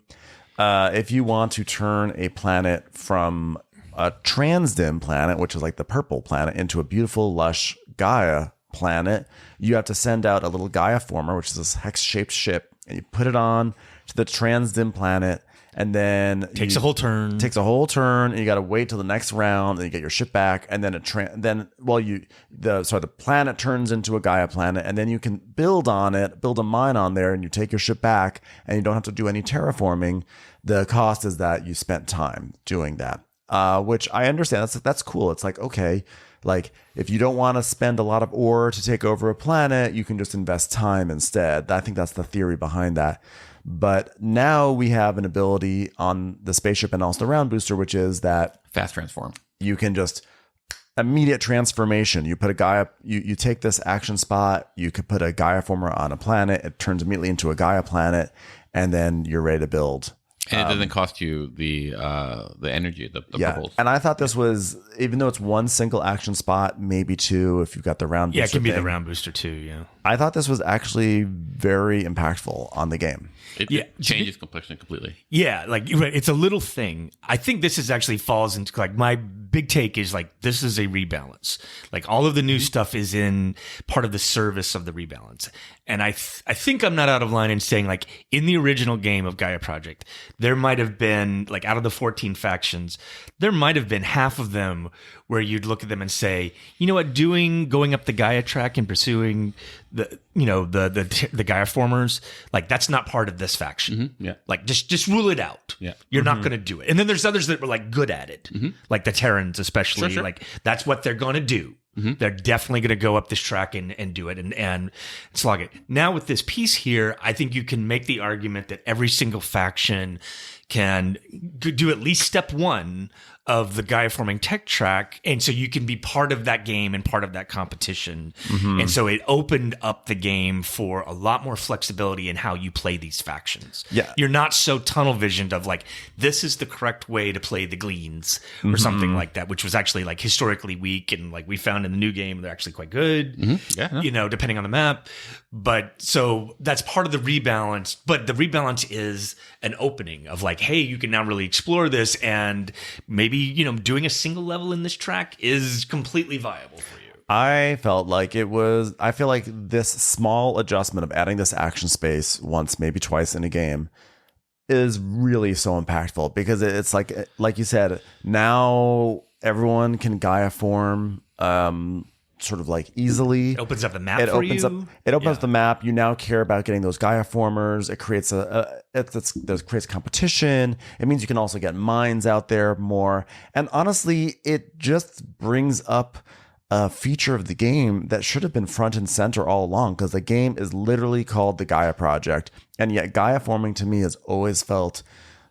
A: if you want to turn a planet from a transdim planet, which is like the purple planet, into a beautiful, lush Gaia planet, you have to send out a little Gaia former, which is this hex-shaped ship, and you put it on to the transdim planet. And then
B: takes a whole turn,
A: and you got to wait till the next round, and you get your ship back, and then the planet turns into a Gaia planet, and then you can build a mine on there, and you take your ship back, and you don't have to do any terraforming. The cost is that you spent time doing that, which I understand. That's cool. It's like, okay, like if you don't want to spend a lot of ore to take over a planet, you can just invest time instead. I think that's the theory behind that. But now we have an ability on the spaceship and also the round booster, which is that
C: fast transform.
A: You can just immediate transformation. You put a Gaia, you take this action spot, you could put a Gaia former on a planet, it turns immediately into a Gaia planet, and then you're ready to build.
C: And it doesn't cost you the energy, the purples.
A: And I thought this was, even though it's one single action spot, maybe 2 if you've got the round booster.
B: Yeah, it can be the round booster too, yeah.
A: I thought this was actually very impactful on the game.
C: It changes complexion completely.
B: Yeah, like it's a little thing. I think this is actually falls into like my big take is like, this is a rebalance. Like all of the new stuff is in part of the service of the rebalance. And I think I'm not out of line in saying, like, in the original game of Gaia Project, there might have been, like, out of the 14 factions, there might have been half of them where you'd look at them and say, you know what, going up the Gaia track and pursuing the Gaia formers, like, that's not part of this faction.
C: Yeah.
B: Like, just rule it out.
C: Yeah.
B: You're not going to do it. And then there's others that were, like, good at it, like the Terrans especially.
C: Sure.
B: Like, that's what they're going to do. They're definitely going to go up this track and do it and slog it. Now with this piece here, I think you can make the argument that every single faction can do at least step one of the Gaia forming tech track. And so you can be part of that game and part of that competition. And so it opened up the game for a lot more flexibility in how you play these factions.
A: Yeah.
B: You're not so tunnel visioned of like, this is the correct way to play the Gleans or something like that, which was actually like historically weak. And like we found in the new game, they're actually quite good, depending on the map. But so that's part of the rebalance. But the rebalance is an opening of like, hey, you can now really explore this, and maybe, doing a single level in this track is completely viable for you.
A: I feel like this small adjustment of adding this action space once, maybe twice in a game is really so impactful, because it's like you said, now everyone can Gaia form sort of like easily.
B: It opens up the map for you.
A: It opens up the map. You now care about getting those Gaia formers. It creates creates competition. It means you can also get mines out there more. And honestly, it just brings up a feature of the game that should have been front and center all along, because the game is literally called the Gaia Project. And yet Gaia forming to me has always felt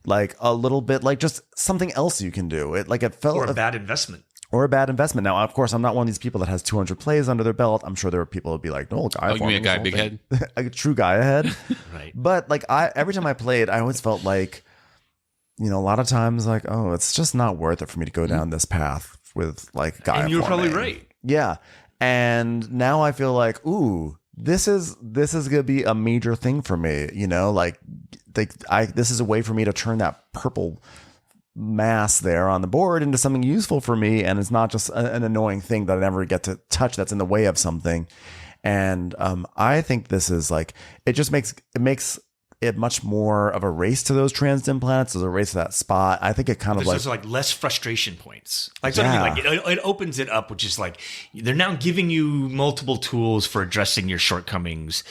A: like a little bit like just something else you can do. It felt
B: or a bad investment.
A: Or a bad investment. Now, of course, I'm not one of these people that has 200 plays under their belt. I'm sure there are people who would be like, no, Gaia
C: you mean a guy big head?
A: A true Gaia head.
B: Right.
A: But like every time I played, I always felt like, a lot of times like, oh, it's just not worth it for me to go down this path with like Gaia.
B: And you're
A: forming.
B: probably right.
A: Yeah. And now I feel like, ooh, this is gonna be a major thing for me. This is a way for me to turn that purple mass there on the board into something useful for me, and it's not just an annoying thing that I never get to touch that's in the way of something. And I think this is like, it just makes it much more of a race to those transdim planets, as a race to that spot. I think it kind of
B: There's like less frustration points. Like something like it opens it up, which is like they're now giving you multiple tools for addressing your shortcomings.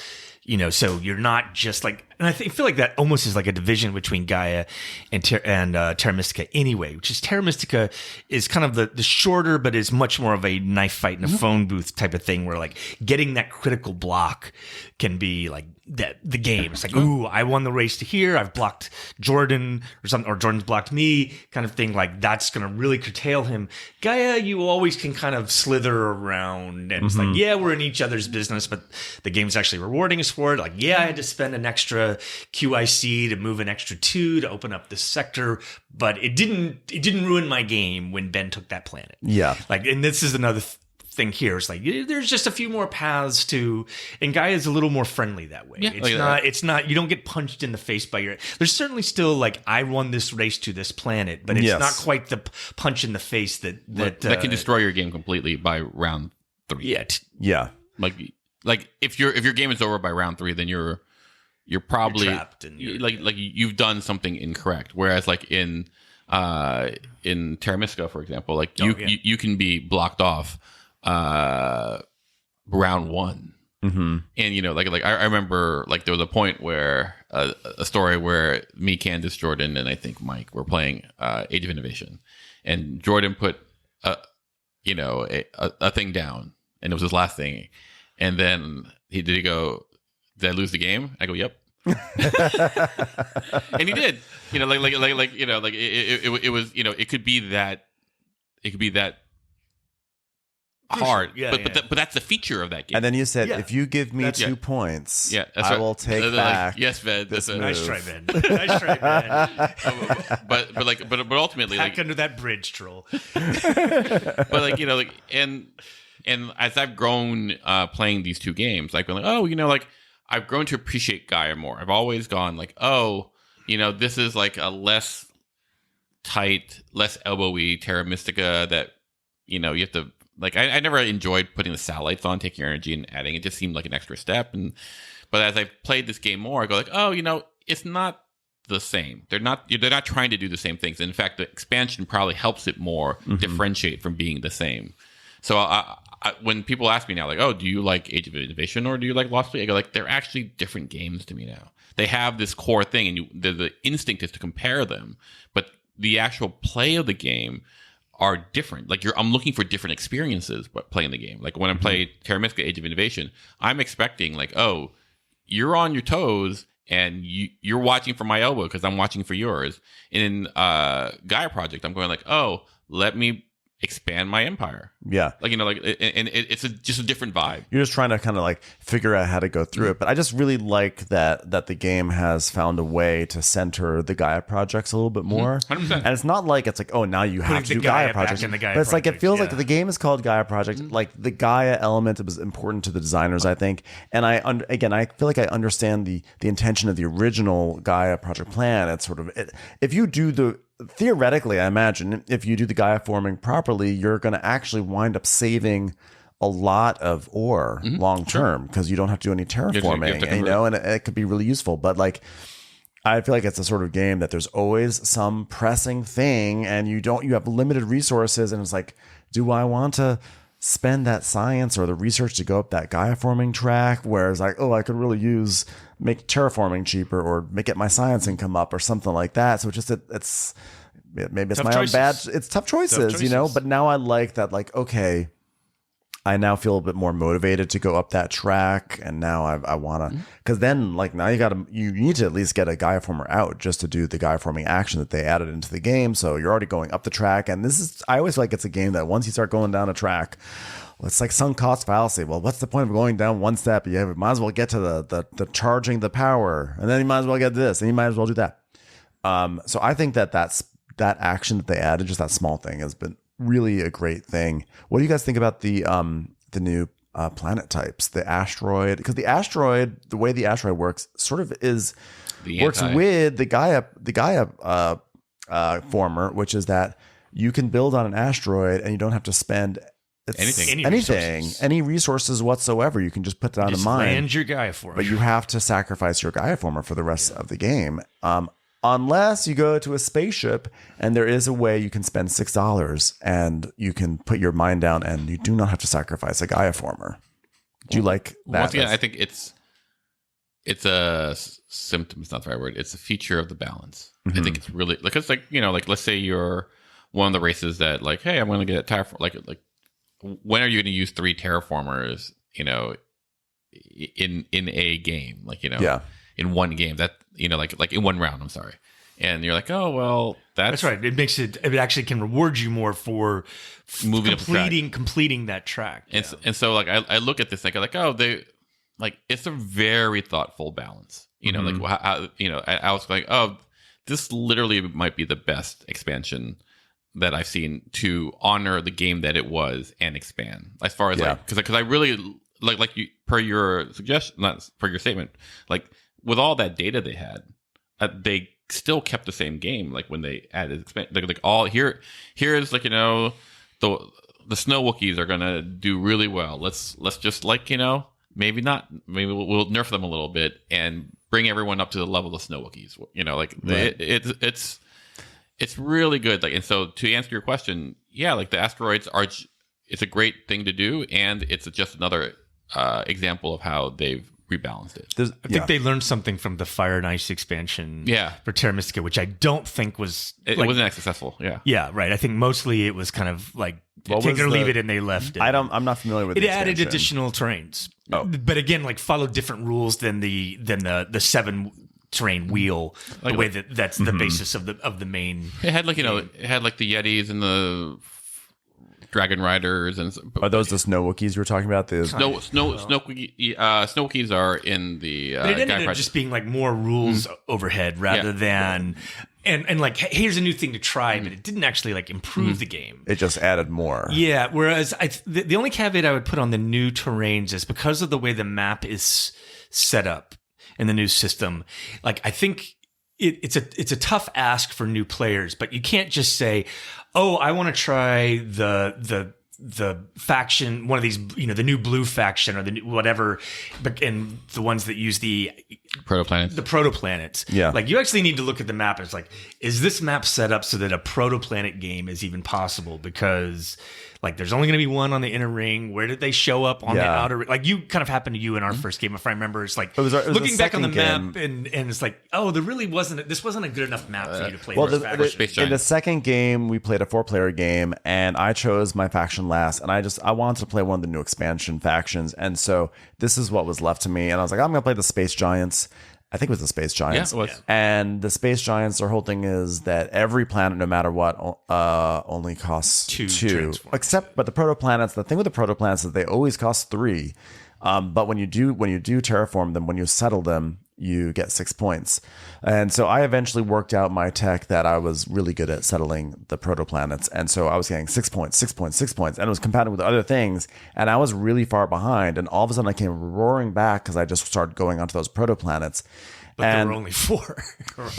B: So you're not just like, and I feel like that almost is like a division between Gaia and Terra Mystica anyway, which is Terra Mystica is kind of the shorter, but is much more of a knife fight in a phone booth type of thing, where like getting that critical block can be like the game. It's like, ooh, I won the race to here. I've blocked Jordan or something, or Jordan's blocked me, kind of thing. Like that's going to really curtail him. Gaia, you always can kind of slither around, and it's like, yeah, we're in each other's business, but the game's actually rewarding us for it. Like, yeah, I had to spend an extra QIC to move an extra 2 to open up this sector, but it didn't ruin my game when Ben took that planet.
A: Yeah.
B: Like, and this is another thing here. It's like there's just a few more paths to, and Gaia is a little more friendly that way.
C: Yeah,
B: it's not you don't get punched in the face by your, there's certainly still like, I won this race to this planet, but it's not quite the punch in the face that
C: can destroy your game completely by round 3.
A: Yeah.
C: Like if your game is over by round 3, then you're probably
B: trapped, and
C: like you've done something incorrect. Whereas like in Terra Mystica, for example, like you can be blocked off round 1. And I remember like there was a point where a story where me, Candace, Jordan, and I think Mike were playing Age of Innovation, and Jordan put a thing down, and it was his last thing, and then he go, did I lose the game? I go, yep. And he did. It was, it could be that hard.
B: Yeah,
C: but that's the feature of that game.
A: And then you said, if you give me 2 points, I will take back.
C: Yes, Ved.
A: This move.
B: Nice try, Ben. Nice try, Ben.
C: but ultimately,
B: back under that bridge, troll.
C: But and as I've grown playing these 2 games, like, I've grown to appreciate Gaia more. I've always gone like, this is like a less tight, less elbowy Terra Mystica that, you have to, like, I never enjoyed putting the satellites on, taking your energy and adding. It just seemed like an extra step. But as I've played this game more, I go like, oh, it's not the same. They're not trying to do the same things. In fact, the expansion probably helps it more differentiate from being the same. So when people ask me now, like, oh, do you like Age of Innovation or do you like Lost Fleet? I go like, they're actually different games to me now. They have this core thing, and the instinct is to compare them, but the actual play of the game are different. Like I'm looking for different experiences playing the game. Like when I play Terra Mystica Age of Innovation, I'm expecting like, oh, you're on your toes and you're watching for my elbow because I'm watching for yours. And in Gaia Project, I'm going like, oh, let me expand my empire.
A: Yeah.
C: Like, it's just a different vibe.
A: You're just trying to kind of like figure out how to go through it. But I just really like that the game has found a way to center the Gaia projects a little bit more.
C: 100%.
A: And it's not like it's like, oh, now you have to do Gaia projects. But it's like, it feels like the game is called Gaia Project. Like the Gaia element was important to the designers, I think. And I feel like I understand the intention of the original Gaia Project plan. It's sort of, if you do theoretically, I imagine if you do the Gaia forming properly, you're going to actually wind up saving a lot of ore long term because you don't have to do any terraforming, and it could be really useful. But like, I feel like it's a sort of game that there's always some pressing thing, and you have limited resources, and it's like, do I want to spend that science or the research to go up that Gaia forming track? Whereas like, oh, I could really make terraforming cheaper or get my science income up or something like that. So it's maybe it's tough my choices. Own bad. It's tough choices, but now I like that, like, okay, I now feel a bit more motivated to go up that track. And now I want to, because then like now you need to at least get a Gaia former out just to do the Gaia forming action that they added into the game. So you're already going up the track. And I always feel like it's a game that once you start going down a track, it's like sunk cost fallacy. Well, what's the point of going down one step? You might as well get to the charging the power, and then you might as well get this, and you might as well do that. So I think that action that they added, just that small thing, has been really a great thing. What do you guys think about the new planet types, the asteroid? Because the way the asteroid works, sort of works with the Gaia former, which is that you can build on an asteroid and you don't have to spend any resources whatsoever. You can just put that on the mine.
B: Land your Gaia former.
A: But you have to sacrifice your Gaia former for the rest of the game. Unless you go to a spaceship, and there is a way you can spend $6 and you can put your mine down and you do not have to sacrifice a Gaia former. Do you like that?
C: Once again, I think it's a symptom. It's not the right word. It's a feature of the balance. I think it's really, like, it's like, like let's say you're one of the races that like, hey, I'm going to get a terraform. Like when are you going to use 3 terraformers, in a game? Like, in one game, that, like in one round, I'm sorry. And you're like, oh, well, that's
B: right. It actually can reward you more for completing that track.
C: And so like, I look at this, like, oh, it's a very thoughtful balance, like how, I was like, oh, this literally might be the best expansion that I've seen to honor the game that it was and expand, as far as like, because I really like you, per your suggestion, not per your statement, like with all that data they had, they still kept the same game. Like when they added like all here's like, the snow Wookiees are gonna do really well. Let's just like, maybe we'll nerf them a little bit and bring everyone up to the level of snow Wookiees. Like right. It's really good. Like, and so to answer your question, yeah, like the asteroids it's a great thing to do, and it's just another example of how they've rebalanced it.
B: I think they learned something from the Fire and Ice expansion for Terra Mystica, which I don't think was...
C: It wasn't that successful, yeah.
B: Yeah, right. I think mostly it was kind of like take it or leave it, and they left it.
A: I'm not familiar with it.
B: It added additional terrains. Oh. But again, like followed different rules than the 7 terrain wheel, like, the way that's the basis of the main...
C: It had like, it had like the Yetis and the... Dragon Riders and
A: are those the Snow Wookiees you were talking about? The
C: Snow Wookiees are in the
B: but it ended up just being like more rules overhead rather than and like, hey, here's a new thing to try, but it didn't actually like improve the game.
A: It just added more.
B: Yeah. Whereas the only caveat I would put on the new terrains is because of the way the map is set up in the new system. Like, I think it's a tough ask for new players, but you can't just say, "Oh, I want to try the faction, one of these, the new blue faction or the new whatever," but and the ones that use the protoplanets.
A: Yeah.
B: Like you actually need to look at the map. It's like, is this map set up so that a protoplanet game is even possible? Because like there's only going to be one on the inner ring. Where did they show up on the outer ring? Like you kind of happened to you in our first game. If I remember, it's like
A: it was
B: looking back on the
A: game.
B: map and it's like, oh, this wasn't a good enough map for you to play.
A: Well,
B: Space
A: in the second game, we played a 4-player game, and I chose my faction last, and I wanted to play one of the new expansion factions, and so this is what was left to me, and I was like, I'm going to play the Space Giants. I think it was the Space Giants.
C: Yeah, it was.
A: And the Space Giants, their whole thing is that every planet, no matter what, only costs two. But the protoplanets, the thing with the protoplanets is they always cost 3. But when you do terraform them, when you settle them, you get 6 points. And so I eventually worked out my tech that I was really good at settling the protoplanets. And so I was getting 6 points, 6 points, 6 points. And it was compatible with other things. And I was really far behind. And all of a sudden I came roaring back because I just started going onto those protoplanets.
B: But there were only 4.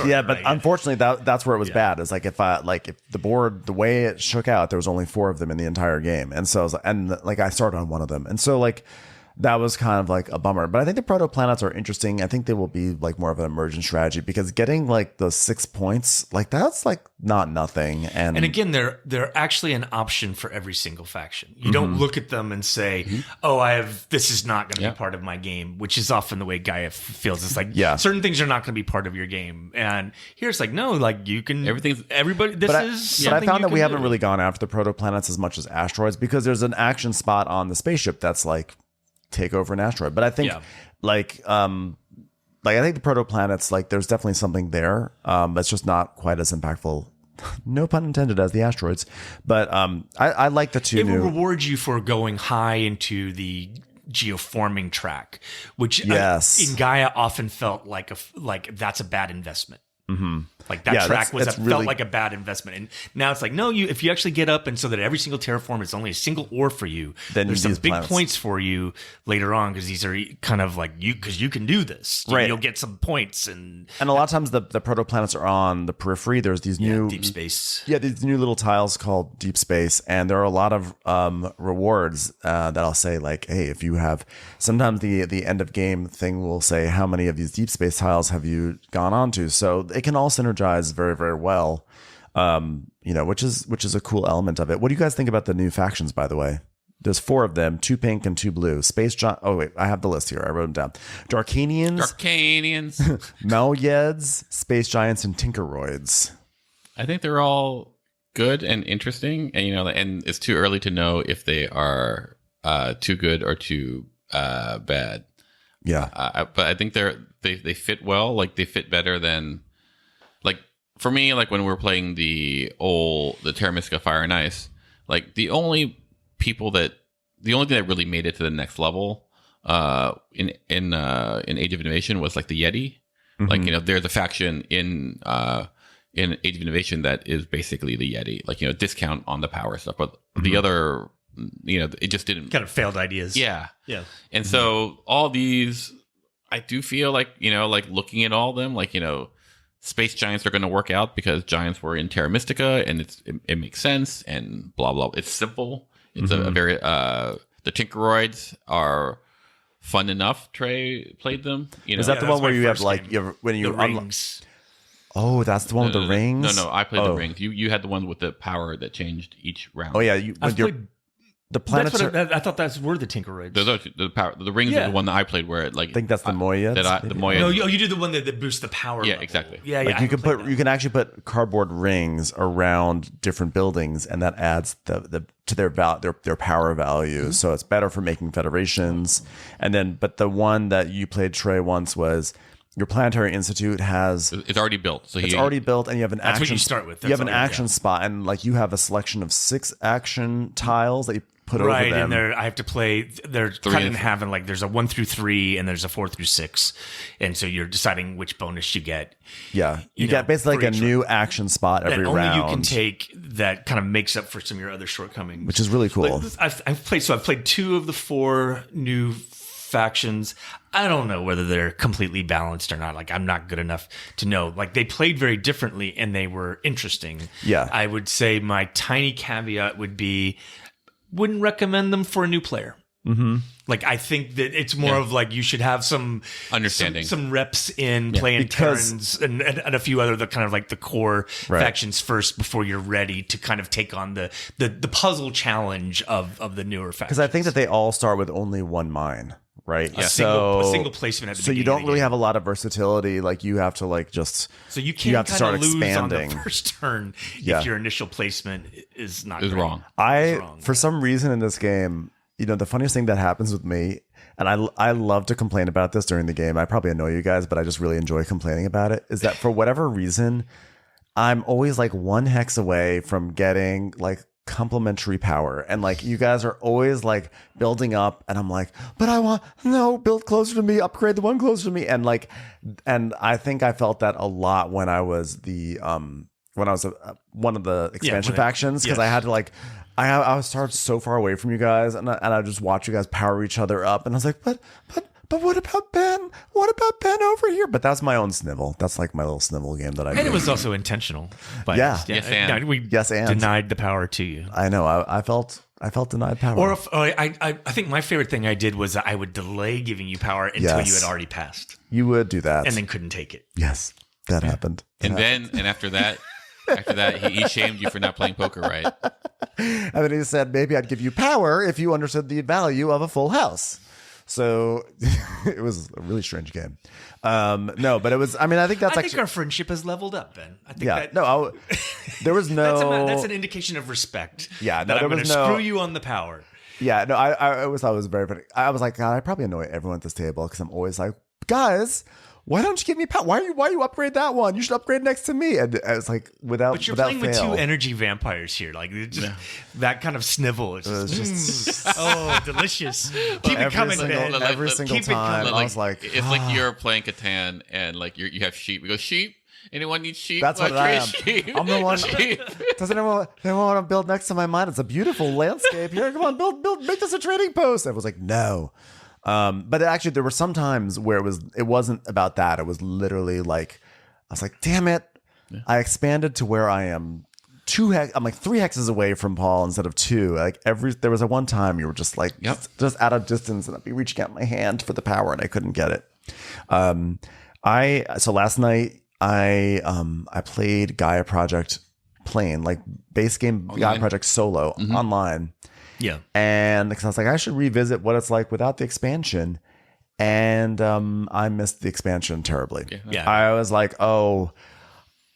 A: Yeah, but unfortunately that's where it was bad. It's like if the board, the way it shook out, there was only 4 of them in the entire game. And so I was like, I started on one of them. And so like, that was kind of like a bummer. But I think the protoplanets are interesting. I think they will be like more of an emergent strategy because getting like those 6 points, like that's like not nothing. And
B: again, they're actually an option for every single faction. You don't look at them and say, "Oh, this is not going to be part of my game," which is often the way Gaia feels. It's like certain things are not going to be part of your game. And here's like, no, like you can everybody. But I found that we haven't really gone after the protoplanets as much as asteroids because there's an action spot on the spaceship that's like take over an asteroid. But I think I think the protoplanets, like there's definitely something there. It's just not quite as impactful, no pun intended, as the asteroids. But I like the two. It will reward you for going high into the geoforming track, which in Gaia often felt like that's a bad investment. Like that track felt like a bad investment, and now it's like no. If you actually get up and so that every single terraform is only a single ore for you, then there's some big points for you later on because these are kind of like because you can do this.
A: Right,
B: you'll get some points, and
A: a lot of times the protoplanets are on the periphery. There's these new
B: deep space.
A: Yeah, these new little tiles called deep space, and there are a lot of rewards that I'll say like, hey, if you have sometimes the end of game thing will say how many of these deep space tiles have you gone on to, so it can all synergize very, very well, which is a cool element of it. What do you guys think about the new factions, by the way? There's 4 of them, 2 pink and 2 blue. Space Giant. Oh, wait, I have the list here. I wrote them down. Darkanians. Malyeds, Space Giants, and Tinkeroids.
C: I think they're all good and interesting. And, and it's too early to know if they are too good or too bad.
A: Yeah.
C: But I think they fit well. Like they fit better than, like for me, like when we were playing the Terra Mystica Fire and Ice, like the only thing that really made it to the next level in Age of Innovation was like the Yeti. Like there's a faction in Age of Innovation that is basically the Yeti, like discount on the power stuff, but the other it just didn't,
B: kind of failed ideas.
C: Yeah. And so all these, I do feel like like looking at all of them, like Space Giants are going to work out because Giants were in Terra Mystica and it makes sense and blah blah. It's simple. It's a very the Tinkeroids are fun enough. Trey played them.
A: Is that the one where you have like when you
B: rings?
A: Oh, that's the one with the rings.
C: No, I played the rings. You had the one with the power that changed each round.
A: Oh yeah, the planets.
B: I thought that's were the Tinkeroids.
C: The rings are the one that I played where I think
A: that's the Moya.
C: The Moya.
B: No, you do the one that boosts the power.
C: Yeah,
B: level.
C: Exactly.
B: Yeah,
A: like you can actually put cardboard rings around different buildings, and that adds to their power value. So it's better for making federations. And then, but the one that you played, Trey, once was your Planetary Institute it's
C: already built. So
A: it's already built, and you have an
B: that's
A: action.
B: What you start with.
A: You have an action spot, and like you have a selection of 6 action tiles that you put over them.
B: And I have to play. They're cut in half, and like there's a 1 through 3, and there's a 4 through 6, and so you're deciding which bonus you get.
A: Yeah, you get basically like a new action spot every round.
B: Only you can take that kind of makes up for some of your other shortcomings,
A: which is really cool.
B: I've played 2 of the 4 new factions. I don't know whether they're completely balanced or not. Like, I'm not good enough to know. Like, they played very differently and they were interesting.
A: Yeah.
B: I would say my tiny caveat would be, wouldn't recommend them for a new player.
A: Mm-hmm.
B: Like, I think that it's more of like you should have some
C: understanding,
B: some reps in playing Terrans and a few other the kind of like the core factions first before you're ready to kind of take on the puzzle challenge of the newer factions.
A: Because I think that they all start with only one mine, right?
B: Yeah.
A: So
B: a single placement at the
A: so you
B: beginning
A: don't really have a lot of versatility. Like you have to like just
B: so you can't
A: have to start
B: lose
A: expanding
B: on the first turn if your initial placement is not
C: is
B: great.
C: wrong.
A: For some reason in this game, you know, the funniest thing that happens with me, and I love to complain about this during the game. I probably annoy you guys, but I just really enjoy complaining about it. Is that for whatever reason, I'm always like one hex away from getting like complementary power, and like you guys are always like building up, and I'm like, but I want build closer to me, upgrade the one closer to me, and I think I felt that a lot when I was one of the expansion factions, because I had to like. I was started so far away from you guys, and I just watch you guys power each other up, and I was like, but what about Ben? What about Ben over here? But that's my own snivel. That's like my little snivel game that I.
B: And it was also intentional. But we denied the power to you.
A: I know. I felt denied power.
B: Or I think my favorite thing I did was I would delay giving you power until you had already passed.
A: You would do that,
B: and then couldn't take it.
A: Yes, that happened.
C: After that. After that, he shamed you for not playing poker right.
A: And then he said, maybe I'd give you power if you understood the value of a full house. So it was a really strange game. No, but it was, I mean, I think
B: I think our friendship has leveled up, Ben. I think
A: there was no.
B: That's an indication of respect.
A: Yeah, no,
B: I'm going to screw you on the power.
A: Yeah, no, I always thought it was very funny. I was like, God, I probably annoy everyone at this table because I'm always like, guys, why don't you give me power? Why you upgrade that one? You should upgrade next to me. And it's like
B: But you're playing with two energy vampires here. Like just that kind of snivel. It's just, delicious. Keep it coming, man.
A: Every single time. I was like,
C: it's like you're playing Catan and like you have sheep. We go, sheep? Anyone need sheep?
A: That's what I am.
C: Sheep.
A: I'm the one. Doesn't anyone want to build next to my mine? It's a beautiful landscape here. Come on, build, make this a trading post. I was like, no. But actually, there were some times where it wasn't about that. It was literally like, I was like, damn it. Yeah. I expanded to where I am I'm like 3 hexes away from Paul instead of 2. Like there was a one time you were just like, just out of distance, and I'd be reaching out my hand for the power and I couldn't get it. So last night I played Gaia Project plain, like base game online. Gaia Project solo online.
B: Yeah.
A: And because I was like, I should revisit what it's like without the expansion. And I missed the expansion terribly.
B: Yeah.
A: I was like, I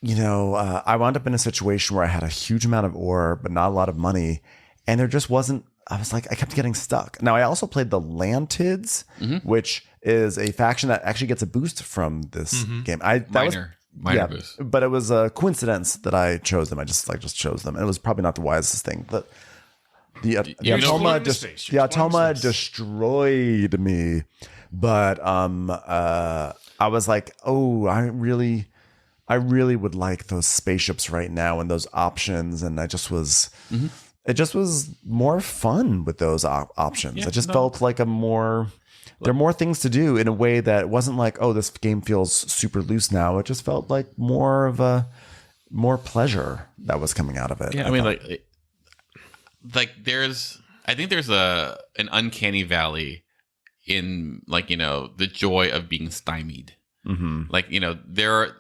A: wound up in a situation where I had a huge amount of ore, but not a lot of money. And there just wasn't, I was like, I kept getting stuck. Now, I also played the Lantids, which is a faction that actually gets a boost from this game. Minor boost. But it was a coincidence that I chose them. I just chose them. And it was probably not the wisest thing, but the Atoma destroyed me. But I was like, I really would like those spaceships right now and those options. And I just was, it just was more fun with those options.
C: Yeah,
A: it just felt like there are more things to do in a way that it wasn't like, this game feels super loose now. It just felt like more more pleasure that was coming out of it.
C: Yeah, I mean, I think there's an uncanny valley in the joy of being stymied. There are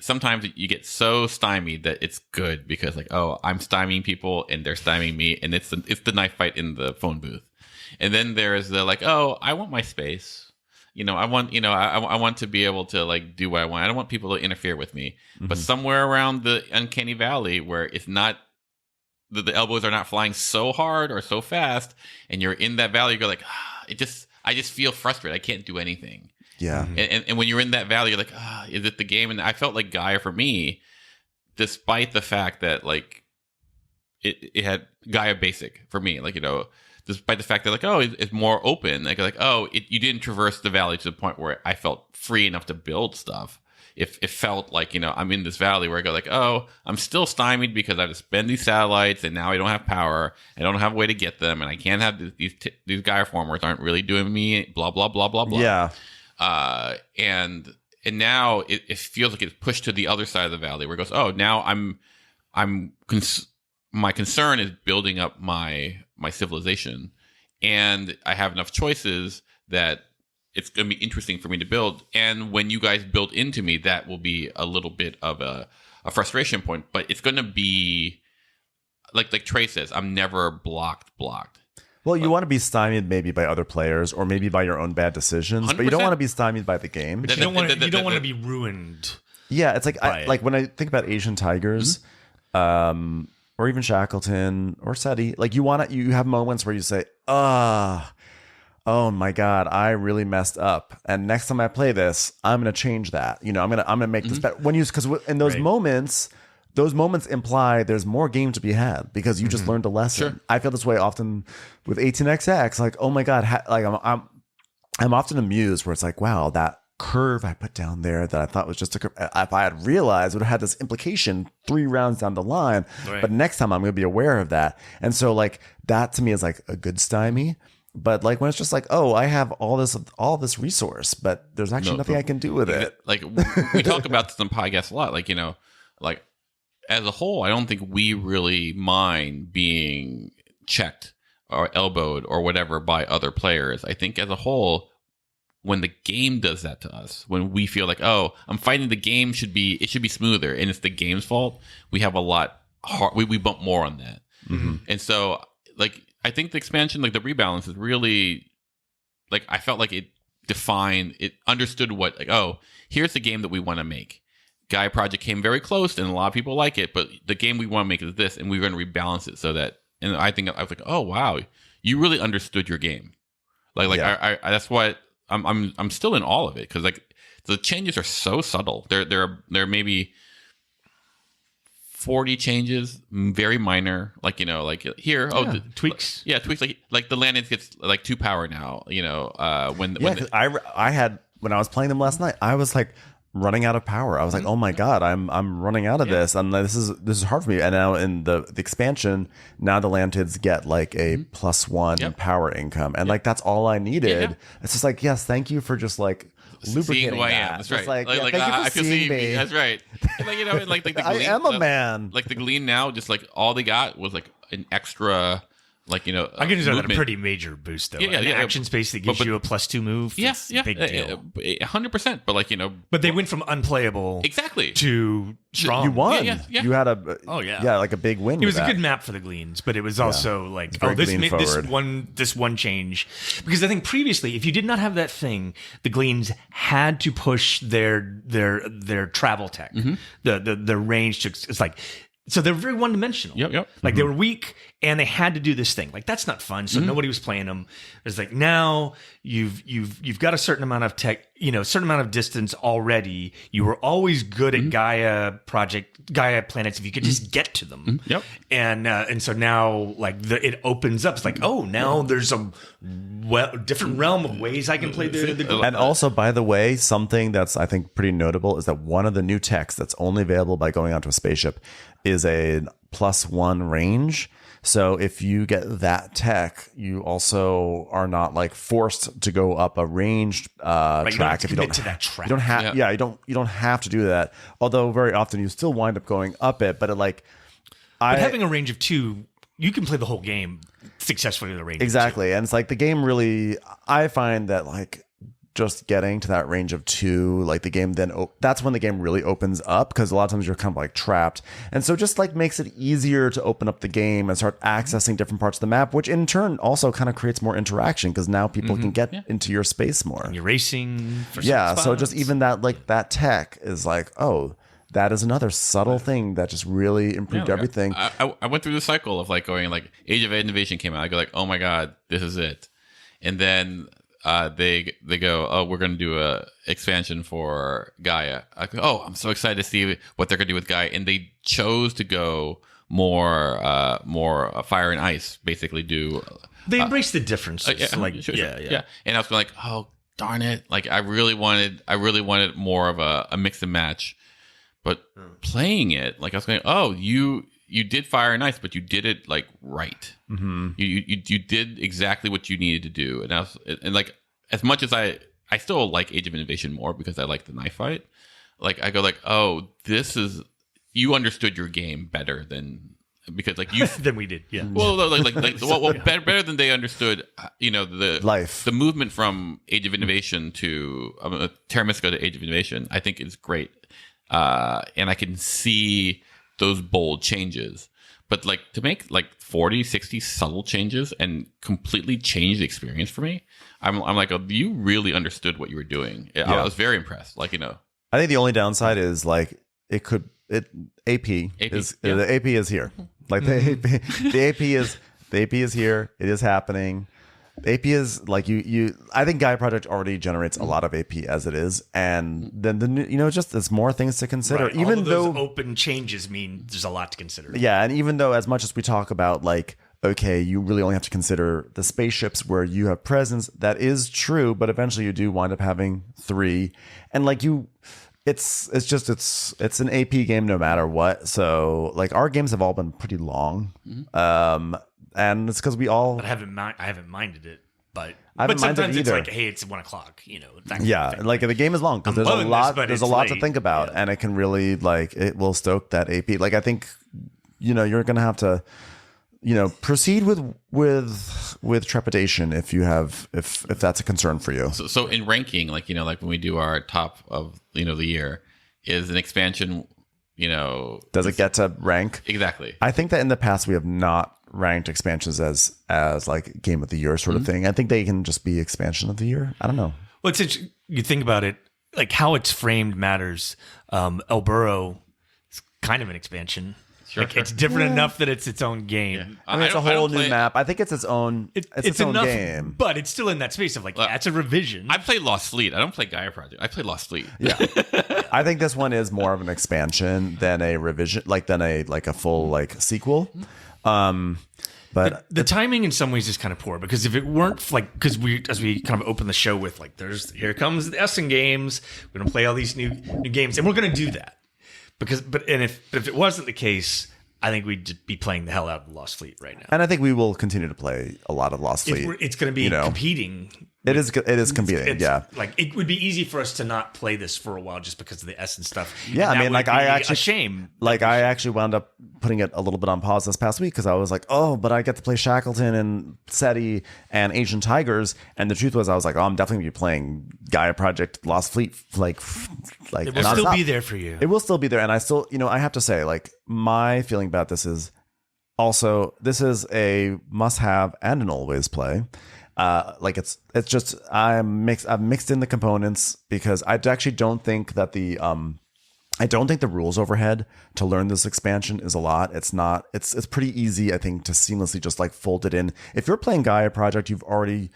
C: sometimes you get so stymied that it's good because I'm stymieing people and they're stymieing me, and it's the knife fight in the phone booth. And then there's the I want my space. I want to be able to do what I want. I don't want people to interfere with me. But somewhere around the uncanny valley where it's not the elbows are not flying so hard or so fast, and you're in that valley, you go I just feel frustrated. I can't do anything.
A: Yeah.
C: And when you're in that valley, you're like, is it the game? And I felt like Gaia for me, despite the fact that it had Gaia Basic for me, despite the fact that it's more open, you didn't traverse the valley to the point where I felt free enough to build stuff. it felt like, I'm in this valley where I go like, oh, I'm still stymied because I have to spend these satellites and now I don't have power. I don't have a way to get them, and I can't have these Gaia formers aren't really doing me blah blah blah blah blah.
A: Yeah.
C: And now it feels like it's pushed to the other side of the valley where it goes, oh, now my concern is building up my civilization, and I have enough choices that it's going to be interesting for me to build. And when you guys build into me, that will be a little bit of a frustration point, but it's going to be like Trey says, I'm never blocked.
A: Well, you want to be stymied maybe by other players or maybe by your own bad decisions,
C: 100%.
A: but you don't want to be stymied by the game.
B: But you don't want to be ruined.
A: Yeah, it's like when I think about Asian Tigers, or even Shackleton or SETI, like you have moments where you say, oh my God, I really messed up, and next time I play this, I'm gonna change that. I'm gonna make this better. Because in those moments, imply there's more game to be had because you just learned a lesson.
C: Sure.
A: I feel this way often with 18xx. Like, oh my God, I'm often amused where it's like, wow, that curve I put down there that I thought was just a curve, if I had realized, would have had this implication 3 rounds down the line. Right. But next time I'm going to be aware of that. And so like that to me is like a good stymie. But like when it's just like, oh, I have all this resource, but there's actually nothing I can do with it.
C: Like we talk about this on podcasts a lot. Like, like as a whole, I don't think we really mind being checked or elbowed or whatever by other players. I think as a whole, when the game does that to us, when we feel like, oh, I'm fighting the game, it should be smoother, and it's the game's fault, we have a lot hard. We bump more on that, and so like I think the expansion, like the rebalance, is really like I felt like it understood what like, oh, here's the game that we want to make. Gaia Project came very close, and a lot of people like it, but the game we want to make is this, and we're going to rebalance it so that. And I think I was like, oh wow, you really understood your game. I that's what. I'm still in all of it because like the changes are so subtle. There are maybe 40 changes, very minor. Like like here,
B: tweaks.
C: Tweaks like the landing gets like 2 power now.
A: I had when I was playing them last night, I was like running out of power. I was like, oh my God, I'm running out of this, and this is hard for me. And now in the expansion, now the Lantids get like a +1 power income, and like that's all I needed. It's just like, yes, thank you for just like lubricating
C: who I am. That's right. I feel seeing me. That's right. And like the
A: I am a man.
C: Like the Glean now, just like all they got was like an extra. Like
B: I consider that a pretty major boost though. Action space that gives you a +2 move. Big deal.
C: 100%. But like
B: but they went from unplayable to strong.
A: You won.
C: Yeah.
A: You had like a big win.
B: It was a good map for the Gleans, but it was also like this one change, because I think previously, if you did not have that thing, the Gleans had to push their travel tech, the range to it's like. So they're very one-dimensional.
C: Yep.
B: Like they were weak, and they had to do this thing. Like that's not fun. So nobody was playing them. It's like now you've got a certain amount of tech, a certain amount of distance already. You were always good at Gaia planets if you could just get to them.
C: Yep.
B: And so now like it opens up. It's like, oh, now there's a different realm of ways I can play the.
A: And also, by the way, something that's I think pretty notable is that one of the new techs that's only available by going onto a spaceship is a +1 range. So if you get that tech, you also are not like forced to go up a ranged track.
B: If you don't to that track,
A: you don't have. Yeah, you don't have to do that. Although very often you still wind up going up it. But
B: having a range of 2, you can play the whole game successfully with a range.
A: Exactly, and it's like the game really. I find that like. Just getting to that range of 2, like the game then that's when the game really opens up, because a lot of times you're kind of like trapped, and so just like makes it easier to open up the game and start accessing different parts of the map, which in turn also kind of creates more interaction because now people can get into your space more. And
B: you're racing for
A: so just even that like that tech is like, oh, that is another subtle thing that just really improved everything.
C: I went through the cycle of like going like Age of Innovation came out, I go like, oh my God, this is it, and then they go, oh, we're going to do a expansion for Gaia. I go, oh, I'm so excited to see what they're going to do with Gaia, and they chose to go more fire and ice. Basically, do
B: they embrace the differences?
C: Sure. And I was like, oh, darn it, like I really wanted more of a mix and match. But playing it, like I was going, oh, you did Fire and Ice, but you did it like right. Mm-hmm. You did exactly what you needed to do, and like as much as I still like Age of Innovation more because I like the knife fight. Like I go like, oh, you understood your game better than. Because like you
B: than we did, yeah.
C: Well, better than they understood. The
A: life,
C: the movement from Age of Innovation to Terra Mystica to Age of Innovation, I think is great, and I can see those bold changes. But like to make like 40, 60 subtle changes and completely change the experience for me, I'm like, oh, you really understood what you were doing. Yeah. I was very impressed. Like
A: I think the only downside is like AP is the AP is here. Like the AP is here. It is happening. The AP is like I think Gaia Project already generates a lot of AP as it is, and then just there's more things to consider.
B: Right.
A: Even
B: all
A: though
B: those open changes mean there's a lot to consider.
A: Yeah, and even though as much as we talk about like, okay, you really only have to consider the spaceships where you have presence. That is true, but eventually you do wind up having 3, and like it's an AP game no matter what. So like our games have all been pretty long, and it's because we all.
B: But I haven't minded it, but
A: minded
B: sometimes it's
A: either.
B: like, hey, it's 1:00. That
A: Yeah,
B: thing.
A: Like the game is long because there's a lot. There's a lot to think about,
B: yeah.
A: and it can really like it will stoke that AP. Like I think you're gonna have to proceed with trepidation if that's a concern for you.
C: So in ranking, like like when we do our top of the year, is an expansion.
A: Does it get to rank?
C: Exactly.
A: I think that in the past we have not ranked expansions as like game of the year sort of thing. I think they can just be expansion of the year. I don't know.
B: Well, you think about it, like how it's framed matters. El Burro is kind of an expansion.
C: Sure,
B: It's different enough that it's its own game.
C: Yeah.
A: I mean, it's a whole new map. I think it's its own. It's own
B: enough,
A: game,
B: but it's still in that space of like that's a revision.
C: I play Lost Fleet. I don't play Gaia Project. I play Lost Fleet.
A: Yeah, I think this one is more of an expansion than a revision, than a full sequel. But
B: the timing in some ways is kind of poor because if it weren't because as we kind of open the show with here comes the Essen games, we're gonna play all these new games and we're gonna do that. If it wasn't the case, I think we'd just be playing the hell out of Lost Fleet right now.
A: And I think we will continue to play a lot of Lost Fleet.
B: It's going to be competing.
A: It is competing. Yeah,
B: like it would be easy for us to not play this for a while just because of the Essen stuff.
A: Yeah, I mean, like I actually
B: a shame.
A: Like I actually wound up putting it a little bit on pause this past week because I was like, oh, but I get to play Shackleton and SETI and Asian Tigers, and the truth was I was like, oh, I'm definitely gonna be playing Gaia Project Lost Fleet like
B: it will still be there for you.
A: It will still be there, and I still I have to say like my feeling about this is also this is a must-have and an always play. It's just I've mixed in the components because I actually don't think that the rules overhead to learn this expansion is a lot. It's not. It's pretty easy, I think, to seamlessly just like fold it in. If you're playing Gaia Project, you've already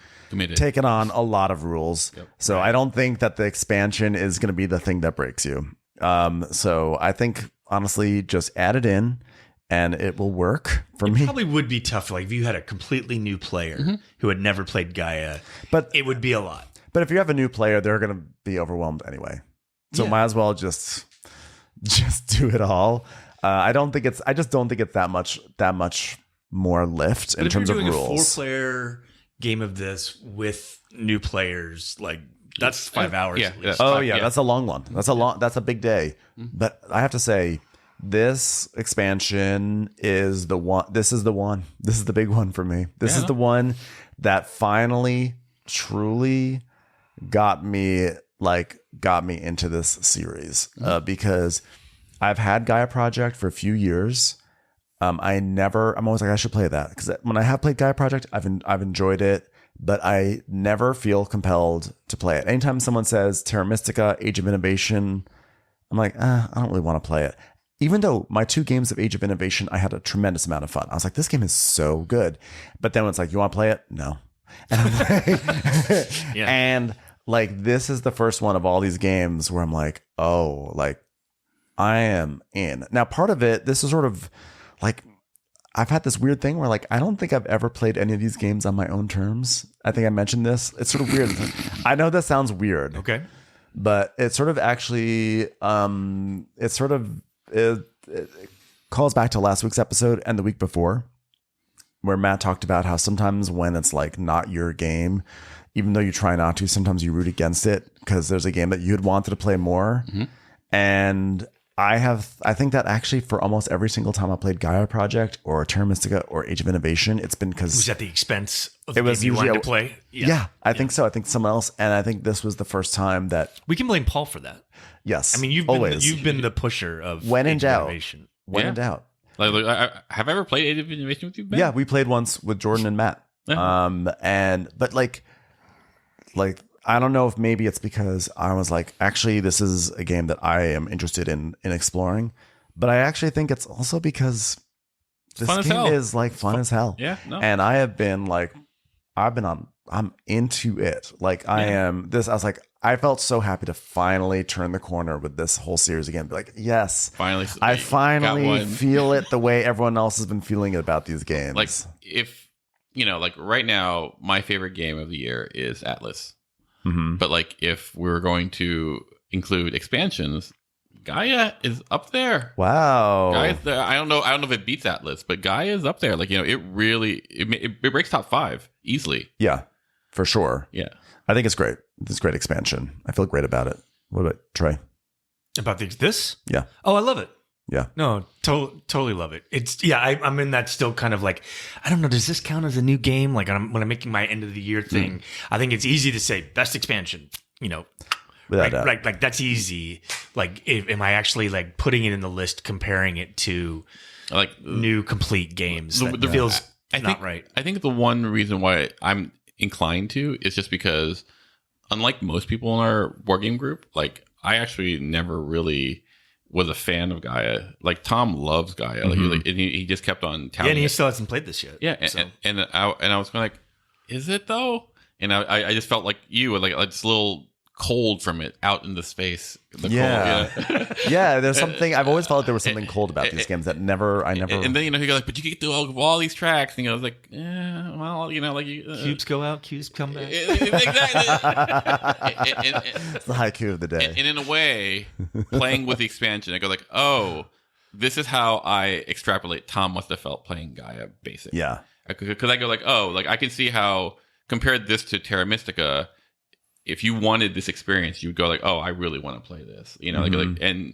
A: taken on a lot of rules. Yep. So I don't think that the expansion is going to be the thing that breaks you. So I think honestly, just add it in. And it will work for me.
B: It probably would be tough. Like if you had a completely new player who had never played Gaia,
A: but
B: it would be a lot.
A: But if you have a new player, they're going to be overwhelmed anyway. So might as well just do it all. I just don't think it's that much more lift in terms of rules.
B: If you're doing a 4-player game of this with new players, like that's 5 hours.
C: Yeah.
B: At least.
A: That's a long one. That's a big day. But I have to say, this expansion is the one. This is the one. This is the big one for me. This is the one that finally, truly got me into this series because I've had Gaia Project for a few years. I'm always like I should play that because when I have played Gaia Project, I've enjoyed it, but I never feel compelled to play it. Anytime someone says Terra Mystica, Age of Innovation, I'm like, I don't really want to play it. Even though my 2 games of Age of Innovation, I had a tremendous amount of fun. I was like, this game is so good. But then it's like, you want to play it? No. And I'm like, and like, this is the first one of all these games where I'm like, oh, like I am in. Now, part of it, this is sort of like, I've had this weird thing where like I don't think I've ever played any of these games on my own terms. I think I mentioned this. It's sort of weird. I know that sounds weird.
B: Okay.
A: But it sort of actually it calls back to last week's episode and the week before, where Matt talked about how sometimes when it's like not your game, even though you try not to, sometimes you root against it because there's a game that you'd wanted to play more. Mm-hmm. And I think that actually for almost every single time I played Gaia Project or Terra Mystica or Age of Innovation, it's been because
B: it was at the expense of the game you wanted to play.
A: Yeah, I think so. I think someone else, and I think this was the first time that
B: we can blame Paul for that.
A: Yes,
B: I mean you've been the pusher of
A: when in
B: Age
A: doubt.
B: of Innovation.
A: When in doubt.
C: Have I ever played Age of Innovation with you, Ben?
A: Yeah, we played once with Jordan and Matt. But I don't know if maybe it's because I was like, actually, this is a game that I am interested in exploring. But I actually think it's also because this game is like fun as hell.
C: Yeah. No.
A: And I have been like, I'm into it. Like I was like, I felt so happy to finally turn the corner with this whole series again. Be like, yes, I finally feel it the way everyone else has been feeling it about these games.
C: Like if, like right now, my favorite game of the year is Atlas. Mm-hmm. But like if we were going to include expansions, Gaia is up there.
A: Wow.
C: Gaia's there. I don't know if it beats Atlas, but Gaia is up there. Like, it really it breaks top 5 easily.
A: Yeah, for sure.
C: Yeah.
A: I think it's great. It's a great expansion. I feel great about it. What about Trey?
B: About this?
A: Yeah.
B: Oh, I love it.
A: Yeah.
B: No, totally love it. It's I'm in that still kind of like, I don't know, does this count as a new game? Like when I'm making my end of the year thing, I think it's easy to say best expansion, like that's easy. Like am I actually like putting it in the list, comparing it to like new complete games? That feels not right.
C: I think the one reason why I'm inclined to is just because unlike most people in our board game group, like I actually never really was a fan of Gaia. Like Tom loves Gaia. Like, he just kept on touting.
B: Yeah, and he still hasn't played this yet.
C: Yeah, and I was kind of like, is it though? And I just felt like you were like this little cold from it out in the space.
A: Yeah, there's something. I've always felt like there was something cold about these games that I never.
C: And then he goes like, but you get through all these tracks, and I was like, yeah, well, like
B: cubes go out, cubes come back.
C: Exactly.
A: It's the haiku of the day.
C: And in a way, playing with the expansion, I go like, oh, this is how I extrapolate Tom must have felt playing Gaia Basic.
A: Yeah,
C: because I go like, oh, like I can see how compared this to Terra Mystica. If you wanted this experience, you would go like, "Oh, I really want to play this," and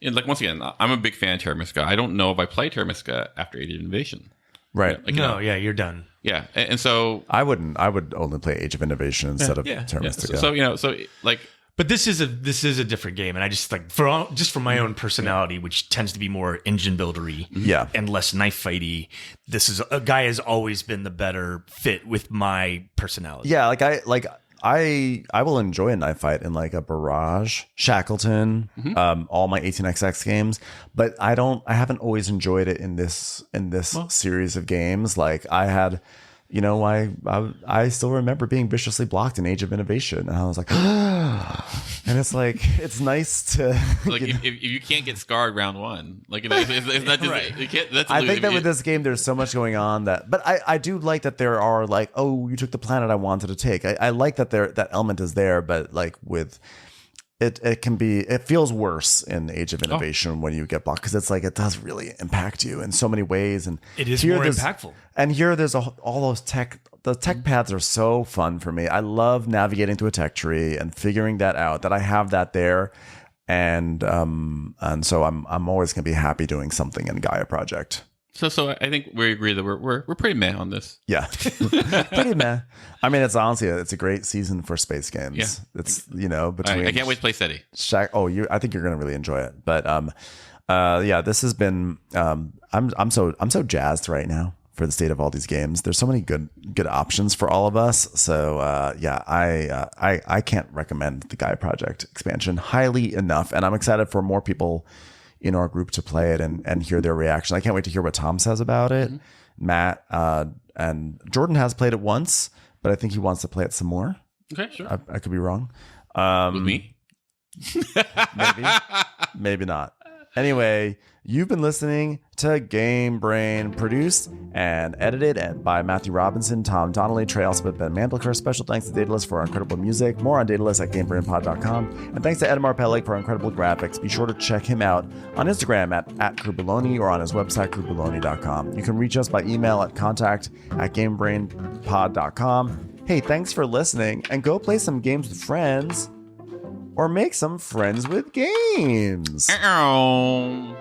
C: like once again, I'm a big fan of Terra Mystica. I don't know if I play Terra Mystica after Age of Innovation.
A: Right?
B: You're done.
C: Yeah, and so
A: I wouldn't. I would only play Age of Innovation instead of Terra Mystica.
C: So like,
B: but this is a different game, and I just like for my own personality, which tends to be more engine buildery, and less knife fighty. This is a guy has always been the better fit with my personality.
A: Yeah, I will enjoy a knife fight in like a Barrage, Shackleton, all my 18xx games, but I haven't always enjoyed it in this series of games. Like I had, I still remember being viciously blocked in Age of Innovation, and I was like, and it's like it's nice to
C: like if you can't get scarred round 1, like it's not just
B: right.
C: You can't. That's
A: I think that with this game, there's so much going on but I do like that there are like, oh, you took the planet I wanted to take. I like that that element is there, but like with it feels worse in Age of Innovation when you get blocked, because it's like it does really impact you in so many ways, and
B: it is more impactful.
A: And here there's all those the tech paths are so fun for me. I love navigating through a tech tree and figuring that out, that I have that there, and so I'm always gonna be happy doing something in Gaia Project.
C: So I think we agree that we're pretty meh on this.
A: Yeah, pretty meh. I mean, it's honestly it's a great season for space games.
C: Yeah.
A: It's between
C: I can't wait to play SETI.
A: I think you're gonna really enjoy it. But this has been I'm so jazzed right now for the state of all these games. There's so many good options for all of us. So I can't recommend the Gaia Project expansion highly enough, and I'm excited for more people in our group to play it and hear their reaction. I can't wait to hear what Tom says about it. Matt and Jordan has played it once, but I think he wants to play it some more.
C: Okay, sure.
A: I could be wrong.
C: With me?
A: Maybe not. Anyway, you've been listening to Game Brain, produced and edited by Matthew Robinson, Tom Donnelly, Trey Elspeth, Ben Mandlicker. Special thanks to Daedalus for our incredible music. More on Daedalus at GameBrainPod.com. And thanks to Edmar Pellick for our incredible graphics. Be sure to check him out on Instagram at Crewbaloney or on his website, crewbaloney.com. You can reach us by email at contact@GameBrainPod.com. Hey, thanks for listening, and go play some games with friends or make some friends with games.
C: Ow.